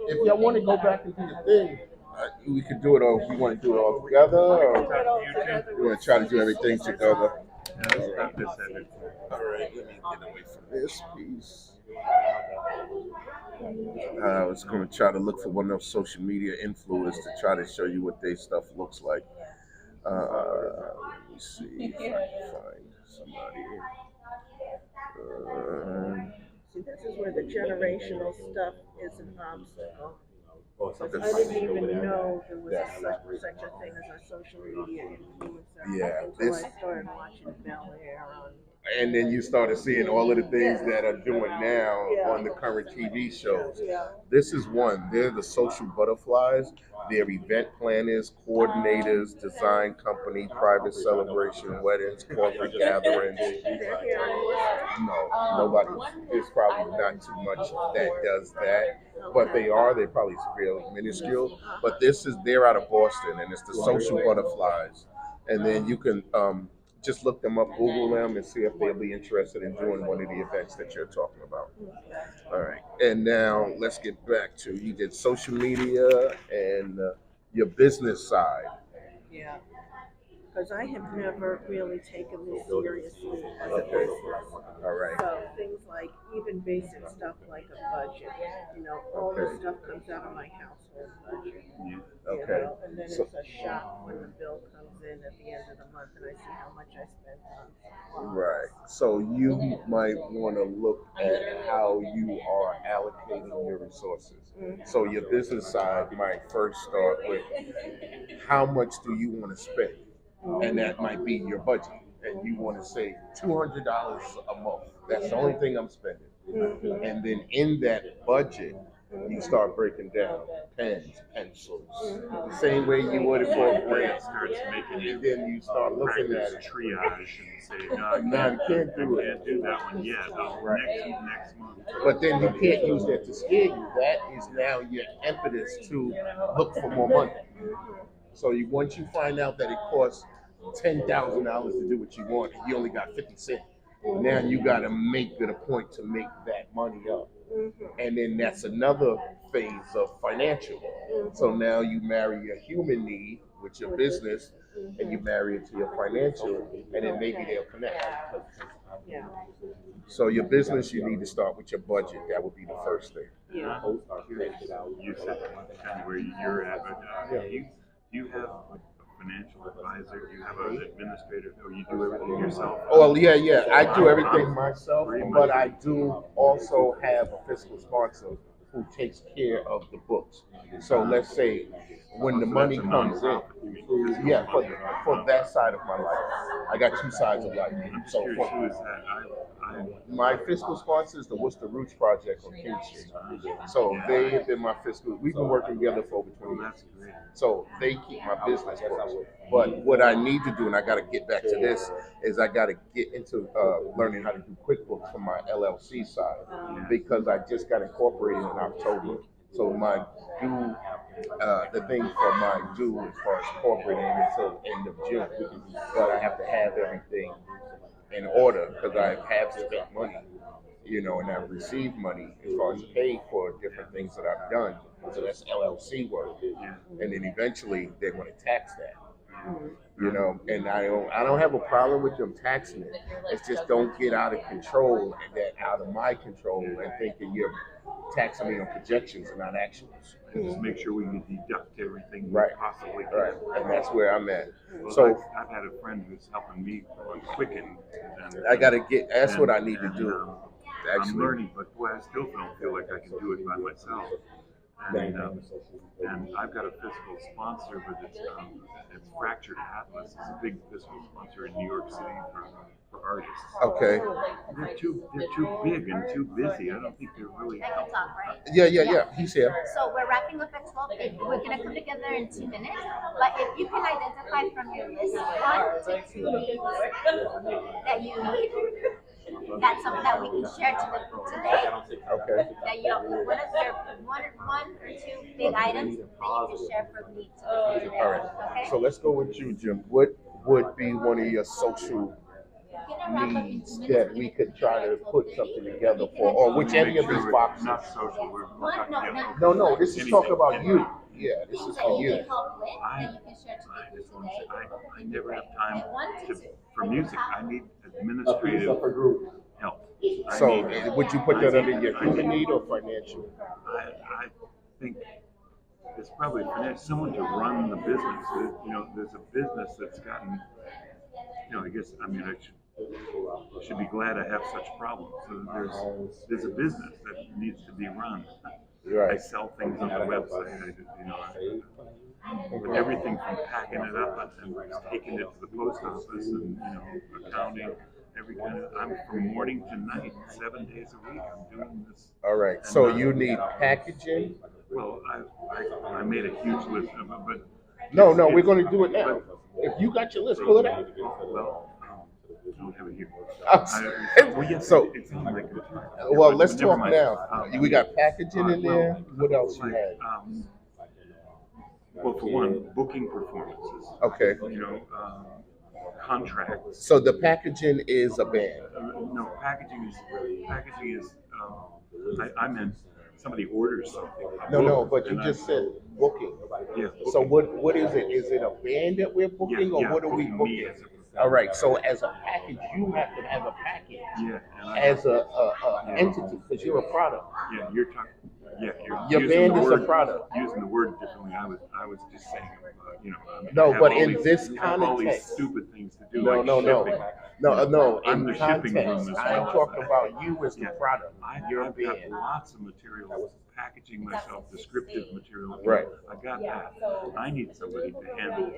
If y'all want to go back into the thing, we could do it all. You want to do it all together, or you want to try to do everything together? All right, let me get away from this piece. I was going to try to look for one of those social media influencers to try to show you what their stuff looks like. Let me see if I can find somebody. See, this is where the generational stuff is an obstacle. Because I didn't even know there was such a thing as a social media influencer Yeah, until I started watching Bel Air on. And then you started seeing all of the things that are doing now on the current TV shows. This is one. They're the social butterflies. They're event planners, coordinators, design company, private celebration, weddings, corporate gatherings. No, nobody. There's probably not too much that does that. But they're probably fairly minuscule. But they're out of Boston, and it's the social butterflies. And then you can just look them up, Google them, and see if they'll be interested in doing one of the events that you're talking about. All right. And now let's get back to, you did social media and your business side. Yeah. Because I have never really taken this seriously as a business. All right. So things like even basic stuff like a budget, all this stuff comes out of my household budget. Okay. And then it's a shock when the bill comes in at the end of the month and I see how much I spent on supplies. Right. So you might want to look at how you are allocating your resources. So your business side might first start with how much do you want to spend? And that might be your budget. And you want to save $200 a month. That's the only thing I'm spending. And then in that budget, you start breaking down pens, pencils, the same way you would for a grant. And then you start looking at it. Triage and say, no, you can't do it. Can't do that one yet. Next month. But then you can't use that to scare you. That is now your impetus to look for more money. So once you find out that it costs $10,000 to do what you want, and you only got 50 cents, now you got to make it a point to make that money up. And then that's another phase of financial. So now you marry your human need with your business, and you marry it to your financial, and then maybe they'll connect. So your business, you need to start with your budget. That would be the first thing. You said kind of where you're at, but do you have a financial advisor? Do you have an administrator, or you do everything yourself? Oh, yeah. I do everything myself, but I do also have a fiscal sponsor who takes care of the books. So let's say when the money comes in, for that side of my life, I got two sides of life. So my fiscal sponsor is the Worcester Roots Project on King Street. So they have been my fiscal. We've been working together for over 20 years. So they keep my business books. But what I need to do, and I got to get back to this, is I got to get into learning how to do QuickBooks for my LLC side, because I just got incorporated in October. So my due, the thing for my due as far as corporate ain't until the end of June. But I have to have everything in order because I have spent money, and I've received money as far as pay for different things that I've done. So that's LLC work. And then eventually they're going to tax that. And I don't have a problem with them taxing it. It's just don't get out of control and that out of my control and thinking you're taxing me on projections and not actuals. Just make sure we can deduct everything we possibly can. Right, and that's where I'm at. Well, So I've had a friend who's helping me on Quicken. I got to get. That's what I need to do. Actually, I'm learning, but boy, I still don't feel like I can do it by myself. And I've got a fiscal sponsor, but it's Fractured Atlas. It's a big fiscal sponsor in New York City for artists. Okay. They're too big and too busy. I don't think they're really helpful. Yeah. He's here. So we're wrapping up at 12. We're going to come together in 2 minutes. But if you can identify from your list 1 to 2 things that you need, that's something that we can share to the group today. Okay. That one of your one or 2 big items that you can share for me today. All right. Okay. So let's go with you, Jim. What would be one of your social needs that we could try to put something together for, or which any of these boxes? Not social. We're talking No. This is talking about you. Yeah, this is for you. I never have time for music. I need administrative help. So would you put that under your human need or financial? I think it's probably someone to run the business. There's a business that's gotten, I guess, I mean, I should be glad I have such problems. So there's a business that needs to be run. Right. I sell things on the website. With everything from packing it up and taking it to the post office and accounting, every kind of. I'm from morning to night, 7 days a week. I'm doing this. All right. So you need packaging. Well, I made a huge list of them, but no, we're going to do it now. If you got your list, pull it out. Well, I don't have it here. Let's talk now. We got packaging in there. What else you had? Well, for one, booking performances. Okay. Contracts. So the packaging is a band. No, packaging is. I meant somebody orders something. No, but you just said booking. Yeah. So what is it? Is it a band that we're booking, or what are we booking? All right. So as a package, you have to have a package. Yeah. As a entity, because you're a product. Yeah, you're talking. Yeah, your band is a product. Using the word differently. I was just saying, No, but in this all these context, stupid things to do. No. In In context, I'm talking about you as the product. I've got lots of materials, packaging myself, descriptive material. Right. I got that. I need somebody to handle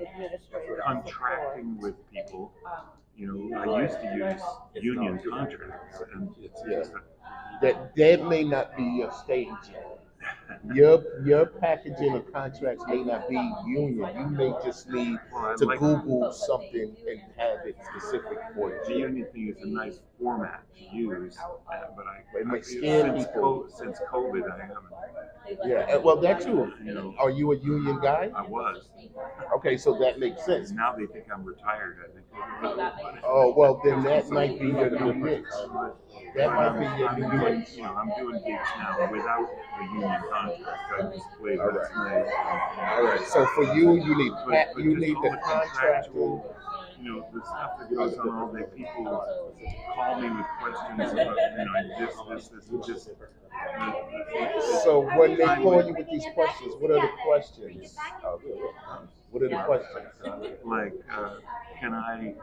contracting with people. I used to use union contracts, and it's just that may not be your stage yet. Your packaging of contracts may not be union. You may just need to Google something and have it specific for you. The union thing is a nice format to use, but since COVID, I haven't. Yeah, well, that too. Are you a union guy? I was. Okay, so that makes sense. Now they think I'm retired. I think. Oh well, then that might be your new niche. That might be your new niche. I'm doing gigs now without the union contract. I just play last night. All right. So for you need the contractual. The stuff that goes on all day. People call me with questions about, this. So when they call you with these questions, what are the questions? What are the questions? Like, can I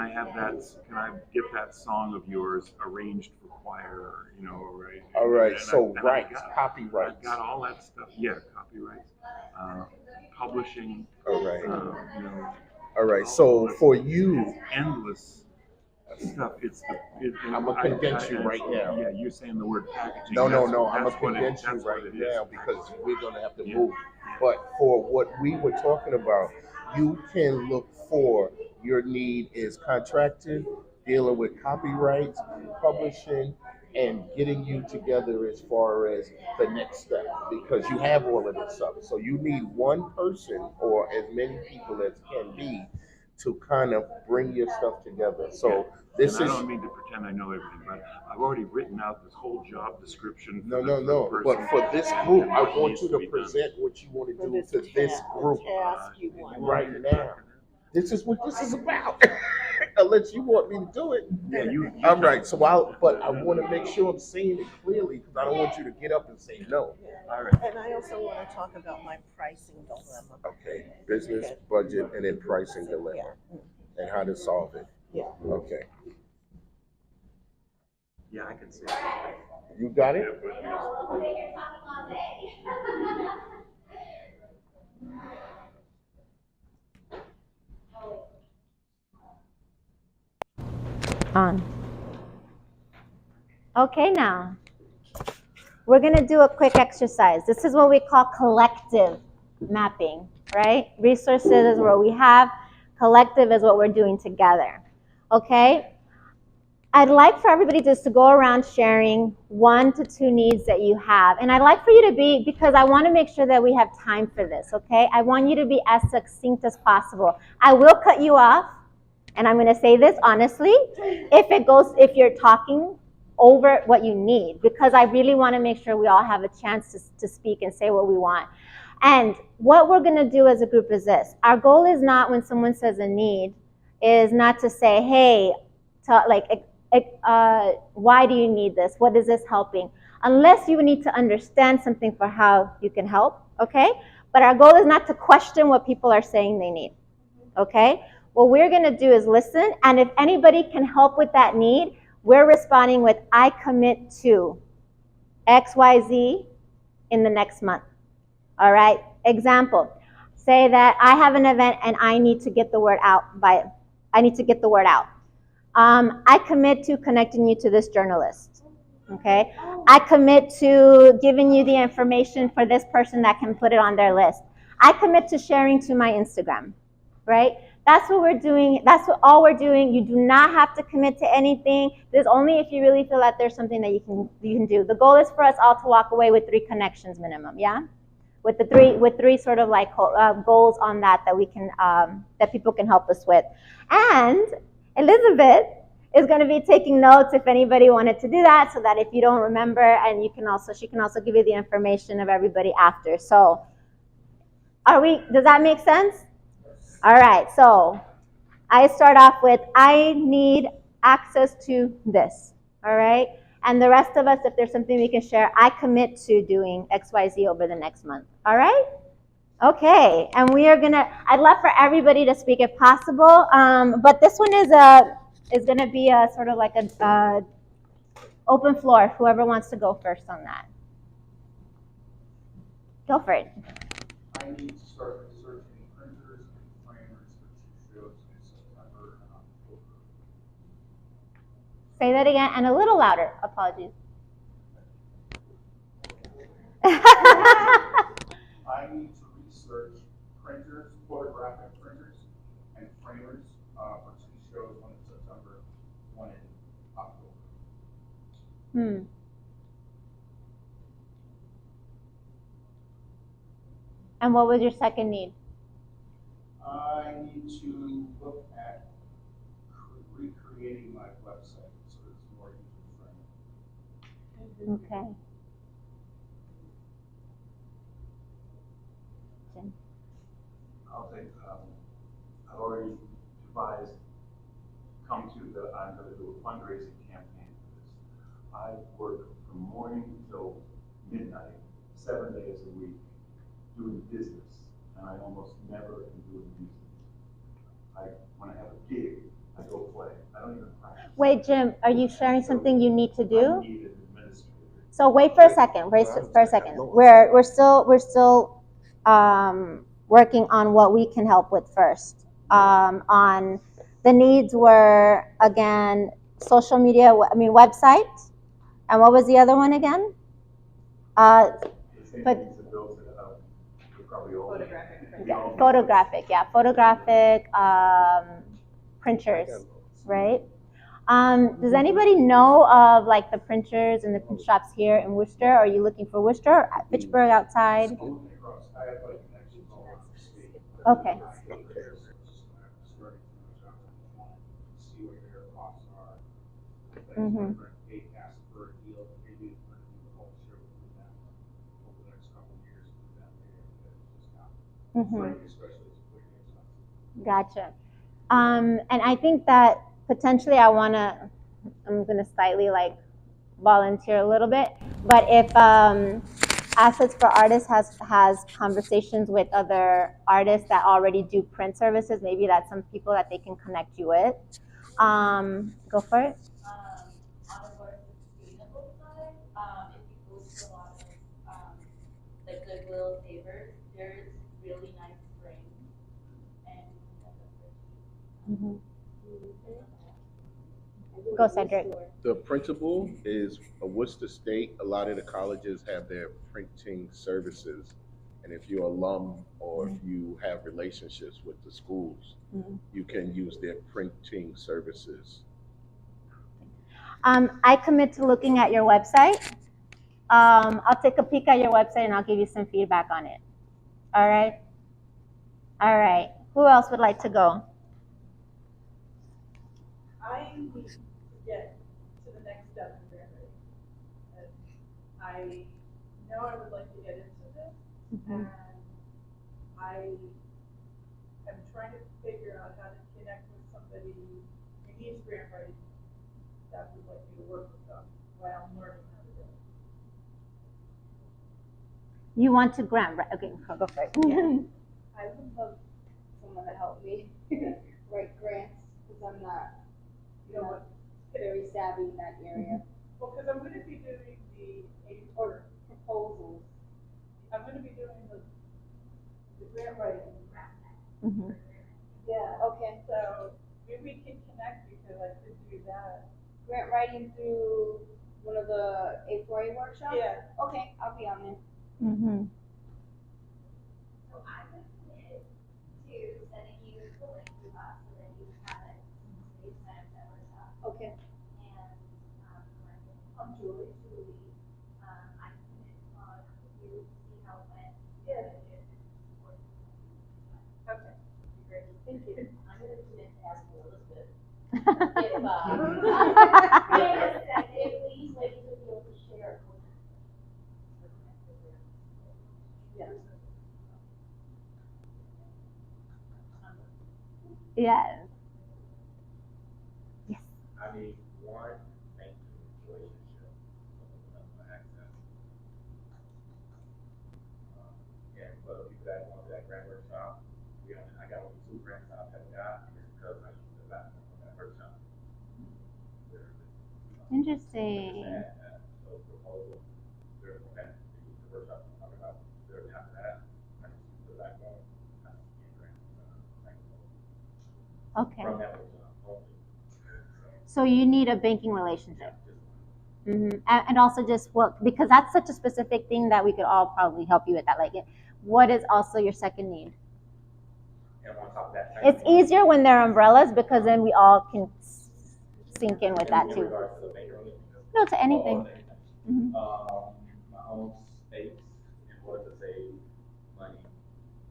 have that? Can I get that song of yours arranged for choir? Right? All right. Copyrights. I got all that stuff. Yeah, copyrights. Publishing. All right. All right. So for you, endless stuff. I'm gonna condense you right now. Yeah, you're saying the word packaging. No. I'm gonna condense you right now because we're gonna have to move. But for what we were talking about, you can look for your need is contracted, dealing with copyrights, publishing, and getting you together as far as the next step, because you have all of this stuff. So you need one person or as many people as can be to kind of bring your stuff together. So I don't mean to pretend I know everything, but I've already written out this whole job description. No. But for this group, I want you to present what you want to do to this group right now. This is what this is about. Unless you want me to do it. Yeah, all right. So I want to make sure I'm saying it clearly because I don't want you to get up and say no. All right. And I also want to talk about my pricing dilemma. Okay. Business, budget, and then pricing dilemma, and how to solve it. Yeah. Okay. Yeah, I can see it. You got it? On. Okay, now we're going to do a quick exercise. This is what we call collective mapping, right? Resources is where we have, collective is what we're doing together. Okay? I'd like for everybody just to go around sharing 1 to 2 needs that you have. And I'd like for you to be, because I want to make sure that we have time for this, okay? I want you to be as succinct as possible. I will cut you off, and I'm going to say this honestly, if you're talking over what you need, because I really want to make sure we all have a chance to speak and say what we want. And what we're going to do as a group is this. Our goal is not, when someone says a need, is not to say, hey, why do you need this? What is this helping? Unless you need to understand something for how you can help, okay? But our goal is not to question what people are saying they need, okay? What we're gonna do is listen, and if anybody can help with that need, we're responding with, I commit to XYZ in the next month, all right? Example, say that I have an event and I need to get the word out I commit to connecting you to this journalist, okay? I commit to giving you the information for this person that can put it on their list. I commit to sharing to my Instagram, right? That's what we're doing. That's what all we're doing. You do not have to commit to anything. This is only if you really feel that there's something that you can do. The goal is for us all to walk away with 3 connections minimum, yeah? With three sort of like goals on that we can that people can help us with. And Elizabeth is going to be taking notes if anybody wanted to do that, so that if you don't remember, and she can also give you the information of everybody after. So, does that make sense? All right, so I start off with, I need access to this, all right? And the rest of us, if there's something we can share, I commit to doing XYZ over the next month, all right? Okay, and I'd love for everybody to speak if possible, but this one is gonna be a sort of like a open floor, whoever wants to go first on that. Go for it. I need to start researching printers and framers for 2 shows in September and October. Say that again, and a little louder, apologies. I need to research printers, photographic printers, and framers for 2 shows, one in September, one in October. And what was your second need? I need to look at recreating my website so it's more user-friendly. Okay. Jim. I'll take, I've already devised, I'm going to do a fundraising campaign for this. I work from morning till midnight, 7 days a week, doing business, and I almost never am doing music. When I have a gig, I go play. I don't even practice. Wait, Jim, are you sharing something you need to do? I need an administrator. So wait for a second. We're still working on what we can help with first. On the needs were, again, social media. Website, and what was the other one again? Photographic printers, right? Does anybody know of like the printers and the print shops here in Worcester? Are you looking for Worcester or at Fitchburg outside? Okay. Mm-hmm. Mm-hmm. Gotcha. And I think that potentially I'm gonna slightly like volunteer a little bit, but if Assets for Artists has conversations with other artists that already do print services, maybe that's some people that they can connect you with. Go for it. On the more sustainable side, if you go to a lot of like Goodwill Savers, there's really nice frames and Go, Cedric. The principal is a Worcester State. A lot of the colleges have their printing services. And if you're alum or if you have relationships with the schools, you can use their printing services. I commit to looking at your website. I'll take a peek at your website and I'll give you some feedback on it. All right? All right. Who else would like to go? I need to get to the next step in Granbury. And I know I would like to get into this, and I am trying to figure out how to connect with somebody in East Granbury staff would like me to work with them while I'm learning how to do it. You want to grant, right? Okay, go for it. I would love someone to help me write grants, because I'm not, very savvy in that area. Well, because I'm gonna be doing Or proposals. I'm gonna be doing the grant writing. Mm-hmm. Yeah. Okay. So maybe we can connect because I could do that. Grant writing through one of the A4A workshops? Yeah. Okay, I'll be on there. Mm-hmm. So I would commit to sending you the link to us so that you have it. So you sign up that workshop. Okay. And I'm Julie. I commit to follow up with you, see how it went. Yeah. Okay. Great. Thank you. I'm gonna commit to asking Elizabeth if, if these ladies would be able to share. Yes. Yes. Yes. I need one banking relationship for access. And for the people that want that grant workshop, I got only 2 grants I've ever got because I used the platform from that workshop. Interesting. So proposal, during that, the workshop I'm talking about, during after that, I used the platform, I get grants. Okay. From that workshop only. So you need a banking relationship. Mm-hmm. And also just because that's such a specific thing that we could all probably help you with that. Like, what is also your second need? And on top of that, It's easier when they're umbrellas because then we all can sink in with that in too. regards to the banking relationship? No, to anything. Mm-hmm. My own space in order to save money,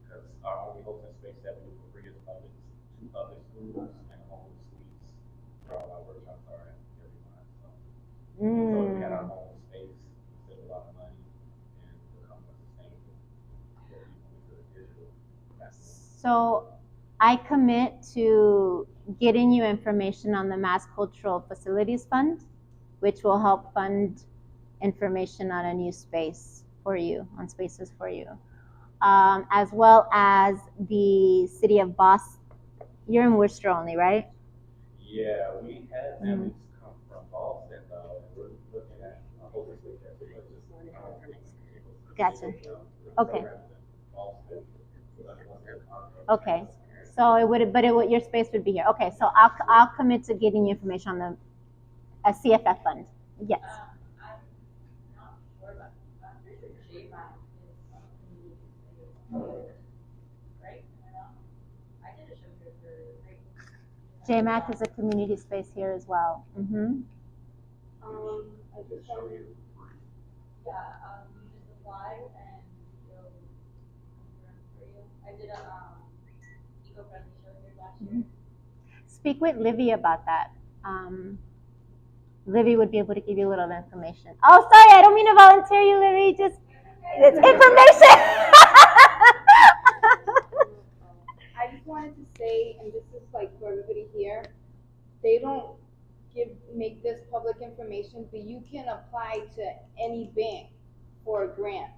because our only hosting space that we do for free is public, 2 public schools and home suites where all our workshops are at every month. So if we had our own space, we save a lot of money and become more sustainable for people with the digital platform. So I commit to getting you information on the Mass Cultural Facilities Fund, which will help fund information on a new space for you, on spaces for you, as well as the City of Boston. You're in Worcester only, right? Yeah, we had families come from Boston, though, and we're looking at a whole space that we just, Gotcha. Okay. Okay. So it would, your space would be here. Okay. So I'll commit to getting you information on the CFF fund. Yes. I'm not sure, but I'm pretty sure JMAC is right? I did a show here for great. JMAC is a community space here as well. Mm-hmm. I just show you. Yeah, you just apply and it'll run for you. I did a eco-friendly show here last year. Speak with Livy about that. Livy would be able to give you a little information. Oh, sorry, I don't mean to volunteer you, Livy. Just it's information. I just wanted to say, and this is like for everybody here, they don't make this public information, but you can apply to any bank for a grant.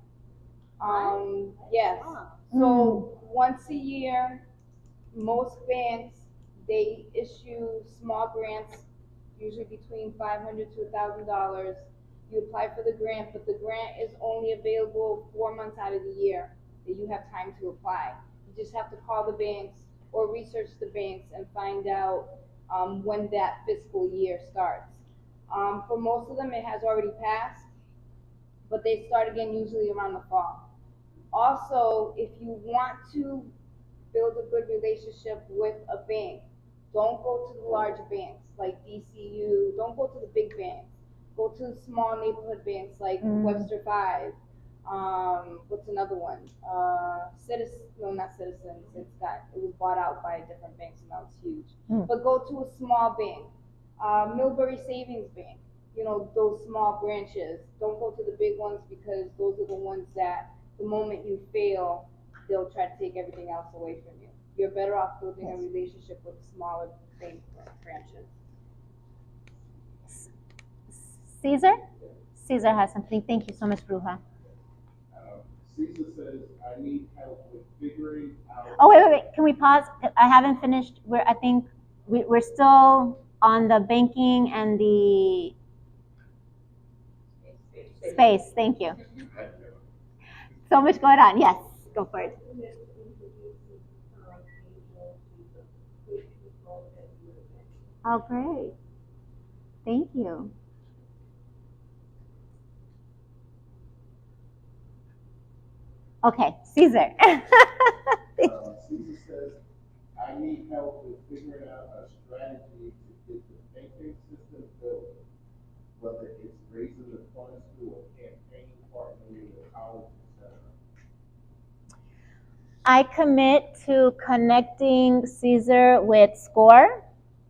Yes. So once a year, most banks, they issue small grants, usually between $500 to $1,000. You apply for the grant, but the grant is only available 4 months out of the year that you have time to apply. You just have to call the banks or research the banks and find out when that fiscal year starts. For most of them, it has already passed, but they start again usually around the fall. Also, if you want to build a good relationship with a bank, don't go to the large banks like DCU. Don't go to the big banks. Go to small neighborhood banks like Webster 5. What's another one? Not Citizens. It was bought out by a different bank, so now it's huge. But go to a small bank. Millbury Savings Bank. You know, those small branches. Don't go to the big ones because those are the ones that the moment you fail, they'll try to take everything else away from you. You're better off building a relationship with smaller bank branches. Caesar? Caesar has something. Thank you so much, Bruja. Caesar says, I need help with figuring out. Oh, wait. Can we pause? I haven't finished. I think we're still on the banking and the space. Thank you. So much going on. Yes, go for it. Oh, great. Thank you. Okay, Caesar. Caesar says, I need help with figuring out a strategy to get the banking system built, whether it's raising the funds through a campaign, partnering with college, etc. I commit to connecting Caesar with SCORE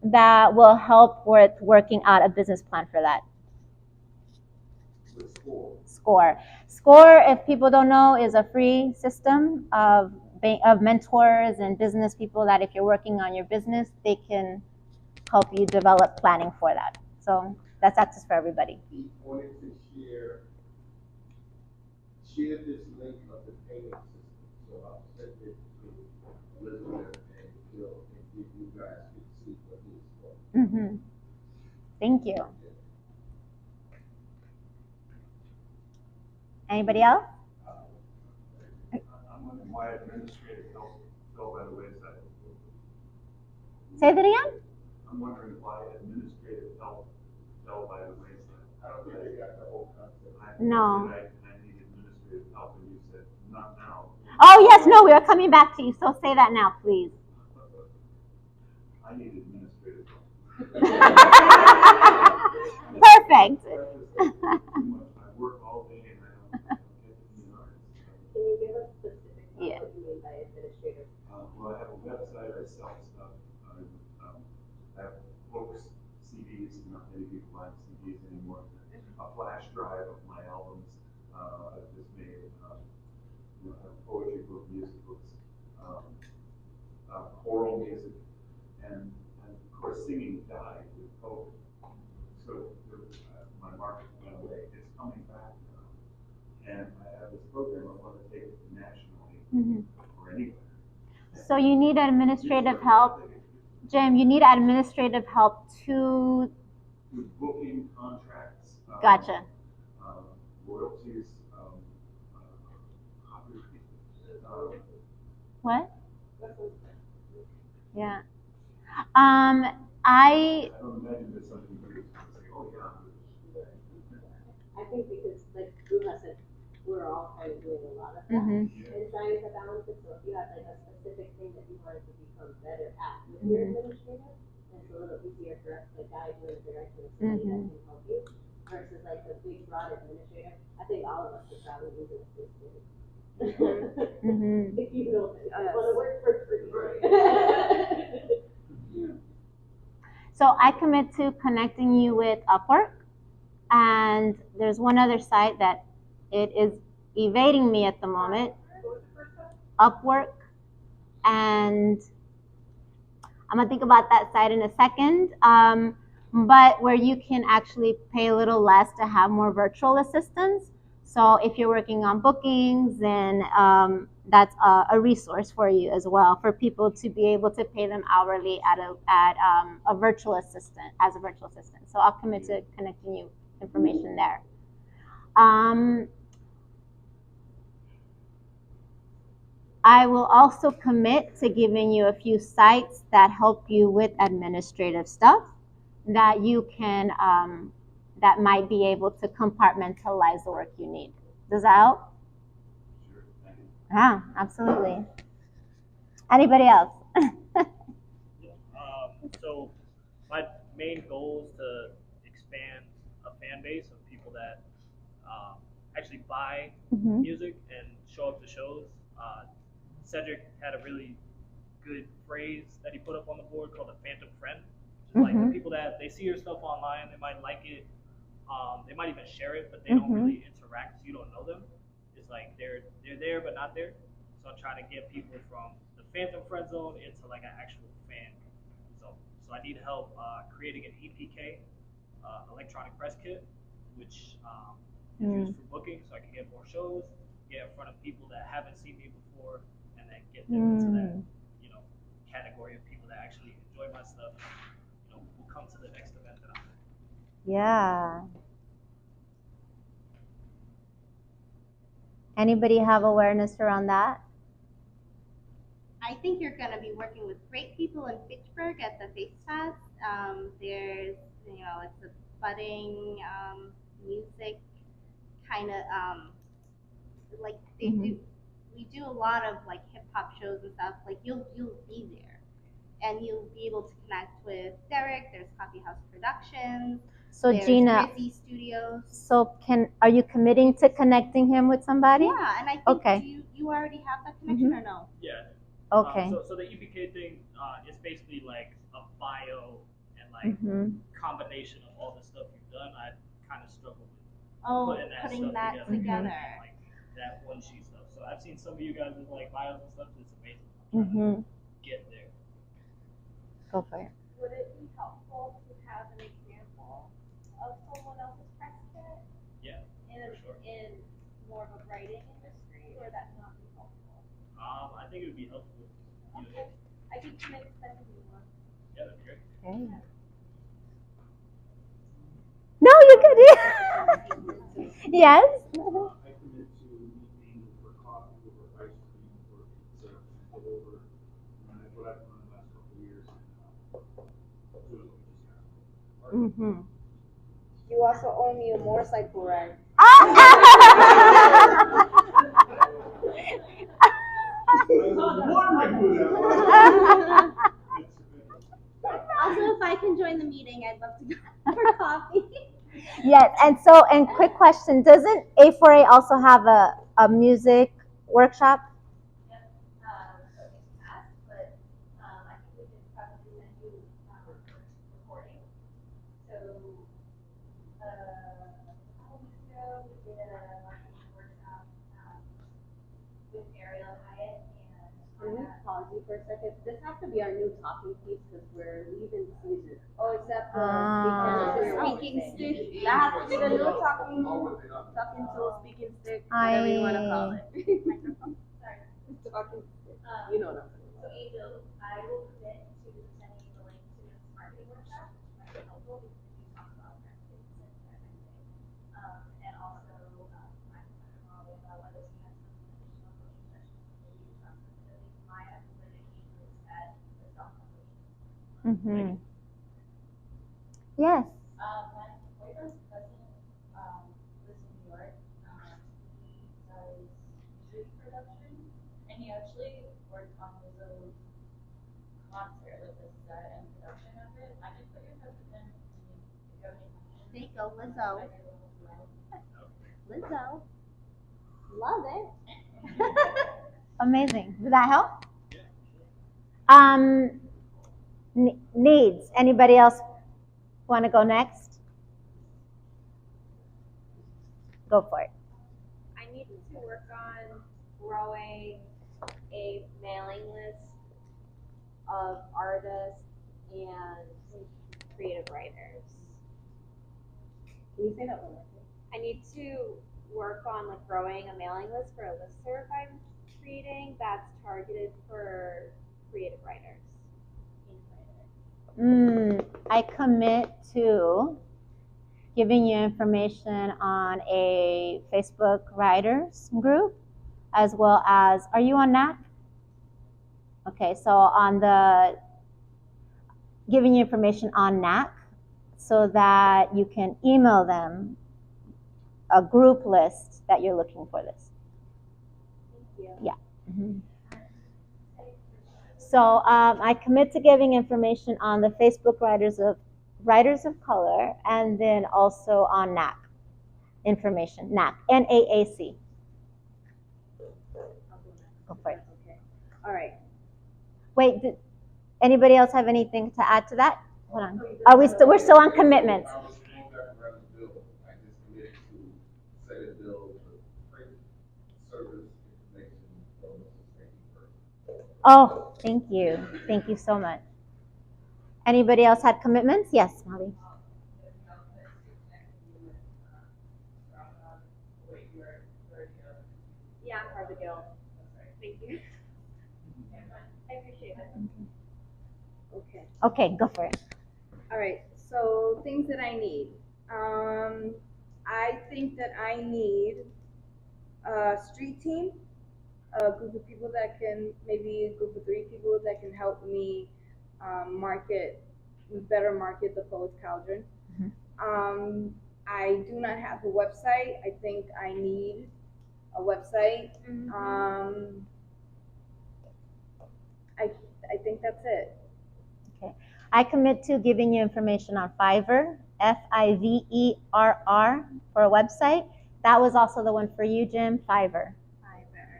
that will help with working out a business plan for that. SCORE. SCORE, if people don't know, is a free system of mentors and business people that if you're working on your business, they can help you develop planning for that. So that's access for everybody. He wanted to share this link of the payment system. So I'll send it to Elizabeth and Bill and give you guys can see what it is for. Mm-hmm. Thank you. Anybody else? I'm wondering why administrative help fell by the wayside. Say that again? I'm wondering why administrative help fell by the wayside. I don't think they got the whole concept. No. I need administrative help, and you said, not now. Oh, yes, no, we are coming back to you, so say that now, please. I need administrative help. Perfect. I work all day and I don't get in the arts. Can you give us specifics on Yeah. what you mean by administrative? Well, I have a website, I sell stuff. I have books, CDs, not many people buy CDs anymore. A flash drive of my albums. I've just made I have poetry book, music books, choral music, and of course singing died with COVID. So my market went away. It's coming back now. And I have this program I want to take nationally or anywhere. So you need administrative help. Jim, you need administrative help to... With booking contracts. Gotcha. Royalties. What? Yeah. I don't imagine there's something very going to say, oh yeah. I think because, like Bruja said, we're all kind of doing a lot of that Mhm. and trying to balance it. So if you have like a specific thing that you wanted to become better at with your administrator, then it's a little easier for us to guide you in the direction of somebody that can help you versus like the big broad administrator. I think all of us would probably use an assistant. If you know that want to work for free. So I commit to connecting you with Upwork, and there's one other site that it is evading me at the moment. Upwork, and I'm gonna think about that site in a second. But where you can actually pay a little less to have more virtual assistants. So if you're working on bookings, then that's a resource for you as well, for people to be able to pay them hourly at a virtual assistant, as a virtual assistant. So I'll commit to connecting you information there. I will also commit to giving you a few sites that help you with administrative stuff that you can, that might be able to compartmentalize the work you need. Does that help? Sure, thank you. Yeah, absolutely. Anybody else? So my main goal is to expand a fan base of people that actually buy music and show up to shows. Cedric had a really good phrase that he put up on the board called a phantom friend. Like the people that they see your stuff online, they might like it, they might even share it, but they don't really interact, so you don't know them. It's like they're there but not there. So I'm trying to get people from the phantom friend zone into like an actual fan zone. So I need help creating an EPK, electronic press kit, which is Mm. used for booking, so I can get more shows, get in front of people that haven't seen me before, and then get them into that, you know, category of people that actually enjoy my stuff. You know, will come to the next event that I'm at. Yeah. Anybody have awareness around that? I think you're going to be working with great people in Fitchburg at the Face Fest. There's, you know, it's a budding music kind of, like they do. We do a lot of like hip hop shows and stuff. Like you'll be there, and you'll be able to connect with Derek. There's Coffee House Productions. So there's Gina, Rizzy Studios. so are you committing to connecting him with somebody? Yeah, and I think Okay. you already have that connection or no? Yeah. Okay. So the EPK thing is basically like a bio and like combination of all the stuff you've done. I kind of struggle with putting that stuff together. And, like that one sheet stuff. So I've seen some of you guys with like bios and stuff. It's amazing. I'm trying to get there. Go for it. Would it be helpful to have an example of someone else's press kit? Yeah, for sure. In more of a writing industry, or that not be helpful? I think it would be helpful. Okay. I could commit to sending you one. Yeah, that'd be great. Okay. No, you could. Yes. I commit to meeting for coffee over ice cream for pizza and go over what I've done the last couple of years and do what we just asked. You also owe me a motorcycle ride. Also, if I can join the meeting, I'd love to go for coffee. Yes, and quick question, doesn't A4A also have a music workshop? Can we pause you for a second? This has to be our new talking piece because we're leaving the season. Oh, is that the speaking stick? That has to be the new talking tool, speaking stick, whatever you want to call it. Talking stick. You know what I'm saying. So Angel, I will commit to sending you the link to this marketing workshop, which might be helpful because we do talk about that and also, my model, whether she has some additional coaching sessions for you, my ability is at the self-publishing. Yes. My boyfriend's cousin lives in New York. He does music production, and he actually worked on Lizzo's concert, like the set and production of it. I can put your cousin in, if you have any questions. There you go, Lizzo. Lizzo. Love it. Amazing. Did that help? Needs. Anybody else want to go next? Go for it. I need to work on growing a mailing list of artists and creative writers. Can you say that one more time? I need to work on like growing a mailing list for a listserv I'm creating that's targeted for creative writers. I commit to giving you information on a Facebook writers group, as well as, are you on NAC? Okay, so on the, giving you information on NAC so that you can email them a group list that you're looking for this. Thank you. Yeah. So I commit to giving information on the Facebook Writers of Color, and then also on NAC information. NAC, NAAC. Go for it. Okay. All right. Wait, did anybody else have anything to add to that? Hold on. Are we still? We're still on commitments. Oh, thank you. Thank you so much. Anybody else had commitments? Yes, Molly. I appreciate it. Okay. Okay, go for it. All right. So things that I need. I think that I need a street team, a group of people that can, maybe a group of 3 people that can help me better market the Poets Cauldron. I do not have a website. I think I need a website. I think that's it. Okay. I commit to giving you information on Fiverr, Fiverr, for a website. That was also the one for you, Jim, Fiverr.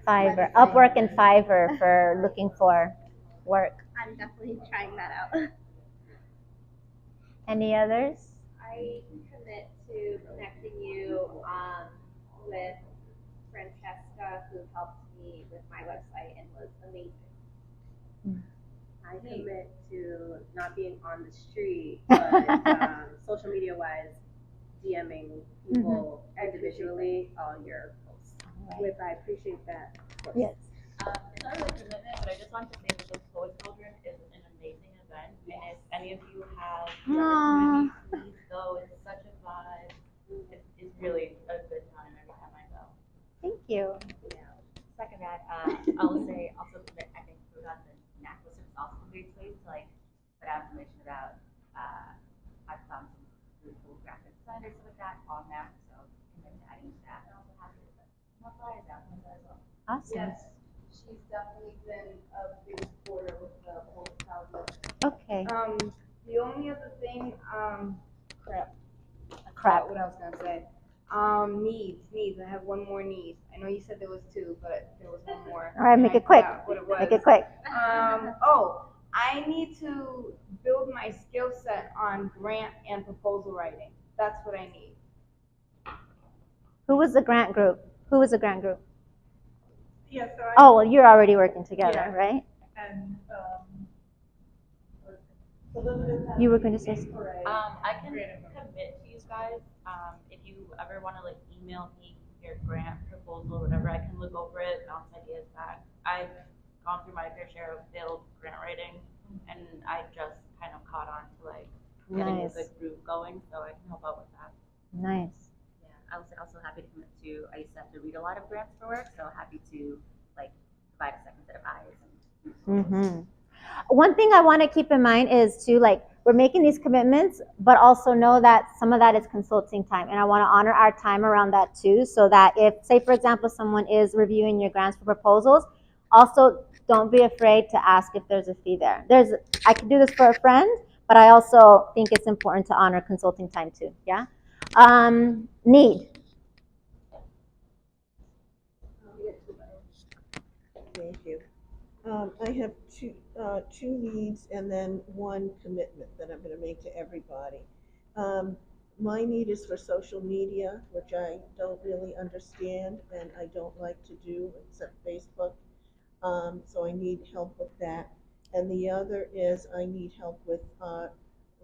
Fiverr. Upwork and Fiverr for looking for work. I'm definitely trying that out. Any others? I commit to connecting you with Francesca, who helped me with my website and was amazing. I commit to not being on the street, but social media wise, DMing people individually all your posts. With I appreciate that. Yes. It's not really a commitment, but I just wanted to say that the Poets Cauldron is an amazing event, and if any of you have the opportunity, please go. It's such a vibe. It's really a good time every time I go. Thank you. Yeah. Second that, I will say also that I think we got the necklace is also a great place to like put out information about. I've found some really cool graphic designers with that on there, so commit to adding to that. And also happy to put more flyers out on that as well. Awesome. Yes, she's definitely been a big supporter with the whole Cauldron. Okay. The only other thing, crap. Crap. What I was gonna say. Needs. I have one more need. I know you said there was 2, but there was one more. All right, make it quick. What it was. Make it quick. I need to build my skill set on grant and proposal writing. That's what I need. Who was the grant group? Yeah, so Oh, well, you're already working together, Yeah. right? And, Elizabeth has You were going to say a something. parade. I can commit to you guys. If you ever want to like email me your grant proposal, whatever, I can look over it, bounce ideas back. I've gone through my fair share of failed grant writing, and I just kind of caught on to like getting Nice. a good groove going, so I can help out with that. Nice. Yeah, I was also happy to commit to. I used to have to read a lot of grants for work, so happy to like provide a second set of eyes. One thing I want to keep in mind is to like, we're making these commitments, but also know that some of that is consulting time. And I want to honor our time around that too, so that if, say for example, someone is reviewing your grants for proposals, also don't be afraid to ask if there's a fee there. I could do this for a friend, but I also think it's important to honor consulting time too, yeah? Need. Thank you. I have two needs and then one commitment that I'm going to make to everybody. My need is for social media, which I don't really understand and I don't like to do except Facebook. So I need help with that. And the other is I need help with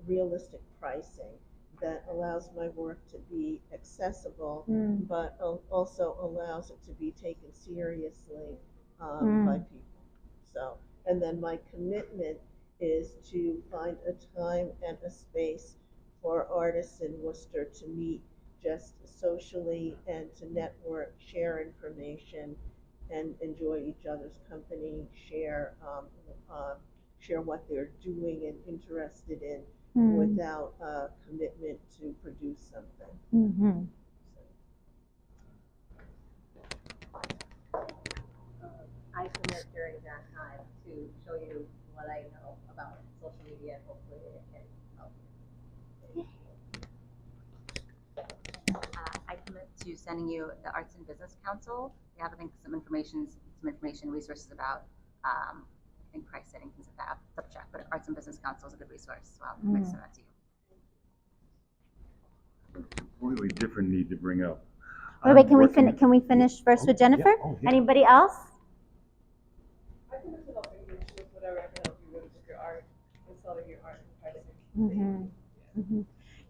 realistic pricing that allows my work to be accessible, but also allows it to be taken seriously by people. So, and then my commitment is to find a time and a space for artists in Worcester to meet just socially and to network, share information, and enjoy each other's company, share what they're doing and interested in without a commitment to produce something. I commit during that time to show you what I know about social media and hopefully it can help you. I commit to sending you the Arts and Business Council. They have, I think, some information, resources about, I think, price setting, things like that. I'll double check, but Arts and Business Council is a good resource, so I'll mix that to you. Completely different need to bring up. Wait, can we finish first with Jennifer? Yeah. Oh, yeah. Anybody else? I can just help you with whatever I can help you with your art, with selling your art and pricing.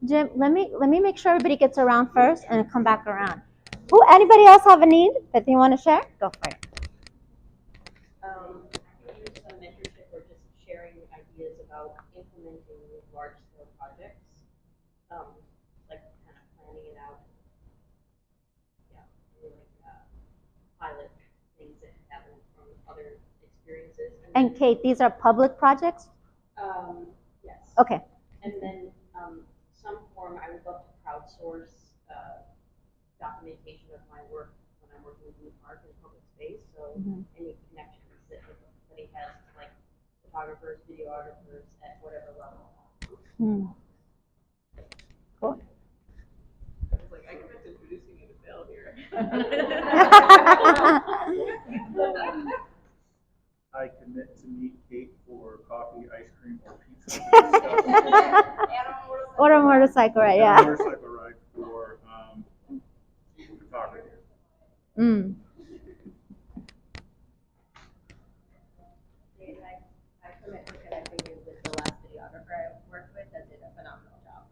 Jim, let me make sure everybody gets around first and come back around. Anybody else have a need that they want to share? Go for it. about implementing large scale projects, like kind of planning it out. Yeah, really like pilot things that happen from other experiences. And Kate, these are public projects? Yes. Okay. And then some form, I would love to crowdsource documentation of my work when I'm working in the park and public space. So any connections that somebody has to like photographers, videographers at whatever level. Cool. I was like, I commit to introducing you to Bill here. I commit to meet Kate for coffee, ice cream, or pizza. Or a motorcycle ride, And yeah. a motorcycle ride for photography. I commit to connecting you with the last videographer I worked with that did a phenomenal job.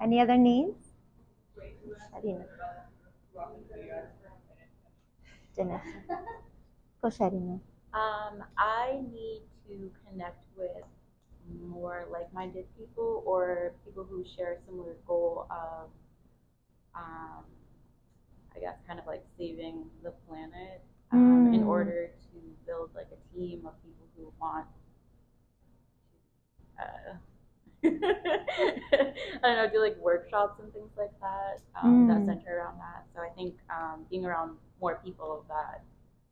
Any other needs? Sharina. Janessa. Go Sharina. I need to connect with more like-minded people or people who share a similar goal of, I guess, kind of like saving the planet in order to build like a team of people who want I don't know, do like workshops and things like that that center around that. So I think being around more people that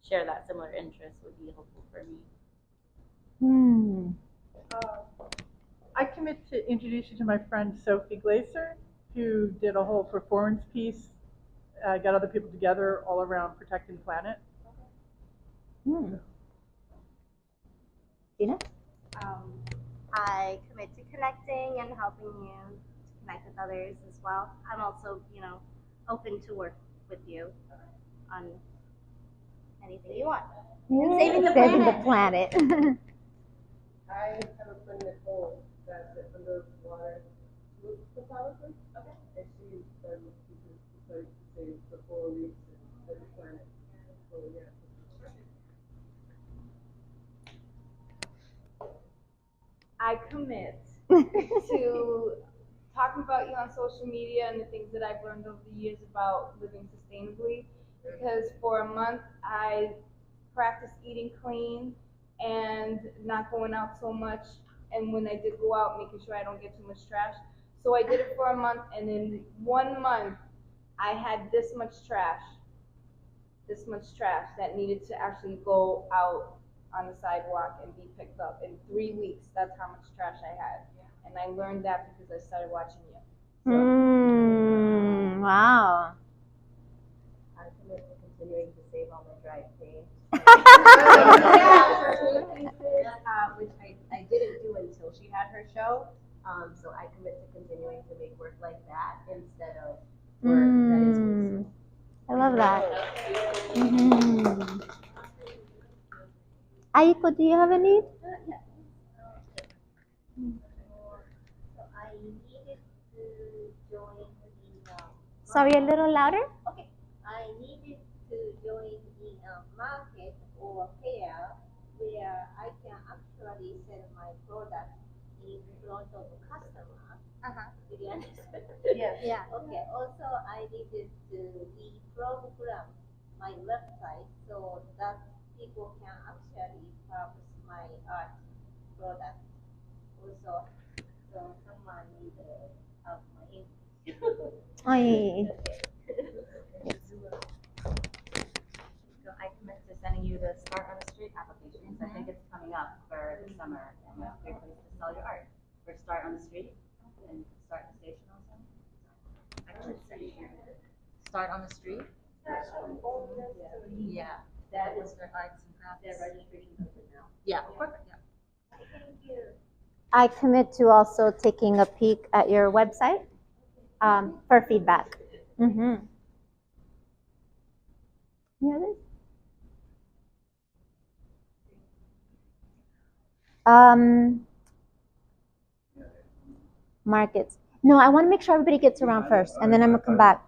share that similar interest would be helpful for me. I commit to introduce you to my friend Sophie Glaser, who did a whole performance piece, got other people together all around protecting the planet. Gina? I commit to connecting and helping you to connect with others as well. I'm also, open to work with you on anything you want. Yeah, Saving the planet. I have a friend Nicole that's at Windows Water photographer. Okay. And she's done pieces to save the coral reefs and the planet. So yeah. I commit to talking about you on social media and the things that I've learned over the years about living sustainably. Because for a month I practiced eating clean and not going out so much. And when I did go out, making sure I don't get too much trash. So I did it for a month, and in 1 month I had this much trash that needed to actually go out on the sidewalk and be picked up. In 3 weeks, that's how much trash I had. And I learned that because I started watching you. Wow. I commit to continuing to save all my dried paint. Which I didn't do until she had her show. So I commit to continuing to make work like that instead of work that is wasteful. I love that. Aiko, do you have a need? So I needed to join the Sorry, a little louder? Okay. I needed to join the market or fair where I can actually sell my product in front of a customer. Do you understand? Yes. Yeah. Okay. Also, I needed to reprogram my website so that people can actually purchase my art product. Also, so someone need help my English. So I commit to sending you the Start on the Street applications. I think it's coming up for the summer, and it's a great place to sell your art. For Start on the Street and Start the Station also. I could send you Start on the Street. Yeah, that is for arts and crafts. That registration's open now. Yeah, perfect. Yeah. Thank you. I commit to also taking a peek at your website for feedback. Any others? Markets. No, I want to make sure everybody gets around first, and then I'm gonna come back.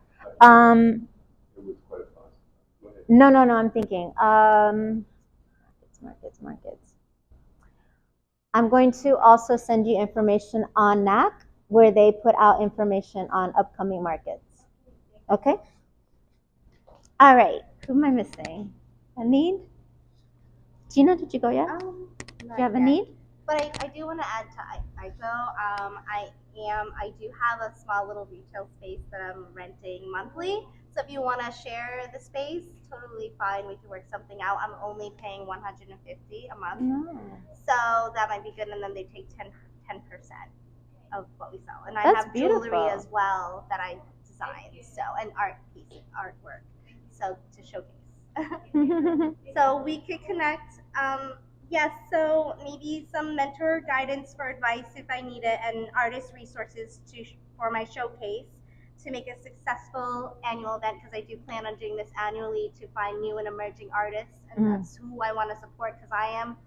No, I'm thinking. I'm going to also send you information on NAC, where they put out information on upcoming markets. Okay? All right. Who am I missing? A need? Gina, did you go yet? Do you have a need? But I do want to add to ICO. I do have a small little retail space that I'm renting monthly. So if you want to share the space, totally fine. We can work something out. I'm only paying $150 a month. No. So that might be good. And then they take 10% of what we sell. And I That's have beautiful. jewelry as well that I design. So, and art pieces, artwork. So to showcase. So we could connect. Yes, so maybe some mentor guidance for advice if I need it, and artist resources for my showcase to make a successful annual event, because I do plan on doing this annually to find new and emerging artists, and that's who I want to support, because I am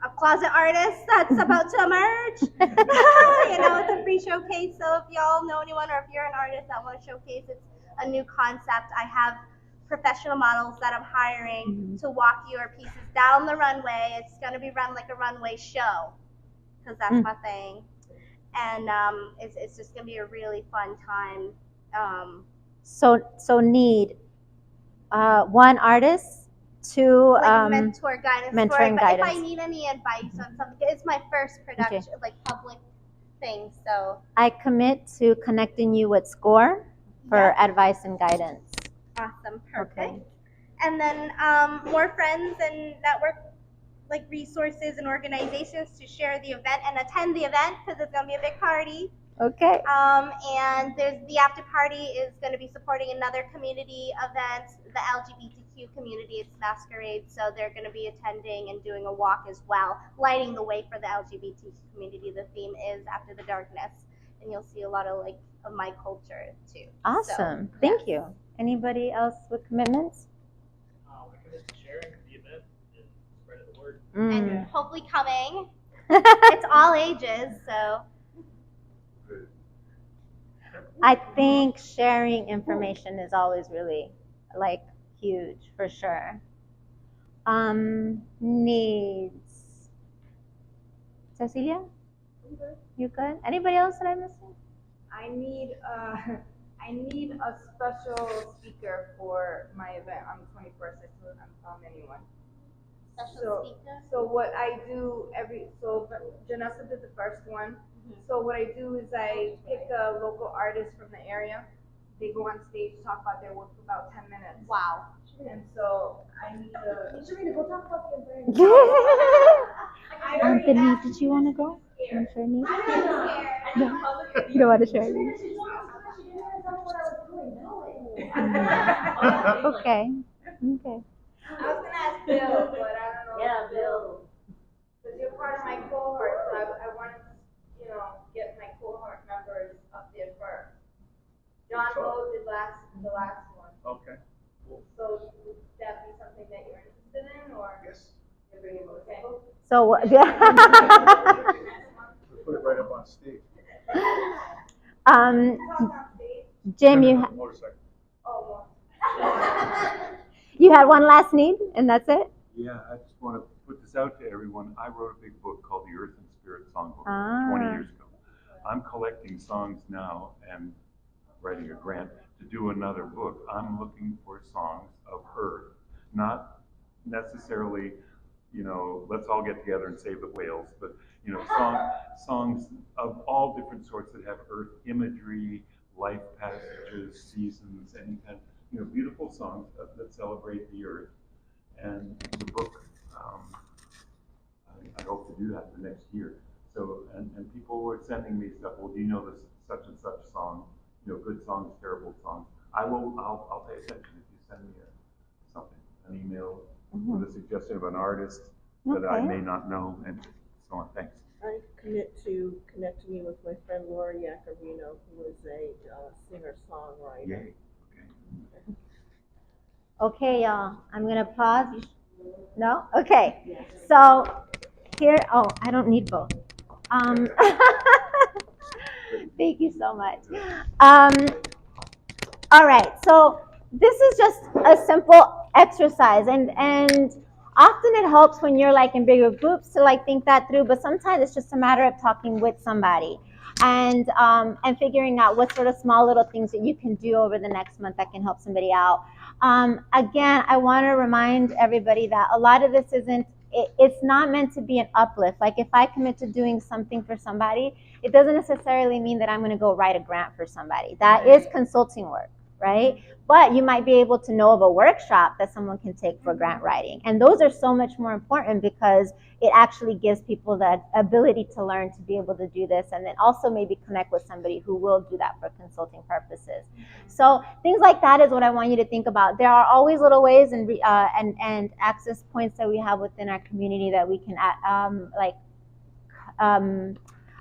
a closet artist that's about to emerge. You know, it's a free showcase, so if y'all know anyone, or if you're an artist that want to showcase, it's a new concept. I have professional models that I'm hiring to walk your pieces down the runway. It's going to be run like a runway show, because that's my thing. And it's just going to be a really fun time. So need one artist, two mentor guidance. mentoring guidance. If I need any advice on something, it's my first production, like public thing. So I commit to connecting you with SCORE for advice and guidance. Awesome, perfect. And then more friends and network like resources and organizations to share the event and attend the event, because it's gonna be a big party. Okay. And there's the after party is going to be supporting another community event, the LGBTQ community. It's Masquerade, so they're going to be attending and doing a walk as well, lighting the way for the LGBTQ community. The theme is After the Darkness, and you'll see a lot of of my culture too. Awesome. So, Thank you. Anybody else with commitments? We're committed to sharing the event and spreading the word. And hopefully coming. It's all ages, so. I think sharing information is always really huge for sure. Needs. Cecilia? You good? Anybody else that I'm missing? I need a special speaker for my event on the 21st. I still haven't found anyone. So what I do Janessa did the first one. So what I do is I pick a local artist from the area. They go on stage, talk about their work for about 10 minutes. Wow. And so I need to. Sharina, go talk about the event. Anthony, did you want to go? I'm sure need. No, you don't want to share. Okay. Okay. I was gonna ask Bill, but I don't know. Yeah, Bill. Because you're part of my cohort, so I wanted to, get my cohort members up there first. John Lowe did the last one. Okay. So would that be something that you're interested in, or? Yes. You're bringing it, okay. So Put it right up on stage. Jim, Motorcycle. Oh, you had one last need, and that's it? Yeah, I just want to put this out to everyone. I wrote a big book called The Earth and Spirit Songbook 20 years ago. I'm collecting songs now and writing a grant to do another book. I'm looking for songs of Earth, not necessarily, let's all get together and save the whales, but songs of all different sorts that have Earth imagery, life passages, seasons, any kind of, beautiful songs that celebrate the Earth. And the book, I hope to do that the next year. So, and people were sending me stuff. Well, do you know this such and such song? Good songs, terrible songs. I'll pay attention if you send me something, an email with a suggestion of an artist that I may not know, and so on. Thanks. I commit to connecting you with my friend Laura Iacarino, who is a singer-songwriter. Yay. Okay, y'all. I'm gonna pause. No? Okay. So here. Oh, I don't need both. Thank you so much. All right. So this is just a simple exercise, and Often it helps when you're like in bigger groups to like think that through, but sometimes it's just a matter of talking with somebody and figuring out what sort of small little things that you can do over the next month that can help somebody out. Again, I want to remind everybody that a lot of this it's not meant to be an uplift. Like if I commit to doing something for somebody, it doesn't necessarily mean that I'm going to go write a grant for somebody. That is consulting work, right? But you might be able to know of a workshop that someone can take for grant writing. And those are so much more important because it actually gives people the ability to learn to be able to do this and then also maybe connect with somebody who will do that for consulting purposes. So things like that is what I want you to think about. There are always little ways and access points that we have within our community that we can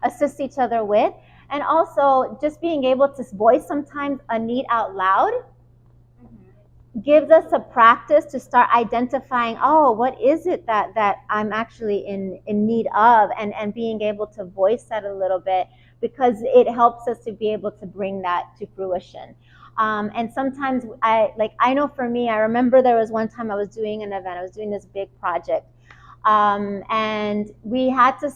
assist each other with. And also just being able to voice sometimes a need out loud gives us a practice to start identifying, oh, what is it that I'm actually in need of, and being able to voice that a little bit because it helps us to be able to bring that to fruition. And sometimes I know for me, I remember there was one time I was doing an event, I was doing this big project. And we had to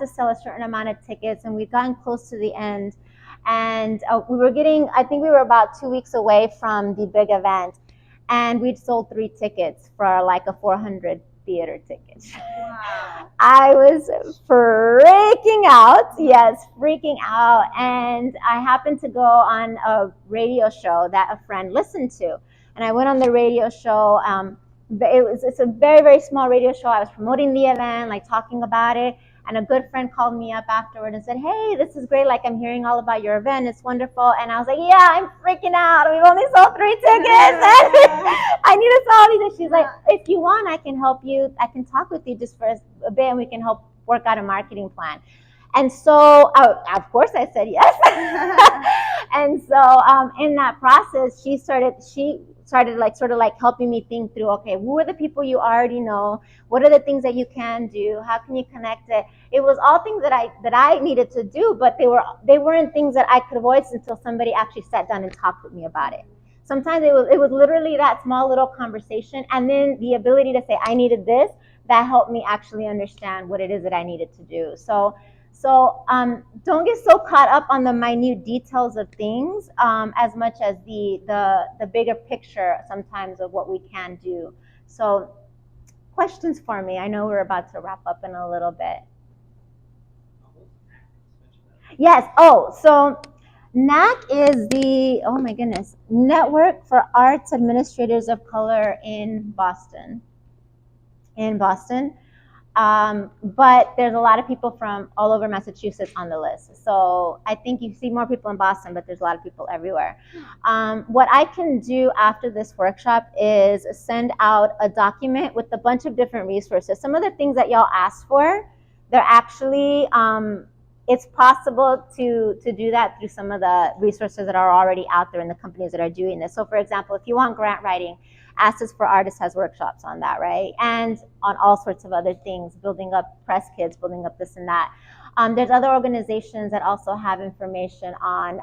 sell a certain amount of tickets, and we'd gotten close to the end, and I think we were about 2 weeks away from the big event, and we'd sold 3 tickets for like a 400 theater ticket. Wow. I was freaking out, and I happened to go on a radio show that a friend listened to, and I went on the radio show. It's a very, very small radio show. I was promoting the event, like talking about it, and a good friend called me up afterward and said, hey, this is great, like I'm hearing all about your event, it's wonderful. And I was like, yeah, I'm freaking out, we've only sold 3 tickets. I need to sell these. And she's like, if you want, I can help you, I can talk with you just for a bit and we can help work out a marketing plan. And so, of course I said yes. And so in that process, she started sort of helping me think through, okay, who are the people you already know? What are the things that you can do? How can you connect it? It was all things that I needed to do, but they weren't things that I could voice until somebody actually sat down and talked with me about it. Sometimes it was literally that small little conversation, and then the ability to say, I needed this, that helped me actually understand what it is that I needed to do. So don't get so caught up on the minute details of things as much as the bigger picture sometimes of what we can do. So questions for me? I know we're about to wrap up in a little bit. Yes. Oh, so NAC is the, oh my goodness, Network for Arts Administrators of Color in Boston. But there's a lot of people from all over Massachusetts on the list. So I think you see more people in Boston, but there's a lot of people everywhere. What I can do after this workshop is send out a document with a bunch of different resources. Some of the things that y'all asked for, they're actually, it's possible to do that through some of the resources that are already out there in the companies that are doing this. So for example, if you want grant writing, Access for Artists has workshops on that, right? And on all sorts of other things, building up press kits, building up this and that. There's other organizations that also have information on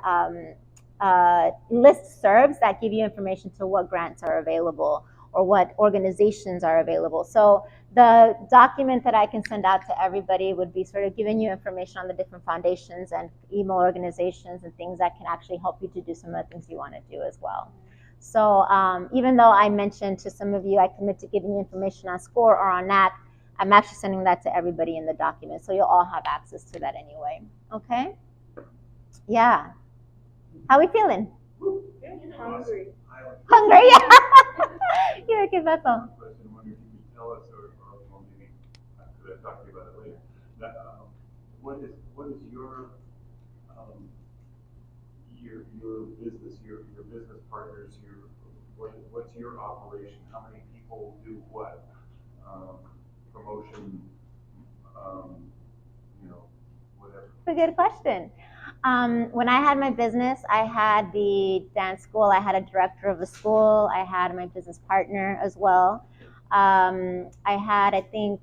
listservs that give you information to what grants are available or what organizations are available. So the document that I can send out to everybody would be sort of giving you information on the different foundations and email organizations and things that can actually help you to do some of the things you want to do as well. So even though I mentioned to some of you, I commit to giving you information on SCORE or on NAC, I'm actually sending that to everybody in the document. So you'll all have access to that anyway. Okay? Yeah. How are we feeling? Hungry. Hungry, yeah. Yeah, okay, that's all. I wonder if you could tell us, or maybe I could talk to you about it later. What is your business, your business partners, what's your operation? How many people do what? Promotion, whatever. It's a good question. When I had my business, I had the dance school, I had a director of the school, I had my business partner as well. I had, I think,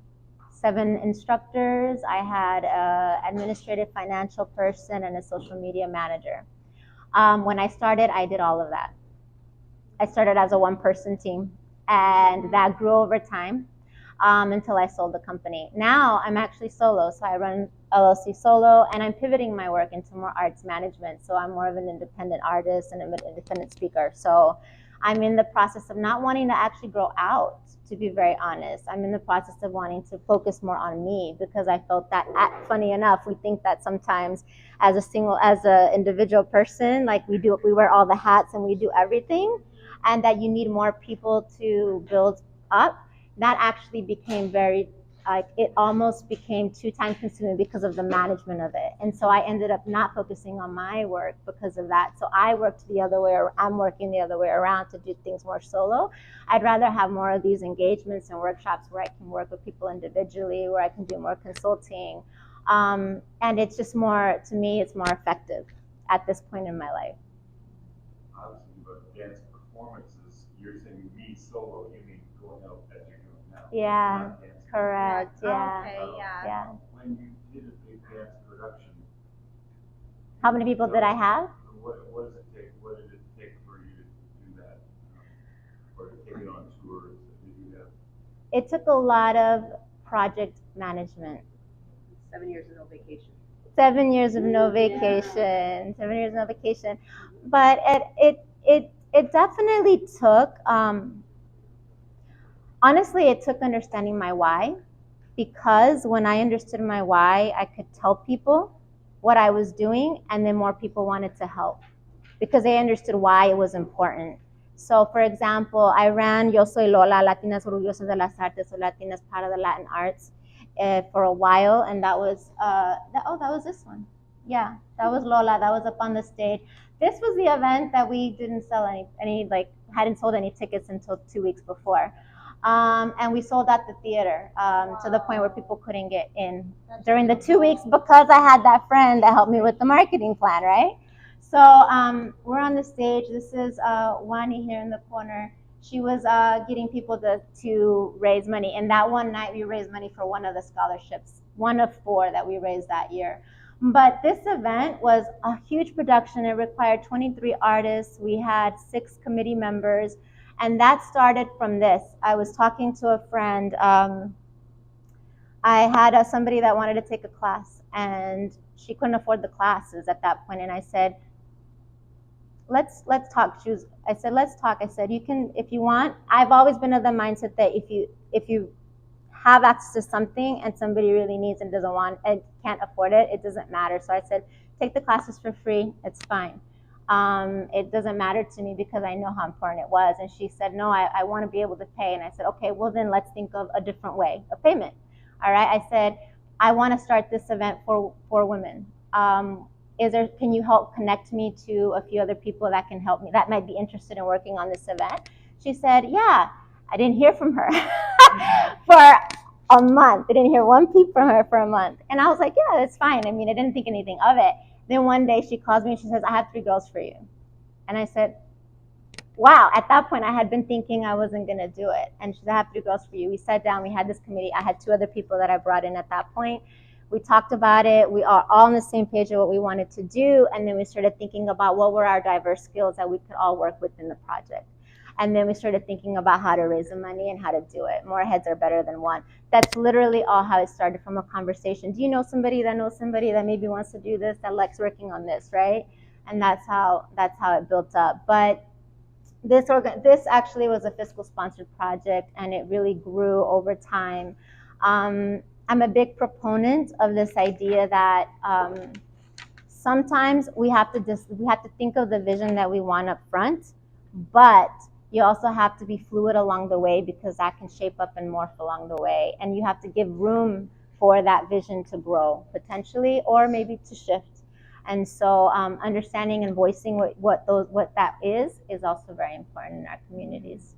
7 instructors, I had an administrative financial person and a social media manager. When I started, I did all of that. I started as a one-person team, and that grew over time. until I sold the company. Now I'm actually solo, so I run LLC solo, and I'm pivoting my work into more arts management. So I'm more of an independent artist and I'm an independent speaker. So I'm in the process of not wanting to actually grow out, to be very honest. I'm in the process of wanting to focus more on me, because I felt that, funny enough, we think that sometimes as an individual person, like we wear all the hats and we do everything, and that you need more people to build up. That actually became very, it almost became too time consuming because of the management of it. And so I ended up not focusing on my work because of that. So I'm working the other way around to do things more solo. I'd rather have more of these engagements and workshops where I can work with people individually, where I can do more consulting. And it's just more, to me, it's more effective at this point in my life. Obviously, but dance performances, you're saying me solo, you mean going out as you're doing now? Yeah, correct, yeah. Okay, yeah. Yeah. When you did a big dance production, How many people did I have? what did it take for you to do that? Or to take it on tours? Did you have? It took a lot of project management. 7 years of no vacation. 7 years of no vacation. 7 years of no vacation. But it definitely took, honestly, it took understanding my why, because when I understood my why, I could tell people what I was doing, and then more people wanted to help because they understood why it was important. So, for example, I ran Yo Soy Lola, Latinas Orgullosas de las Artes, or Latinas Part of the Latin Arts, for a while, and that was that was this one. Yeah, that was Lola. That was up on the stage. This was the event that we didn't sell any hadn't sold any tickets until 2 weeks before. And we sold at the theater to the point where people couldn't get in during the 2 weeks because I had that friend that helped me with the marketing plan, right? So we're on the stage. This is Wani here in the corner. She was getting people to raise money. And that one night we raised money for one of the scholarships, one of 4 that we raised that year. But this event was a huge production. It required 23 artists. We had 6 committee members. And that started from this. I was talking to a friend. I had somebody that wanted to take a class, and she couldn't afford the classes at that point. And I said, let's talk. I said, let's talk. I said, you can, if you want. I've always been of the mindset that if you have access to something and somebody really needs and doesn't want and can't afford it, it doesn't matter. So I said, take the classes for free. It's fine. It doesn't matter to me because I know how important it was. And she said, no, I want to be able to pay. And I said, okay, well then let's think of a different way of payment. All right. I said, I want to start this event for women. Can you help connect me to a few other people that can help me, that might be interested in working on this event? She said, yeah. I didn't hear from her for a month. I didn't hear one peep from her for a month. And I was like, yeah, that's fine. I mean, I didn't think anything of it. Then one day she calls me and she says, I have 3 girls for you. And I said, wow. At that point, I had been thinking I wasn't going to do it. And she said, I have 3 girls for you. We sat down. We had this committee. I had 2 other people that I brought in at that point. We talked about it. We are all on the same page of what we wanted to do. And then we started thinking about what were our diverse skills that we could all work with in the project. And then we started thinking about how to raise the money and how to do it. More heads are better than one. That's literally all how it started, from a conversation. Do you know somebody that knows somebody that maybe wants to do this, that likes working on this, right? And that's how it built up. But this actually was a fiscal sponsored project, and it really grew over time. I'm a big proponent of this idea that sometimes we have to think of the vision that we want up front, but you also have to be fluid along the way, because that can shape up and morph along the way. And you have to give room for that vision to grow, potentially, or maybe to shift. And so understanding and voicing what that is also very important in our communities.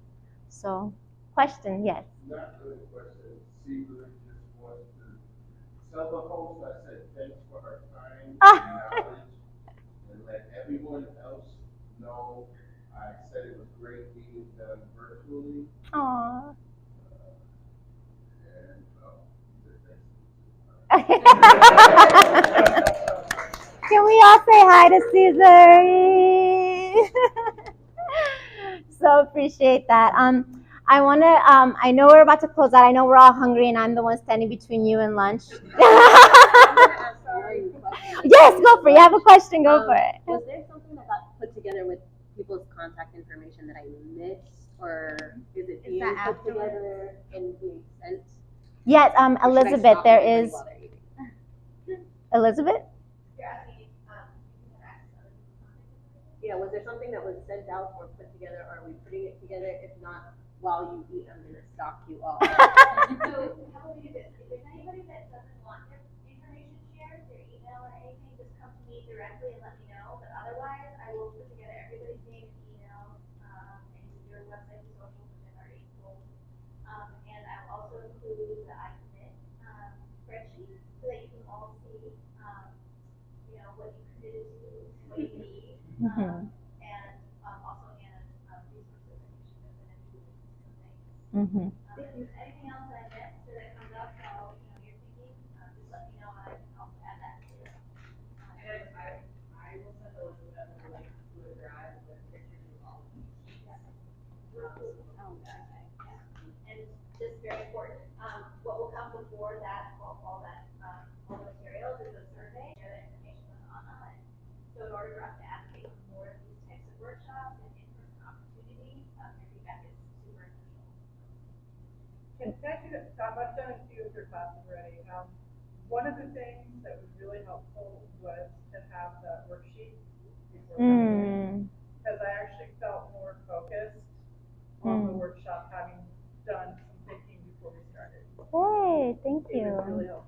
So, question, yes? Not really a question. Caesar just wants to tell the host, I said, thanks for her time and knowledge, and let everyone else know. I said it was great being done virtually. Aww. Can we all say hi to Caesar? So appreciate that. I want to, I know we're about to close out. I know we're all hungry and I'm the one standing between you and lunch. Yes, go for it. You have a question, go for it. Was there something that got put together with people's contact information that I missed? Or is it being put together and being sent? Yes, Elizabeth, there is. Elizabeth? Yeah, was there something that was sent out or put together, or are we putting it together? If not, while you eat, I'm gonna stalk you all. So, how about we do this? If there's anybody that doesn't want their information shared, their email or anything, just come to me directly and let me know. But otherwise, I will put together everybody's name and emails, and your website and social, which I've already told. And I'll also include the iCommit spreadsheet so that you can all see, what you committed to, what you need. And also Anna's resources, I think she does it if you some things. If there's anything else that I missed or that comes up while you're thinking, just let me know and I can also add that to it. And I will send Elizabeth a link to a drive with pictures of all of these. And just very important, what will come before that, all the materials is a survey, share that information online. So in order for us to advocate for more of these types of workshops and in-person opportunities, your feedback is super essential. Can I do that? I've done a few of your classes already. One of the things that was really helpful was to have the worksheet before coming in, because I actually felt more focused on the workshop, having done some thinking before we started. Hey, thank It you. was really helpful.